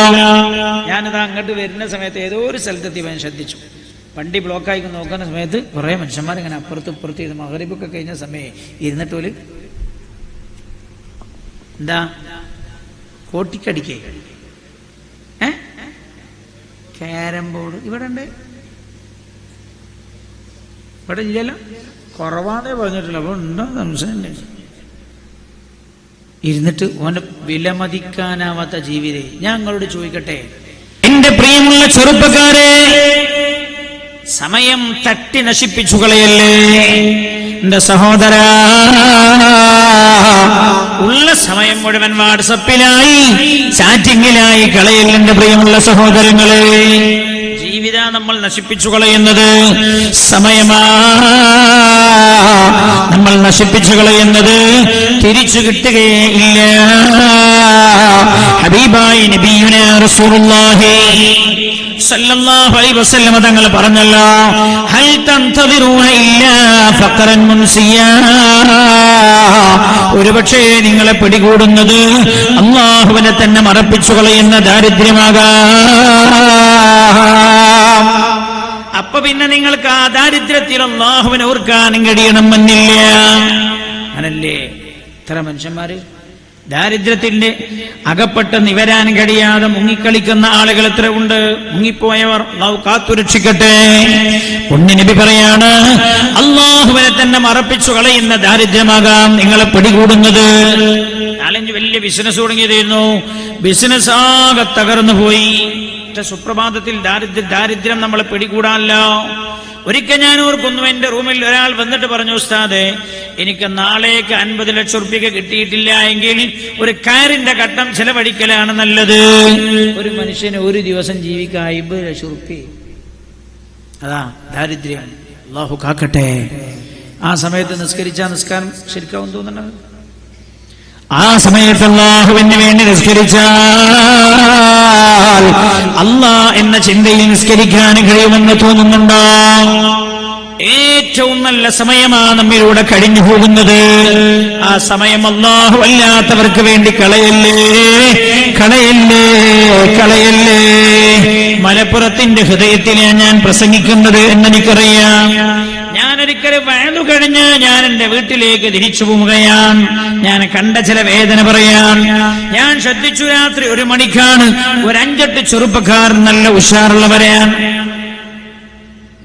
S2: ഞാനിത് അങ്ങോട്ട് വരുന്ന സമയത്ത് ഏതോ ഒരു സ്ഥലത്തെത്തി ഞാൻ ശ്രദ്ധിച്ചു. വണ്ടി ബ്ലോക്കായി നോക്കുന്ന സമയത്ത് കുറേ മനുഷ്യന്മാരിങ്ങനെ അപ്പുറത്ത് ഇപ്പുറത്ത് ഇത് മഗ്‌രിബൊക്കെ കഴിഞ്ഞ സമയം ഇരുന്നിട്ട് പോലും എന്താ കോട്ടിക്കടിക്കേ ക്യാരം ബോർഡ് ഇവിടെ ഉണ്ട്, ഇവിടെ ഇല്ലല്ലോ, കുറവാന്നേ പറഞ്ഞിട്ടില്ല. അപ്പോൾ ഉണ്ടോ സംശയം ഇരുന്നിട്ട് ഓന്റെ വിലമതിക്കാനാവാത്ത ജീവിതം. ഞാൻ നിങ്ങളോട് ചോദിക്കട്ടെ,
S1: എന്റെ പ്രിയമുള്ള ചെറുപ്പക്കാരെ, സമയം തട്ടി നശിപ്പിച്ചു കളയല്ലേ. എന്റെ സഹോദര, ഉള്ള സമയം മുഴുവൻ വാട്സപ്പിലായി ചാറ്റിങ്ങിലായി കളയല്ല. എന്റെ പ്രിയമുള്ള സഹോദരങ്ങളെ, ജീവിത നമ്മൾ നശിപ്പിച്ചു കളയുന്നത് സമയമാ. നമ്മൾ നശിപ്പിച്ചു കളയുന്നത് തിരിച്ചു കിട്ടുകയേ ഇല്ല. ഹബീബായി നബിയുനാ റസൂലുള്ളാഹി സല്ലല്ലാഹു അലൈഹി വസല്ലം തങ്ങൾ പറഞ്ഞല്ലോ, ഹൽ തൻതദിറൂന ഇല്ലാ ഫഖറൻ മുൻസിയാ. ഒരുപക്ഷേ നിങ്ങളെ പിടികൂടുന്നത് അല്ലാഹുവിനെ തന്നെ മറപ്പിച്ചു കളയുന്ന ദാരിദ്ര്യമാകാം. അപ്പൊ പിന്നെ നിങ്ങൾക്ക് ആ ദാരിദ്ര്യത്തിൽ അല്ലാഹുവിനെ ഓർക്കാനും കഴിയണമെന്നില്ല. അങ്ങനല്ലേ ഇത്ര മനുഷ്യന്മാര് ദാരിദ്ര്യത്തിന്റെ അകപ്പെട്ട് നിവരാൻ കഴിയാതെ മുങ്ങിക്കളിക്കുന്ന ആളുകൾ എത്ര ഉണ്ട്. മുങ്ങിപ്പോയവർ അല്ലാഹു കാത്തുരക്ഷിക്കട്ടെ. നബി പറയാണ്, അല്ലാഹുവിനെ തന്നെ മറപ്പിച്ചു കളയുന്ന ദാരിദ്ര്യമാകാം നിങ്ങളെ പിടികൂടുന്നത്. 4-5 വലിയ ബിസിനസ് തുടങ്ങിയതായിരുന്നു, ബിസിനസ് ആകെ തകർന്നു പോയി. സുപ്രഭാതത്തിൽ ദാരിദ്ര്യം നമ്മളെ പിടികൂടാനല്ലോ. ഒരിക്കൽ ഞാൻ ഓർക്കുന്നു, എന്റെ റൂമിൽ ഒരാൾ വന്നിട്ട് പറഞ്ഞു, ഉസ്താദേ, എനിക്ക് നാളേക്ക് 50 ലക്ഷം റുപ്യ കിട്ടിയിട്ടില്ല എങ്കിൽ ഒരു കാറിന്റെ ഘട്ടം ചെലവഴിക്കലാണ് നല്ലത്. ഒരു മനുഷ്യന് ഒരു ദിവസം ജീവിക്കാൻ 50 ലക്ഷം റുപ്യ. അതാ ദാരിദ്ര്യം. അല്ലാഹു കാക്കട്ടെ. ആ സമയത്ത് നിസ്കരിച്ചാൽ നിസ്കാരം ശരിക്കാവും തോന്നുന്നത്. ആ സമയത്ത് അല്ലാഹുവിന് വേണ്ടി നിസ്കരിച്ചാൽ അല്ലാഹ് എന്ന ചിന്തയിൽ നിസ്കരിക്കാൻ കഴിയുമെന്ന് തോന്നുന്നുണ്ടോ? ഏറ്റവും നല്ല സമയമാണ് നമ്മിലൂടെ കഴിഞ്ഞു പോകുന്നത്. ആ സമയം അല്ലാഹു അല്ലാത്തവർക്ക് വേണ്ടി കളയല്ലേ. മലപ്പുറത്തിന്റെ ഹൃദയത്തിലാണ് ഞാൻ പ്രസംഗിക്കുന്നത് എന്നെനിക്കറിയാം. ഞാനൊരിക്കൽ വയലു കഴിഞ്ഞ് ഞാൻ എന്റെ വീട്ടിലേക്ക് തിരിച്ചു പോവുകയാണ്. ഞാൻ കണ്ട ചില വേദന പറയാൻ. ഞാൻ ശ്രദ്ധിച്ചു, രാത്രി 1 മണിക്കാണ് ഒരു 5-8 ചെറുപ്പക്കാർ നല്ല ഉഷാറുള്ളവരാണ്.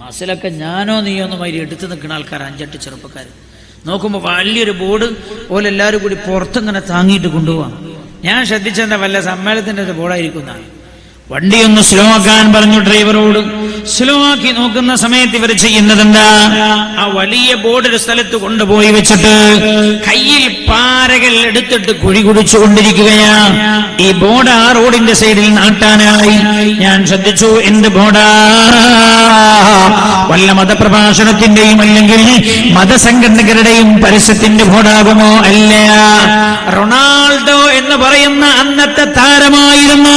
S1: ബസ്സിലൊക്കെ ഞാനോ നീയോന്നും അതിൽ എടുത്തു നിൽക്കുന്ന ആൾക്കാർ 5-8 ചെറുപ്പക്കാർ. നോക്കുമ്പോൾ വലിയൊരു ബോർഡ് പോലെ എല്ലാവരും കൂടി പുറത്തിങ്ങനെ താങ്ങിയിട്ട് കൊണ്ടുപോവാം. ഞാൻ ശ്രദ്ധിച്ചെന്താ വല്ല സമ്മേളനത്തിന്റെ ഒരു ബോർഡായിരിക്കുന്നതാണ്. വണ്ടി ഒന്ന് സ്ലോ ആക്കാൻ പറഞ്ഞു ഡ്രൈവറോട്. സ്ലോ ആക്കി നോക്കുന്ന സമയത്ത് ഇവർ ചെയ്യുന്നത് എന്താ, ആ വലിയ ബോർഡ് ഒരു സ്ഥലത്ത് കൊണ്ടുപോയി വെച്ചിട്ട് കയ്യിൽ പാരകൾ എടുത്തിട്ട് കുഴി കുടിച്ചു കൊണ്ടിരിക്കുകയാണ്. ഈ ബോർഡ് ആ റോഡിന്റെ സൈഡിൽ നാട്ടാനായി. ഞാൻ ശ്രദ്ധിച്ചു, എന്ത് ബോർഡാ? വല്ല മതപ്രഭാഷണത്തിന്റെയും അല്ലെങ്കിൽ മതസംഘടനകളുടെയും പരസ്യത്തിന്റെ ബോർഡാകുമോ? അല്ല. റൊണാൾഡോ എന്ന് പറയുന്ന അന്നത്തെ താരമായിരുന്ന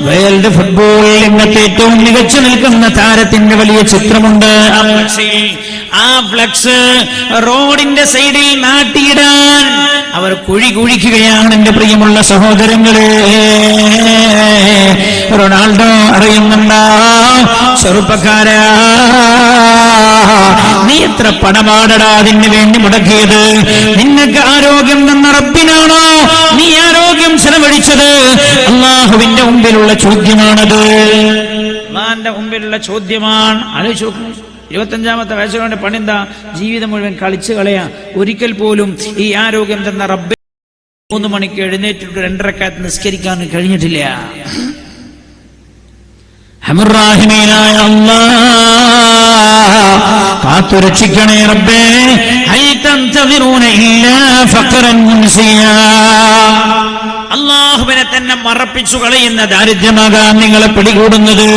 S1: വേൾഡ് ഫുട്ബോൾ രംഗത്ത് ഏറ്റവും മികച്ചു നിൽക്കുന്ന താരത്തിന്റെ വലിയ ചിത്രമുണ്ട്. ആ ഫ്ലക്സ് റോഡിന്റെ സൈഡിൽ നാട്ടിയിടാൻ അവർ കുഴി കുഴിക്കുകയാണ്. എന്റെ പ്രിയമുള്ള സഹോദരങ്ങളെ, റൊണാൾഡോ അറിയുന്നുണ്ടോ? ചെറുപ്പക്കാരാ, നീ എത്ര പണമാടടാ അതിന് വേണ്ടി മുടക്കിയത്? നിനക്ക് ആരോഗ്യം തന്ന റബ്ബിനാണോ നീ ആരോഗ്യം ചെലവഴിച്ചത്? അല്ലാഹുവിന്റെ മുമ്പിലുള്ള ചോദ്യമാണത്. അല്ലാഹുവിന്റെ മുമ്പിലുള്ള ചോദ്യമാണ്. ആലോചിച്ച് നോക്കൂ. 25-ാമത്തെ വയസ്സുകൊണ്ട് പണിന്താ? ജീവിതം മുഴുവൻ കളിച്ചു കളയാ. ഒരിക്കൽ പോലും ഈ ആരോഗ്യം തന്ന റബ്ബ് 3 മണിക്ക് എഴുന്നേറ്റിട്ട് 2 റക്അത്ത് നിസ്കരിക്കാൻ കഴിഞ്ഞിട്ടില്ല. ഹമുറാഹിമീനായ അല്ലാഹ് കാത്തുരക്ഷിക്കണേ റബ്ബേ. ഹൽ തൻതദിറൂന ഇല്ലാ ഫഖറൻ മുൻസിയാ. അള്ളാഹുവിനെ തന്നെ മറപ്പിച്ചു കളയുന്ന ദാരിദ്ര്യമാകാം നിങ്ങളെ പിടികൂടുന്നത്.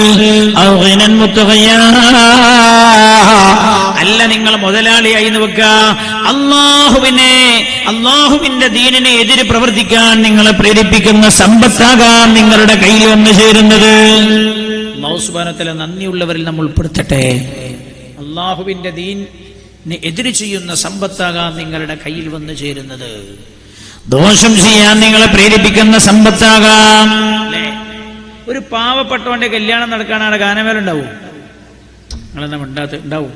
S1: അല്ല, നിങ്ങൾ മുതലാളിയായി വെക്കുക. അള്ളാഹുവിന്റെ ദീനിനെ എതിര് പ്രവർത്തിക്കാൻ നിങ്ങളെ പ്രേരിപ്പിക്കുന്ന സമ്പത്താകാം നിങ്ങളുടെ കയ്യിൽ വന്നു ചേരുന്നത്.
S2: അല്ലാഹു സുബ്ഹാനഹു വ തആല നന്ദിയുള്ളവരിൽ നമ്മൾ ഉൾപ്പെടുത്തട്ടെ. അള്ളാഹുവിന്റെ ദീനിനെ എതിര് ചെയ്യുന്ന സമ്പത്താകാം നിങ്ങളുടെ കയ്യിൽ വന്നു ചേരുന്നത്.
S1: ദോഷം ചെയ്യാൻ നിങ്ങളെ പ്രേരിപ്പിക്കുന്ന സമ്പത്താകാം.
S2: ഒരു പാവപ്പെട്ടവന്റെ കല്യാണം നടക്കാനാണ് ഗാനമേള ഉണ്ടാവും. നിങ്ങളെന്താ ഉണ്ടാവും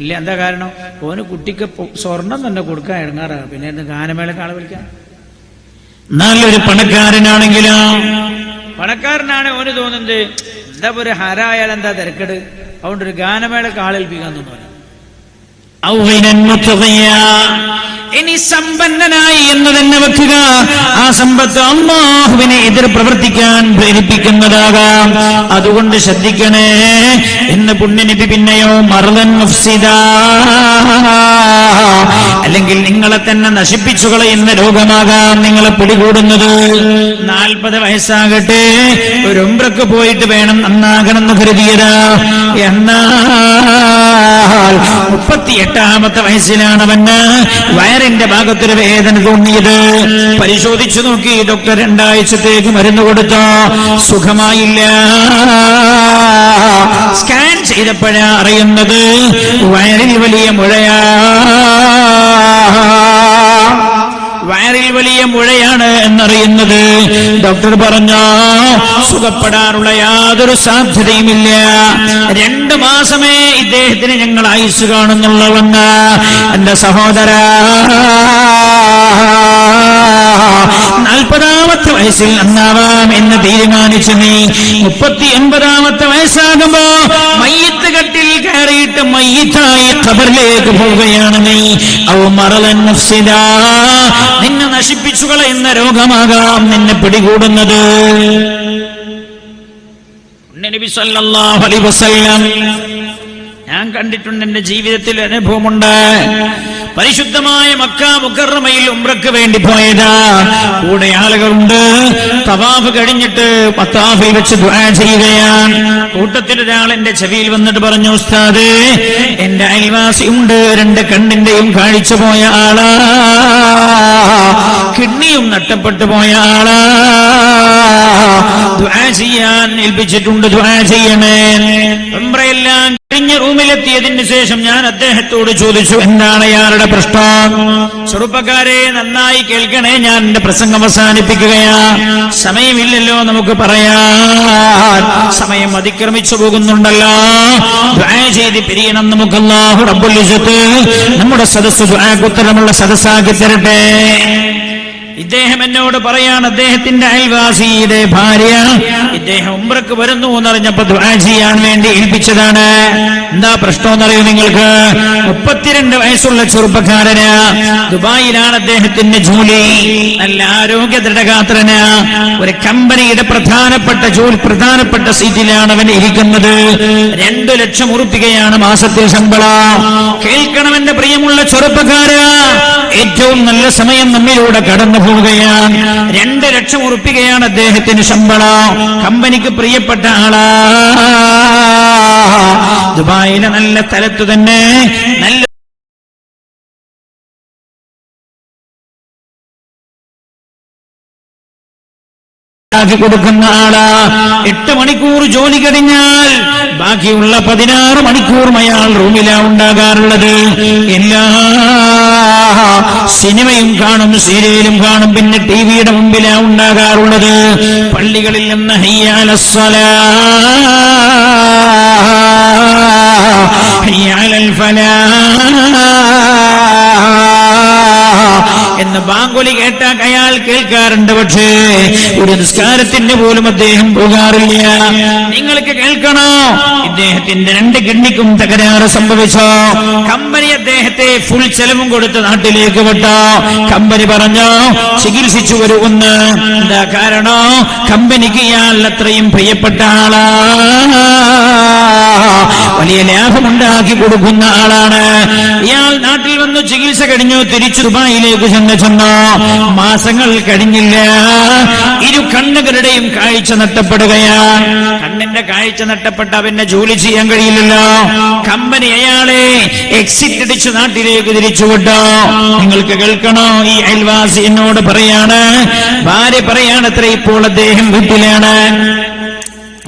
S2: ഇല്ല? എന്താ കാരണം? ഓന് കുട്ടിക്ക് സ്വർണം തന്നെ കൊടുക്കാൻ ഇറങ്ങാറാ, പിന്നെ ഗാനമേളക്ക് ആളെ വിളിക്കാൻ.
S1: നല്ലൊരു പണക്കാരനാണെങ്കിലോ,
S2: പണക്കാരനാണ് ഓന് തോന്നുന്നത് എന്താ ഒരു ഹരായാൽ എന്താ തിരക്കട്, അതുകൊണ്ട് ഒരു ഗാനമേളക്ക് ആളേൽപ്പിക്കാൻ തോന്നുന്നു.
S1: ഇനി സമ്പന്നനായി എന്ന് തന്നെ വെക്കുക. ആ സമ്പത്ത് അല്ലാഹുവിനെ എതിർ പ്രവർത്തിക്കാൻ പ്രേരിപ്പിക്കുന്നതാകാം. അതുകൊണ്ട് ശ്രദ്ധിക്കണേ എന്ന് പുണ്യനബി പിന്നെയോ മർദൻ മുഫ്സിദ, അല്ലെങ്കിൽ നിങ്ങളെ തന്നെ നശിപ്പിച്ചു കളയുന്ന രോഗമാകാം നിങ്ങളെ പിടികൂടുന്നത്. 40 വയസ്സാകട്ടെ, ഒരു ഉംറക്ക് പോയിട്ട് വേണം നന്നാകണമെന്ന് കരുതിയതാ. എന്നാൽ 38ാമത്തെ വയസ്സിലാണ് അവന് വയറിന്റെ ഭാഗത്തൊരു വേദന തോന്നിയത്. പരിശോധിച്ചു നോക്കി, ഡോക്ടർ 2 ആഴ്ചത്തേക്ക് മരുന്ന് കൊടുത്തോ, സുഖമായില്ല. സ്കാൻ ചെയ്തപ്പോഴാ അറിയുന്നത് വയറിൽ വലിയ മുഴയാണ് എന്നറിയുന്നത്. ഡോക്ടർ പറഞ്ഞു സുഖപ്പെടാനുള്ള യാതൊരു സാധ്യതയുമില്ല, 2 മാസമേ ഇദ്ദേഹത്തിന് ഞങ്ങൾ ആയുസ് കാണുന്നുള്ളവെന്ന്. എന്റെ സഹോദര, 40ാമത്തെ വയസ്സിൽ നന്നാവാം എന്ന് തീരുമാനിച്ചു നീ 39ാമത്തെ വയസ്സാകുമ്പോ മയ്യിത്ത് കട്ടിൽ കയറിയിട്ട് മയ്യിത്തായി ഖബറിലേക്ക് പോവുകയാണ് നീ. ഔ മറദൻ മുഫ്സിദ, നിന്നെ നശിപ്പിച്ചു കളയുന്ന രോഗമാകാം നിന്നെ പിടികൂടുന്നത്. നബി സല്ലല്ലാഹു അലൈഹി വസല്ലം ഞാൻ കണ്ടിട്ടുണ്ട്, എന്റെ ജീവിതത്തിൽ അനുഭവമുണ്ട്. പരിശുദ്ധമായ മക്ക മുക്കറമയിൽ ഉംറക്ക് വേണ്ടി പോയതാ. കൂടെ ആളുകളുണ്ട്. തവാഫ് കഴിഞ്ഞിട്ട് മത്താഫിൽ വെച്ച് ദുആ ചെയ്യുകയാണ്. കൂട്ടത്തിൽ ഒരാൾ എന്റെ ചെവിയിൽ വന്നിട്ട് പറഞ്ഞു, ഉസ്താദേ, എന്റെ അയൽവാസി ഉണ്ട്, 2 കണ്ണിന്റെയും കാഴ്ച പോയ ആളാ, കിഡ്നിയും നഷ്ടപ്പെട്ടു പോയ ആളാ, ദുആ ചെയ്യാൻ ഏൽപ്പിച്ചിട്ടുണ്ട്, ദുആ ചെയ്യണേ. ഉംറയെല്ലാം കഴിഞ്ഞ റൂമിലെത്തിയതിന് ശേഷം ഞാൻ അദ്ദേഹത്തോട് ചോദിച്ചു, എന്താണ് അയാളുടെ പ്രശ്നം? ചെറുപ്പക്കാരെ നന്നായി കേൾക്കണേ, ഞാൻ എന്റെ പ്രസംഗം അവസാനിപ്പിക്കുകയാ. സമയമില്ലല്ലോ നമുക്ക് പറയാൻ, സമയം അതിക്രമിച്ചു പോകുന്നുണ്ടല്ലോ. ദുആ ചെയ്ത് പിരിയണം നമുക്ക്. അല്ലാഹു റബ്ബുൽ ഇസ്സത്ത് നമ്മുടെ സദസ്സ് ദുആക്ക് ഉത്തരമുള്ള സദസ്സാക്കി തരട്ടെ. ഇദ്ദേഹം എന്നോട് പറയാണ്, അദ്ദേഹത്തിന്റെ അയൽവാസിയുടെ ഭാര്യ ഇദ്ദേഹം ഉംറക്ക് വരുന്നു എന്നറിഞ്ഞപ്പോ ദുആ ചെയ്യാൻ വേണ്ടി ഏൽപ്പിച്ചതാണ്. എന്താ പ്രശ്നം എന്നറിയോ നിങ്ങൾക്ക്? 32 വയസ്സുള്ള ചെറുപ്പക്കാരന്, ദുബായിലാണ് അദ്ദേഹത്തിന്റെ ജോലി, നല്ല ആരോഗ്യ ദൃഢഗാത്രന്, ഒരു കമ്പനിയുടെ പ്രധാനപ്പെട്ട സീറ്റിലാണ് അവൻ ഇരിക്കുന്നത്. 2 ലക്ഷം ഉറുപ്പികയാണ് മാസത്തിൽ ശമ്പളം. കേൾക്കണം എന്റെ പ്രിയമുള്ള ചെറുപ്പക്കാര്, ഏറ്റവും നല്ല സമയം നമ്മിലൂടെ കടന്നു പോവുകയാണ്. 2 ലക്ഷം ഉറുപ്പികയാണ് അദ്ദേഹത്തിന് ശമ്പളം. കമ്പനിക്ക് പ്രിയപ്പെട്ട ആളാ. ദുബായിലെ നല്ല സ്ഥലത്ത് തന്നെ നല്ല കൊടുക്കുന്ന ആളാ. 8 മണിക്കൂർ ജോലി കഴിഞ്ഞാൽ ബാക്കിയുള്ള 16 മണിക്കൂറും അയാൾ റൂമിലാ ഉണ്ടാകാറുള്ളത്. എല്ലാ സിനിമയും കാണും, സീരിയലും കാണും, പിന്നെ ടിവിയുടെ മുമ്പിലാ ഉണ്ടാകാറുള്ളത്. പള്ളികളിൽ നിന്ന് ഹയ്യ അലസ്സലാഹ്, ഹയ്യ അലൽ ഫലാഹ് എന്ന് ബാങ്കുലി കേട്ടാൽ അയാൾ കേൾക്കാറുണ്ട്. പക്ഷേ ഒരു നിസ്കാരത്തിന് പോലും അദ്ദേഹം പോകാറില്ല. നിങ്ങൾക്ക് കേൾക്കണോ, ഇദ്ദേഹത്തിന്റെ 2 കിഡ്നിക്കും തകരാറ് സംഭവിച്ചോ. കമ്പനി അദ്ദേഹത്തെ ഫുൾ ചെലവും കൊടുത്ത് നാട്ടിലേക്ക് വിട്ടോ. കമ്പനി പറഞ്ഞു ചികിത്സിച്ചു വരുമെന്ന്. എന്താ കാരണം? കമ്പനിക്ക് ഇയാൾ അത്രയും പ്രിയപ്പെട്ട ആളാ, വലിയ ലാഭമുണ്ടാക്കി കൊടുക്കുന്ന ആളാണ്. ഇയാൾ നാട്ടിൽ വന്നു ചികിത്സ കഴിഞ്ഞു തിരിച്ചു ദുബായിലേക്ക് ചെന്ന ചെന്നു. മാസങ്ങൾ കഴിഞ്ഞില്ല, ഇരു കണ്ണുകളുടെയും കാഴ്ച നഷ്ടപ്പെടുകയാണ്. കണ്ണിന്റെ കാഴ്ച നഷ്ടപ്പെട്ട പിന്നെ ജോലി ചെയ്യാൻ കഴിയില്ലല്ലോ. കമ്പനി അയാളെ എക്സിറ്റ് അടിച്ച് നാട്ടിലേക്ക് തിരിച്ചുവിട്ടോ. നിങ്ങൾക്ക് കേൾക്കണോ? ഈ അയൽവാസി എന്നോട് പറയാണ്, ഭാര്യ പറയാണത്ര, ഇപ്പോൾ അദ്ദേഹം വീട്ടിലാണ്.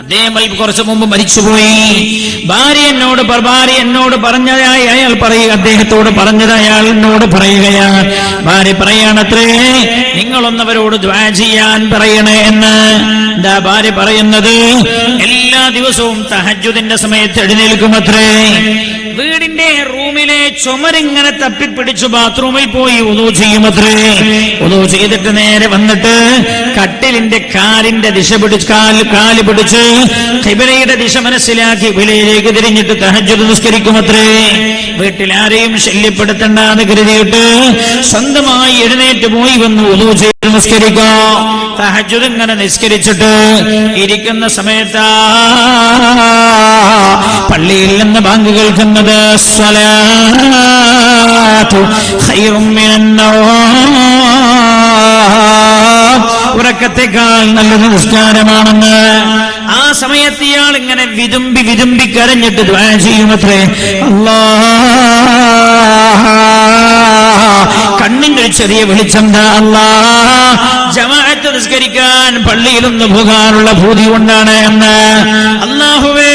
S1: അദ്ദേഹം കുറച്ചു മുമ്പ് മരിച്ചുപോയി. ഭാര്യ എന്നോട് പറഞ്ഞതായി അയാൾ പറയുക, അദ്ദേഹത്തോട് പറഞ്ഞതായി അയാൾ എന്നോട് പറയുകയാണ്. ഭാര്യ പറയാണത്രേ, നിങ്ങളൊന്നവരോട് ദുആ ചെയ്യാൻ പറയണേ എന്ന്. എന്താ ഭാര്യ പറയുന്നത്? എല്ലാ ദിവസവും തഹജ്ജുദിന്റെ സമയത്ത് എഴുന്നേൽക്കുമത്രേ. വീടിന്റെ റൂമിലെ ചുമരിങ്ങനെ തപ്പിപ്പിടിച്ചു ബാത്റൂമിൽ പോയി ഉദു ചെയ്യുമത്രേ. ഉദു ചെയ്തിട്ട് നേരെ വന്നിട്ട് കട്ടിലിന്റെ കാലിന്റെ ദിശ പിടിച്ച് കാല് പിടിച്ച് ഖിബലയുടെ ദിശ മനസ്സിലാക്കി വിലയിലേക്ക് തിരിഞ്ഞിട്ട് തഹജ്ജുദ് നിസ്കരിക്കുമത്രേ. വീട്ടിൽ ആരെയും ശല്യപ്പെടുത്തണ്ടെന്ന് കരുതിയിട്ട് സ്വന്തമായി എഴുന്നേറ്റ് പോയി വന്ന് ഉദു ചെയ്ത് നിസ്കരിക്കോ. തഹജ്ജുദ് ഇങ്ങനെ നിസ്കരിച്ചിട്ട് ഇരിക്കുന്ന സമയത്താ പള്ളിയിൽ നിന്ന് ബാങ്ക് കേൾക്കുന്നത്. സ്വലാത്തു ഖൈറും മിനന്നൗം, ഉറക്കത്തെക്കാൾ നല്ലത് നിസ്കാരമാണെന്ന്. ആ സമയത്ത് ഇയാൾ ഇങ്ങനെ വിതുമ്പി കരഞ്ഞിട്ട് ദുആ ചെയ്യുമത്രേ. കണ്ണിന്റെ ചെറിയ വെളിച്ചം താ അല്ലാഹ്, ജമാഅത്ത് നിസ്കരിക്കാൻ പള്ളിയിലൊന്ന് പോകാനുള്ള ഭൂതി കൊണ്ടാണ് എന്ന്. അല്ലാഹുവേ,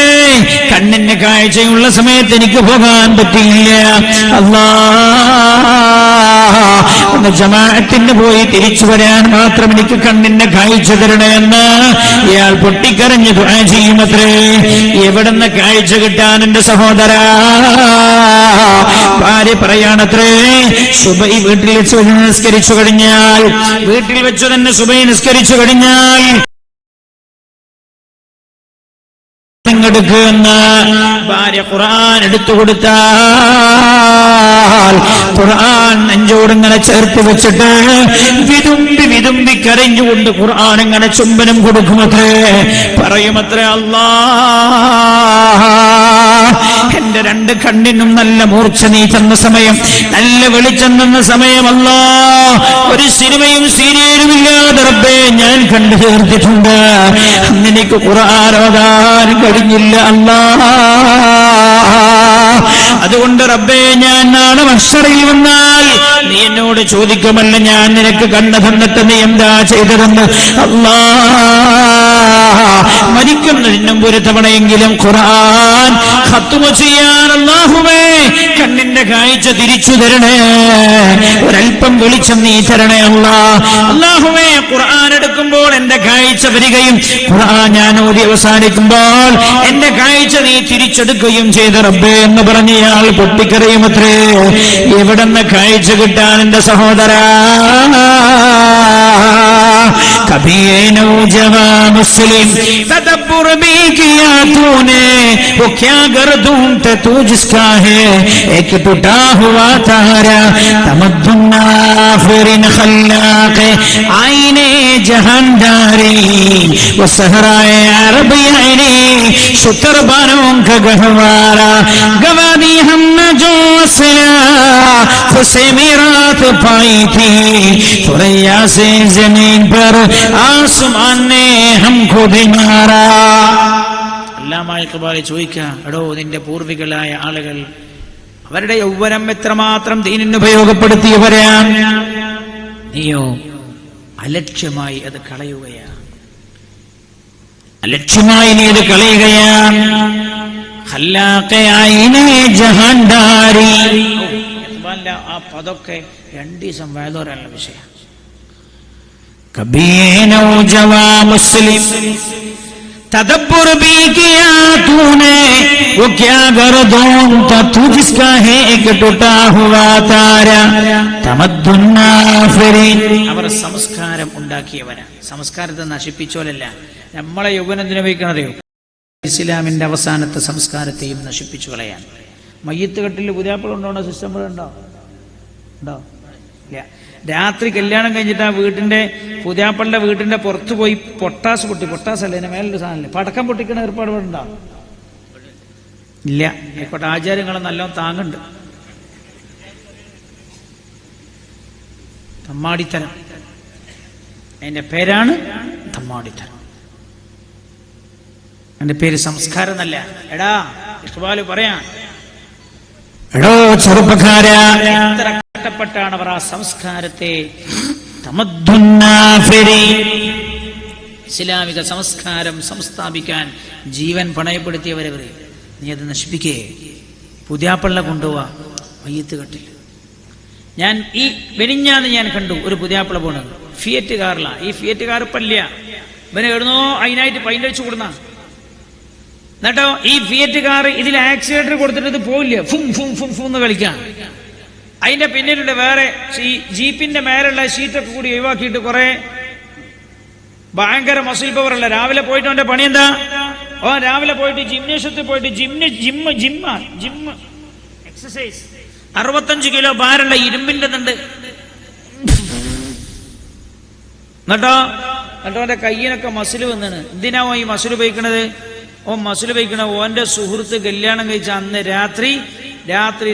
S1: കണ്ണിന് കാഴ്ചയുള്ള സമയത്ത് എനിക്ക് പോകാൻ പറ്റില്ല. അല്ലാഹ്, ഒന്ന് ജമാഅത്തിന് പോയി തിരിച്ചു വരാൻ മാത്രം എനിക്ക് കണ്ണിന്റെ കാഴ്ച തരണേന്ന് ഇയാൾ പൊട്ടിക്കരഞ്ഞ് ദുആ ചെയ്യുമത്രേ. എവിടുന്ന് കാഴ്ച കിട്ടാൻ എന്റെ സഹോദരാ? ഭാര്യ പറയാണത്രേ, സുബൈ വീട്ടിൽ വെച്ച് നിസ്കരിച്ചു കഴിഞ്ഞാൽ, വീട്ടിൽ വെച്ച് തന്നെ സുബൈ നിസ്കരിച്ചു കഴിഞ്ഞാൽ എടുക്കുമെന്ന് ഭാര്യ ഖുർആൻ എടുത്തു കൊടുത്താൽ ഖുർആൻ നെഞ്ചോടിങ്ങനെ ചേർത്ത് വെച്ചിട്ട് വിതുമ്പി കരഞ്ഞുകൊണ്ട് ഖുർആൻ ഇങ്ങനെ ചുംബനം കൊടുക്കുമത്രേ. പറയുമത്രേ, അല്ലാഹ്, എന്റെ രണ്ട് കണ്ണിനും നല്ല മൂർച്ച നീ തന്ന സമയം, നല്ല വെളിച്ചം തന്ന സമയം, അല്ലാഹ്, ഒരു സിനിമയും സീരിയലും ഇല്ലാതെ റബ്ബേ ഞാൻ കണ്ടു ചേർത്തിട്ടുണ്ട്. അന്ന് എനിക്ക് ഖുർആൻ ഓതാൻ കഴിഞ്ഞില്ല അല്ലാഹ്. അതുകൊണ്ട് റബ്ബേ, ഞാൻ നാളെ മഹ്ശറിൽ വന്നാൽ നീ എന്നോട് ചോദിക്കുമല്ല, ഞാൻ നിനക്ക് കണ്ണ് തന്നിട്ട് നീ എന്താ ചെയ്തതെന്ന്. അല്ലാഹ്, മരിക്കുന്നതിന് മുമ്പ് ഒരു തവണയെങ്കിലും ഖുർആൻ ഖത്മ ചെയ്യാൻ അല്ലാഹുവേ കണ്ണിന്റെ കാഴ്ച തിരിച്ചു തരണേ, ഒരൽപ്പം വെളിച്ചം നീ തരണേ അല്ലാഹ്. അല്ലാഹുവേ, ഖുർആൻ എടുക്കുമ്പോൾ എന്റെ കാഴ്ച വരികയും ഖുർആൻ ഞാൻ ഓതി അവസാനിക്കുമ്പോൾ എന്റെ കാഴ്ച നീ തിരിച്ചെടുക്കുകയും ചെയ്ത റബ്ബേ എന്ന് പറഞ്ഞ് ഇയാൾ പൊട്ടിക്കറിയുമത്രേ. എവിടെന്ന് കാഴ്ച കിട്ടാൻ എന്റെ സഹോദരാ? कभी नौजवां मुस्लिम तदब्बुर भी किया तूने, वो क्या गर्दूं तू जिसका है एक टूटा हुआ तारा, तमद्दुन्ना फिरिन खल्लाक आईने जहानदारी, वो सहराए अरब आईने शुतर बारों का गहवारा, गवा दी हमने जो सिला खुसे मेरात पाई थी, थोड़ैया से जमीन पर ആസ്മാൻ ने हमको भी मारा. അല്ലാമ ഇഖ്ബാൽ ചോദിക്കുക, എടോ, നിന്റെ പൂർവികളായ ആളുകൾ അവരുടെ യൗവനം എത്രമാത്രം ദീനിന് ഉപയോഗപ്പെടുത്തിയവരാണ്, നീയോ അലക്ഷ്യമായി അത് കളയുകയാണ്. അലക്ഷ്യമായി നീ അത് കളയുകയാണ്. ജഹാൻദാരി, ആ പദമൊക്കെ 2 ദിവസം വയലോരാനുള്ള വിഷയം. कभी नौजवां मुस्लिम तदब्बुर भी किया तूने, वो क्या गर्दों था तू जिसका है एक टूटा हुआ तारा, तमद्दुन्ना फिरिन. അവർ സംസ്കാരം ഉണ്ടാക്കിയവരാണ്. സംസ്കാരത്തെ നശിപ്പിച്ചോലല്ല. നമ്മളെ യൗവനത്തിന് ഉപയോഗിക്കണതയോ ഇസ്ലാമിന്റെ അവസാനത്തെ സംസ്കാരത്തെയും നശിപ്പിച്ചു കളയാൻ. മയ്യത്ത് കെട്ടിൽ പുതിയാപ്പിള ഉണ്ടോ? സിസ്റ്റം ഉണ്ടോ? ഇല്ല. രാത്രി കല്യാണം കഴിഞ്ഞിട്ട് ആ പുതിയാപ്പളുടെ വീട്ടിന്റെ പുറത്ത് പോയി പൊട്ടാസല്ലേ, അതിന്റെ മേലൊരു സാധനല്ലേ, പടക്കം പൊട്ടിക്കണ ഏർപ്പാട് ഉണ്ടോ? ഇല്ല. ആയിക്കോട്ടെ, ആചാര്യങ്ങളെ നല്ലോണം താങ്ങുണ്ട്.
S2: തമ്മാടിത്തരം. അതിന്റെ പേരാണ് തമ്മാടിത്തരം. അതിന്റെ പേര് സംസ്കാരം എന്നല്ല. എടാ ഇഖ്ബാൽ പറയാ,
S1: എടോ ചെറുപ്പക്കാരാ,
S2: എത്ര കഷ്ടപ്പെട്ടാണ് അവർ ആ സംസ്കാരത്തെ, ഇസ്ലാമിക സംസ്കാരം സംസ്ഥാപിക്കാൻ ജീവൻ പണയപ്പെടുത്തിയവരവർ. നീ അത് നശിപ്പിക്കേ. പുതിയാപ്പള്ള കൊണ്ടുപോവാ മയ്യത്ത് കെട്ടില്ല. ഞാൻ ഈ വെനിഞ്ഞാന്ന് ഞാൻ കണ്ടു ഒരു പുതിയാപ്പള പോണത് ഫിയറ്റ് കാറിലാണ്. ഈ ഫിയറ്റ് കാർ ഇപ്പല്ല, ഇവന് എവിടുന്നോ അതിനായിട്ട് പൈൻ്റ് അടിച്ചു കൊടുന്ന. എന്നിട്ടോ ഈ ഫിയറ്റ് കാർ ഇതിൽ ആക്സിലേറ്റർ കൊടുത്തിട്ട് ഇത് പോയില്ല, ഫും ഫും ഫും ഫും എന്ന് കളിക്കാം. അതിന്റെ പിന്നിലുള്ള വേറെ ജീപ്പിന്റെ മേലുള്ള ഷീറ്റൊക്കെ കൂടി ഒഴിവാക്കിയിട്ട് കുറെ ഭയങ്കര മസിൽ പവർ അല്ല. രാവിലെ പോയിട്ട് അവന്റെ പണി എന്താ? രാവിലെ പോയിട്ട് ജിംനേഷ്യത്തിൽ പോയിട്ട് ജിമ്മ് എക്സസൈസ്. 65 കിലോ ഭാരമുള്ള ഇരുമ്പിന്റെ തണ്ട്. എന്നിട്ടോ അവന്റെ കയ്യിനൊക്കെ മസിൽ വന്നാണ്. എന്തിനാവോ ഈ മസിൽ ഉപയോഗിക്കണത്? മസിൽ ഉപയോഗിക്കണ ഓന്റെ സുഹൃത്ത് കല്യാണം കഴിച്ച അന്ന് രാത്രി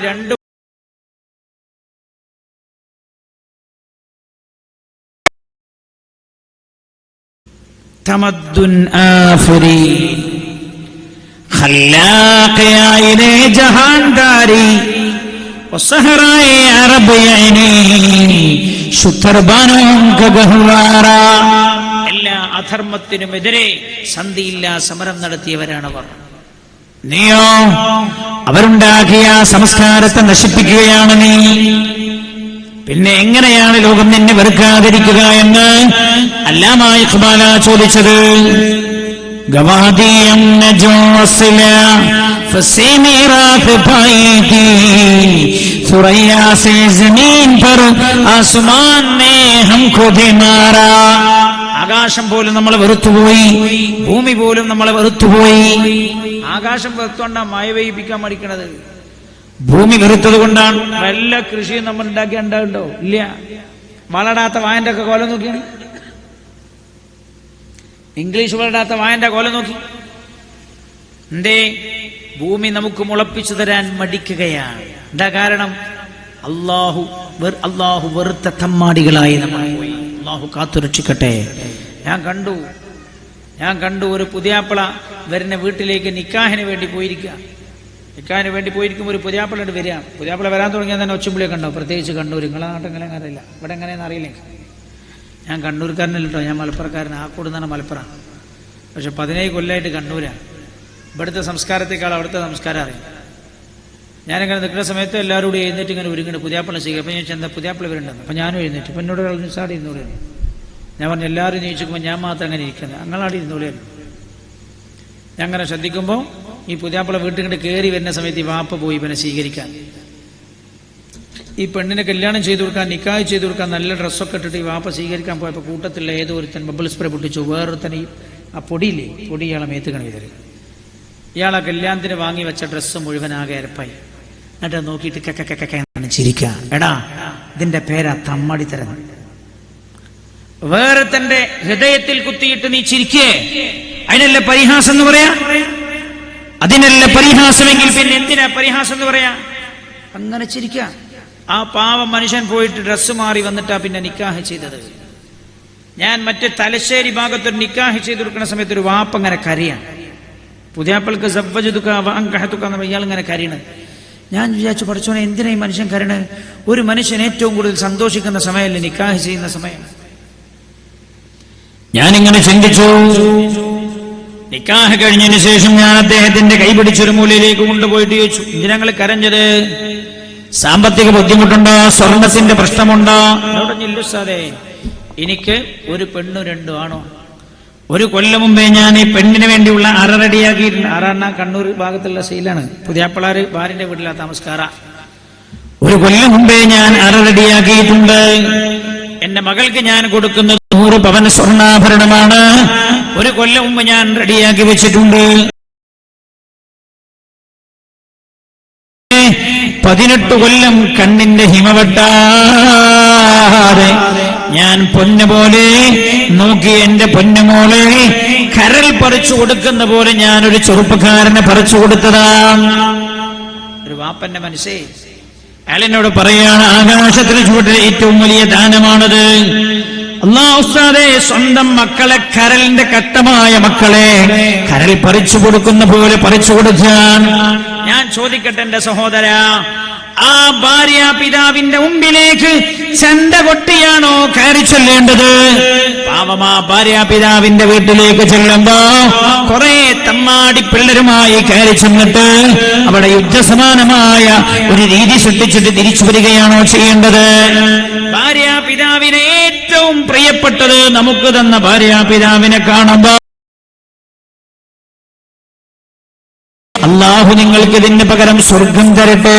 S2: 2 തമദ്ദുൻ ആഫരി ഖല്ലാഖിയായിലെ ജഹാൻദാരി വസഹറായി അറബിയൈനി ശുത്തർബാനും ഗഹവാറ. എല്ലാ അധർമ്മത്തിനുമെതിരെ സന്ധിയില്ലാ സമരം നടത്തിയവരാണവർ.
S1: നീയോ അവരുണ്ടാക്കിയ സംസ്കാരത്തെ നശിപ്പിക്കുകയാണ് നീ. പിന്നെ എങ്ങനെയാണ് ലോകം നിന്നെ വെറുക്കാതിരിക്കുക എന്ന് അല്ലാമ ഇഖ്ബാല ചോദിച്ചത്. ഗവാദിയം നജോസില ഫസീമി റാഖ് പായി थी सुरैया से जमीन पर आसमान ने हमको दे मारा. ആകാശം പോലും നമ്മളെ വെറുത്തുപോയി, ഭൂമി പോലും നമ്മളെ വെറുത്തുപോയി.
S2: ആകാശം വെറുത്തോണ്ടാ മഴ പെയ്യിപ്പിക്കാൻ മടിക്കണത്.
S1: ഭൂമി വെറുത്തത് കൊണ്ടാണ്.
S2: വല്ല കൃഷിയും നമ്മൾ ഉണ്ടാക്കി ഉണ്ടാവുണ്ടോ? ഇല്ല. വളടാത്ത വായന്റെ ഒക്കെ കോലം നോക്കിയാണ്. ഇംഗ്ലീഷ് വളടാത്ത വായന്റെ കോലം നോക്കി. എന്തേ? ഭൂമി നമുക്ക് മുളപ്പിച്ചു തരാൻ മടിക്കുകയാണ്. എന്താ കാരണം? അള്ളാഹു വെറുത്ത തമ്മാടികളായി നമ്മൾ പോയി. അള്ളാഹു കാത്തുരക്ഷിക്കട്ടെ. ഞാൻ കണ്ടു ഒരു പുതിയാപ്പിള വരുന്ന വീട്ടിലേക്ക് നിക്കാഹിന് വേണ്ടി പോയിരിക്കുക. നിക്കാഹിന് വേണ്ടി പോയിരിക്കുമ്പോൾ ഒരു പുതിയാപ്പിളോട് വരിക. പുതിയാപ്പിള വരാൻ തുടങ്ങിയാൽ തന്നെ ഒച്ചമ്പിളിയൊക്കെ ഉണ്ടാവും. പ്രത്യേകിച്ച് കണ്ണൂർ. നിങ്ങളെ നാട്ടെങ്ങനെ അറിയില്ല, ഇവിടെ എങ്ങനെയെന്ന് അറിയില്ല. ഞാൻ കണ്ണൂർക്കാരനല്ല കേട്ടോ, ഞാൻ മലപ്പുറക്കാരൻ. ആക്കോട് എന്നാണ് മലപ്പുറം. പക്ഷെ 17 കൊല്ലമായിട്ട് കണ്ണൂരാണ്. ഇവിടുത്തെ സംസ്കാരത്തെക്കാൾ അവിടുത്തെ സംസ്കാരം അറിയാം. ഞാനിങ്ങനെ നിൽക്കുന്ന സമയത്ത് എല്ലാവരും കൂടി എഴുന്നേറ്റ് ഇങ്ങനെ ഒരുങ്ങുന്നു പുതിയാപ്പിള ചെയ്യുക. അപ്പം ഞാൻ ചെന്താ പുതിയാപ്പിള വരുന്നുണ്ടെന്ന്. അപ്പം ഞാനും എഴുന്നേറ്റ്. അപ്പം എന്നോട് സാടി ഇരുന്നോളൂ. ഞാൻ പറഞ്ഞു എല്ലാവരും ജയിച്ചിരിക്കുമ്പോൾ ഞാൻ മാത്രം അങ്ങനെ ഇരിക്കുന്നത്, ഞങ്ങളാടി ഇരുന്നോളിയായിരുന്നു. ഞാൻ അങ്ങനെ ശ്രദ്ധിക്കുമ്പോൾ ഈ പുതിയാപ്പിള വീട്ടിൽ കണ്ട് കയറി വരുന്ന സമയത്ത് ഈ വാപ്പ പോയി ഇവനെ സ്വീകരിക്കാൻ. ഈ പെണ്ണിനെ കല്യാണം ചെയ്തു കൊടുക്കാൻ, നിക്കാഹ് ചെയ്തു കൊടുക്കാൻ നല്ല ഡ്രസ്സൊക്കെ ഇട്ടിട്ട് ഈ വാപ്പ സ്വീകരിക്കാൻ പോയപ്പോൾ കൂട്ടത്തിലുള്ള ഏതോ ഒരുത്തൻ ബബിൾ സ്പ്രേ പൊട്ടിച്ചു. വേറൊരുത്തൻ ആ പൊടിയില്ലേ, പൊടി ഇയാളെ മേത്ത് കണിതര്. ഇയാളെ കല്യാണത്തിന് വാങ്ങി വെച്ച ഡ്രസ്സ് മുഴുവൻ ആകെ അരപ്പായി. എന്നിട്ട് നോക്കിയിട്ട് കക്കക്കക്കാണ് ചിരിക്കുക. എടാ ഇതിന്റെ പേരാ തമ്മാടിത്തരം. വേറെ തന്റെ ഹൃദയത്തിൽ കുത്തിയിട്ട് നീ ചിരിക്കേ, അതിനല്ല പരിഹാസം എന്ന് പറയാ? അതിനല്ല പരിഹാസമെങ്കിൽ പിന്നെ എന്തിനാ പരിഹാസം എന്ന് പറയാ? അങ്ങനെ ചിരിക്ക. ആ പാവം മനുഷ്യൻ പോയിട്ട് ഡ്രസ്സ് മാറി വന്നിട്ടാ പിന്നെ നിക്കാഹ് ചെയ്തത്. ഞാൻ മറ്റേ തലശ്ശേരി ഭാഗത്തൊരു നിക്കാഹ് ചെയ്ത് കൊടുക്കുന്ന സമയത്ത് ഒരു വാപ്പ അങ്ങനെ കരയാണ്. പുതിയാപ്പൾക്ക് ഇയാൾ ഇങ്ങനെ കരയണത്. ഞാൻ വിചാരിച്ചു, പഠിച്ചോനെ എന്തിനാ ഈ മനുഷ്യൻ കരയണത്? ഒരു മനുഷ്യൻ ഏറ്റവും കൂടുതൽ സന്തോഷിക്കുന്ന സമയമല്ലേ നിക്കാഹ് ചെയ്യുന്ന സമയം.
S1: ഞാനിങ്ങനെ ചിന്തിച്ചു. നിക്കാഹ് കഴിഞ്ഞതിന് ശേഷം ഞാൻ അദ്ദേഹത്തിന്റെ കൈപിടിച്ചൊരു മൂലയിലേക്ക് കൊണ്ടുപോയിട്ട് ചോദിച്ചു, എന്തിനാങ്ങൾ കരഞ്ഞത്? സാമ്പത്തിക ബുദ്ധിമുട്ടുണ്ടോ? സ്വർണത്തിന്റെ പ്രശ്നമുണ്ടോ? സാറേ, എനിക്ക് ഒരു പെണ്ണു 2 ആണോ. 1 കൊല്ലം മുമ്പേ ഞാൻ ഈ പെണ്ണിന് വേണ്ടിയുള്ള അറ റെഡിയാക്കിയിട്ടുണ്ട്. അറ കണ്ണൂർ ഭാഗത്തുള്ള ശീലാണ്. പുതിയാപ്പിളാര് ഭാര്യന്റെ വീട്ടിലാ താമസ്കാര. 1 കൊല്ലം മുമ്പേ ഞാൻ അറ റെഡിയാക്കിയിട്ടുണ്ട്. എന്റെ മകൾക്ക് ഞാൻ കൊടുക്കുന്നത് 100 പവൻ സ്വർണ്ണാഭരണമാണ്. 1 കൊല്ലം മുമ്പ് ഞാൻ റെഡിയാക്കി വെച്ചിട്ടുണ്ട്. 18 കൊല്ലം കണ്ണിന്റെ ഹിമവെട്ടാതെ ഞാൻ പൊന്നുപോലെ നോക്കി എന്റെ പൊന്നുമോളെ കരൽ പറിച്ചു കൊടുക്കുന്ന പോലെ ഞാനൊരു ചെറുപ്പക്കാരനെ പറിച്ചു കൊടുത്തതാണ്. ഒരു വാപ്പന്റെ മനസ്സേ, അയാളെന്നോട് പറയാണ്, ആകാശത്തിന് ചുവട്ടിൽ ഏറ്റവും വലിയ ദാനമാണത്. അല്ലാഹു ഉസ്താദേ, സ്വന്തം മക്കളെ, കരളിന്റെ കട്ടമായ മക്കളെ കരൾ പറിച്ചു കൊടുക്കുന്ന പോലെ പറിച്ചു കൊടുക്കാൻ. ഞാൻ ചോദിക്കട്ടെ എന്റെ സഹോദര, ആ ഭാര്യ പിതാവിന്റെ മുമ്പിലേക്ക് ചണ്ട കൊട്ടിയാണോ കയറി ചൊല്ലേണ്ടത്? പാവം ആ ഭാര്യ പിതാവിന്റെ വീട്ടിലേക്ക് ചെല്ലുമ്പോ കുറെ തമ്മാടി പിള്ളേരുമായി കയറി ചെന്നിട്ട് അവിടെ യുദ്ധസമാനമായ ഒരു രീതി സൃഷ്ടിച്ചിട്ട് തിരിച്ചു വരികയാണോ ചെയ്യേണ്ടത്? ഭാര്യ പിതാവിനെ ഏറ്റവും പ്രിയപ്പെട്ടത് നമുക്ക് തന്ന ഭാര്യ പിതാവിനെ കാണുമ്പോ അല്ലാഹു നിങ്ങൾക്ക് ഇതിന് പകരം സ്വർഗം തരട്ടെ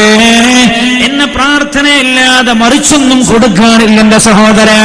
S1: എന്ന പ്രാർത്ഥനയല്ലാതെ മറിച്ചൊന്നും കൊടുക്കാനില്ല എന്റെ സഹോദരാ.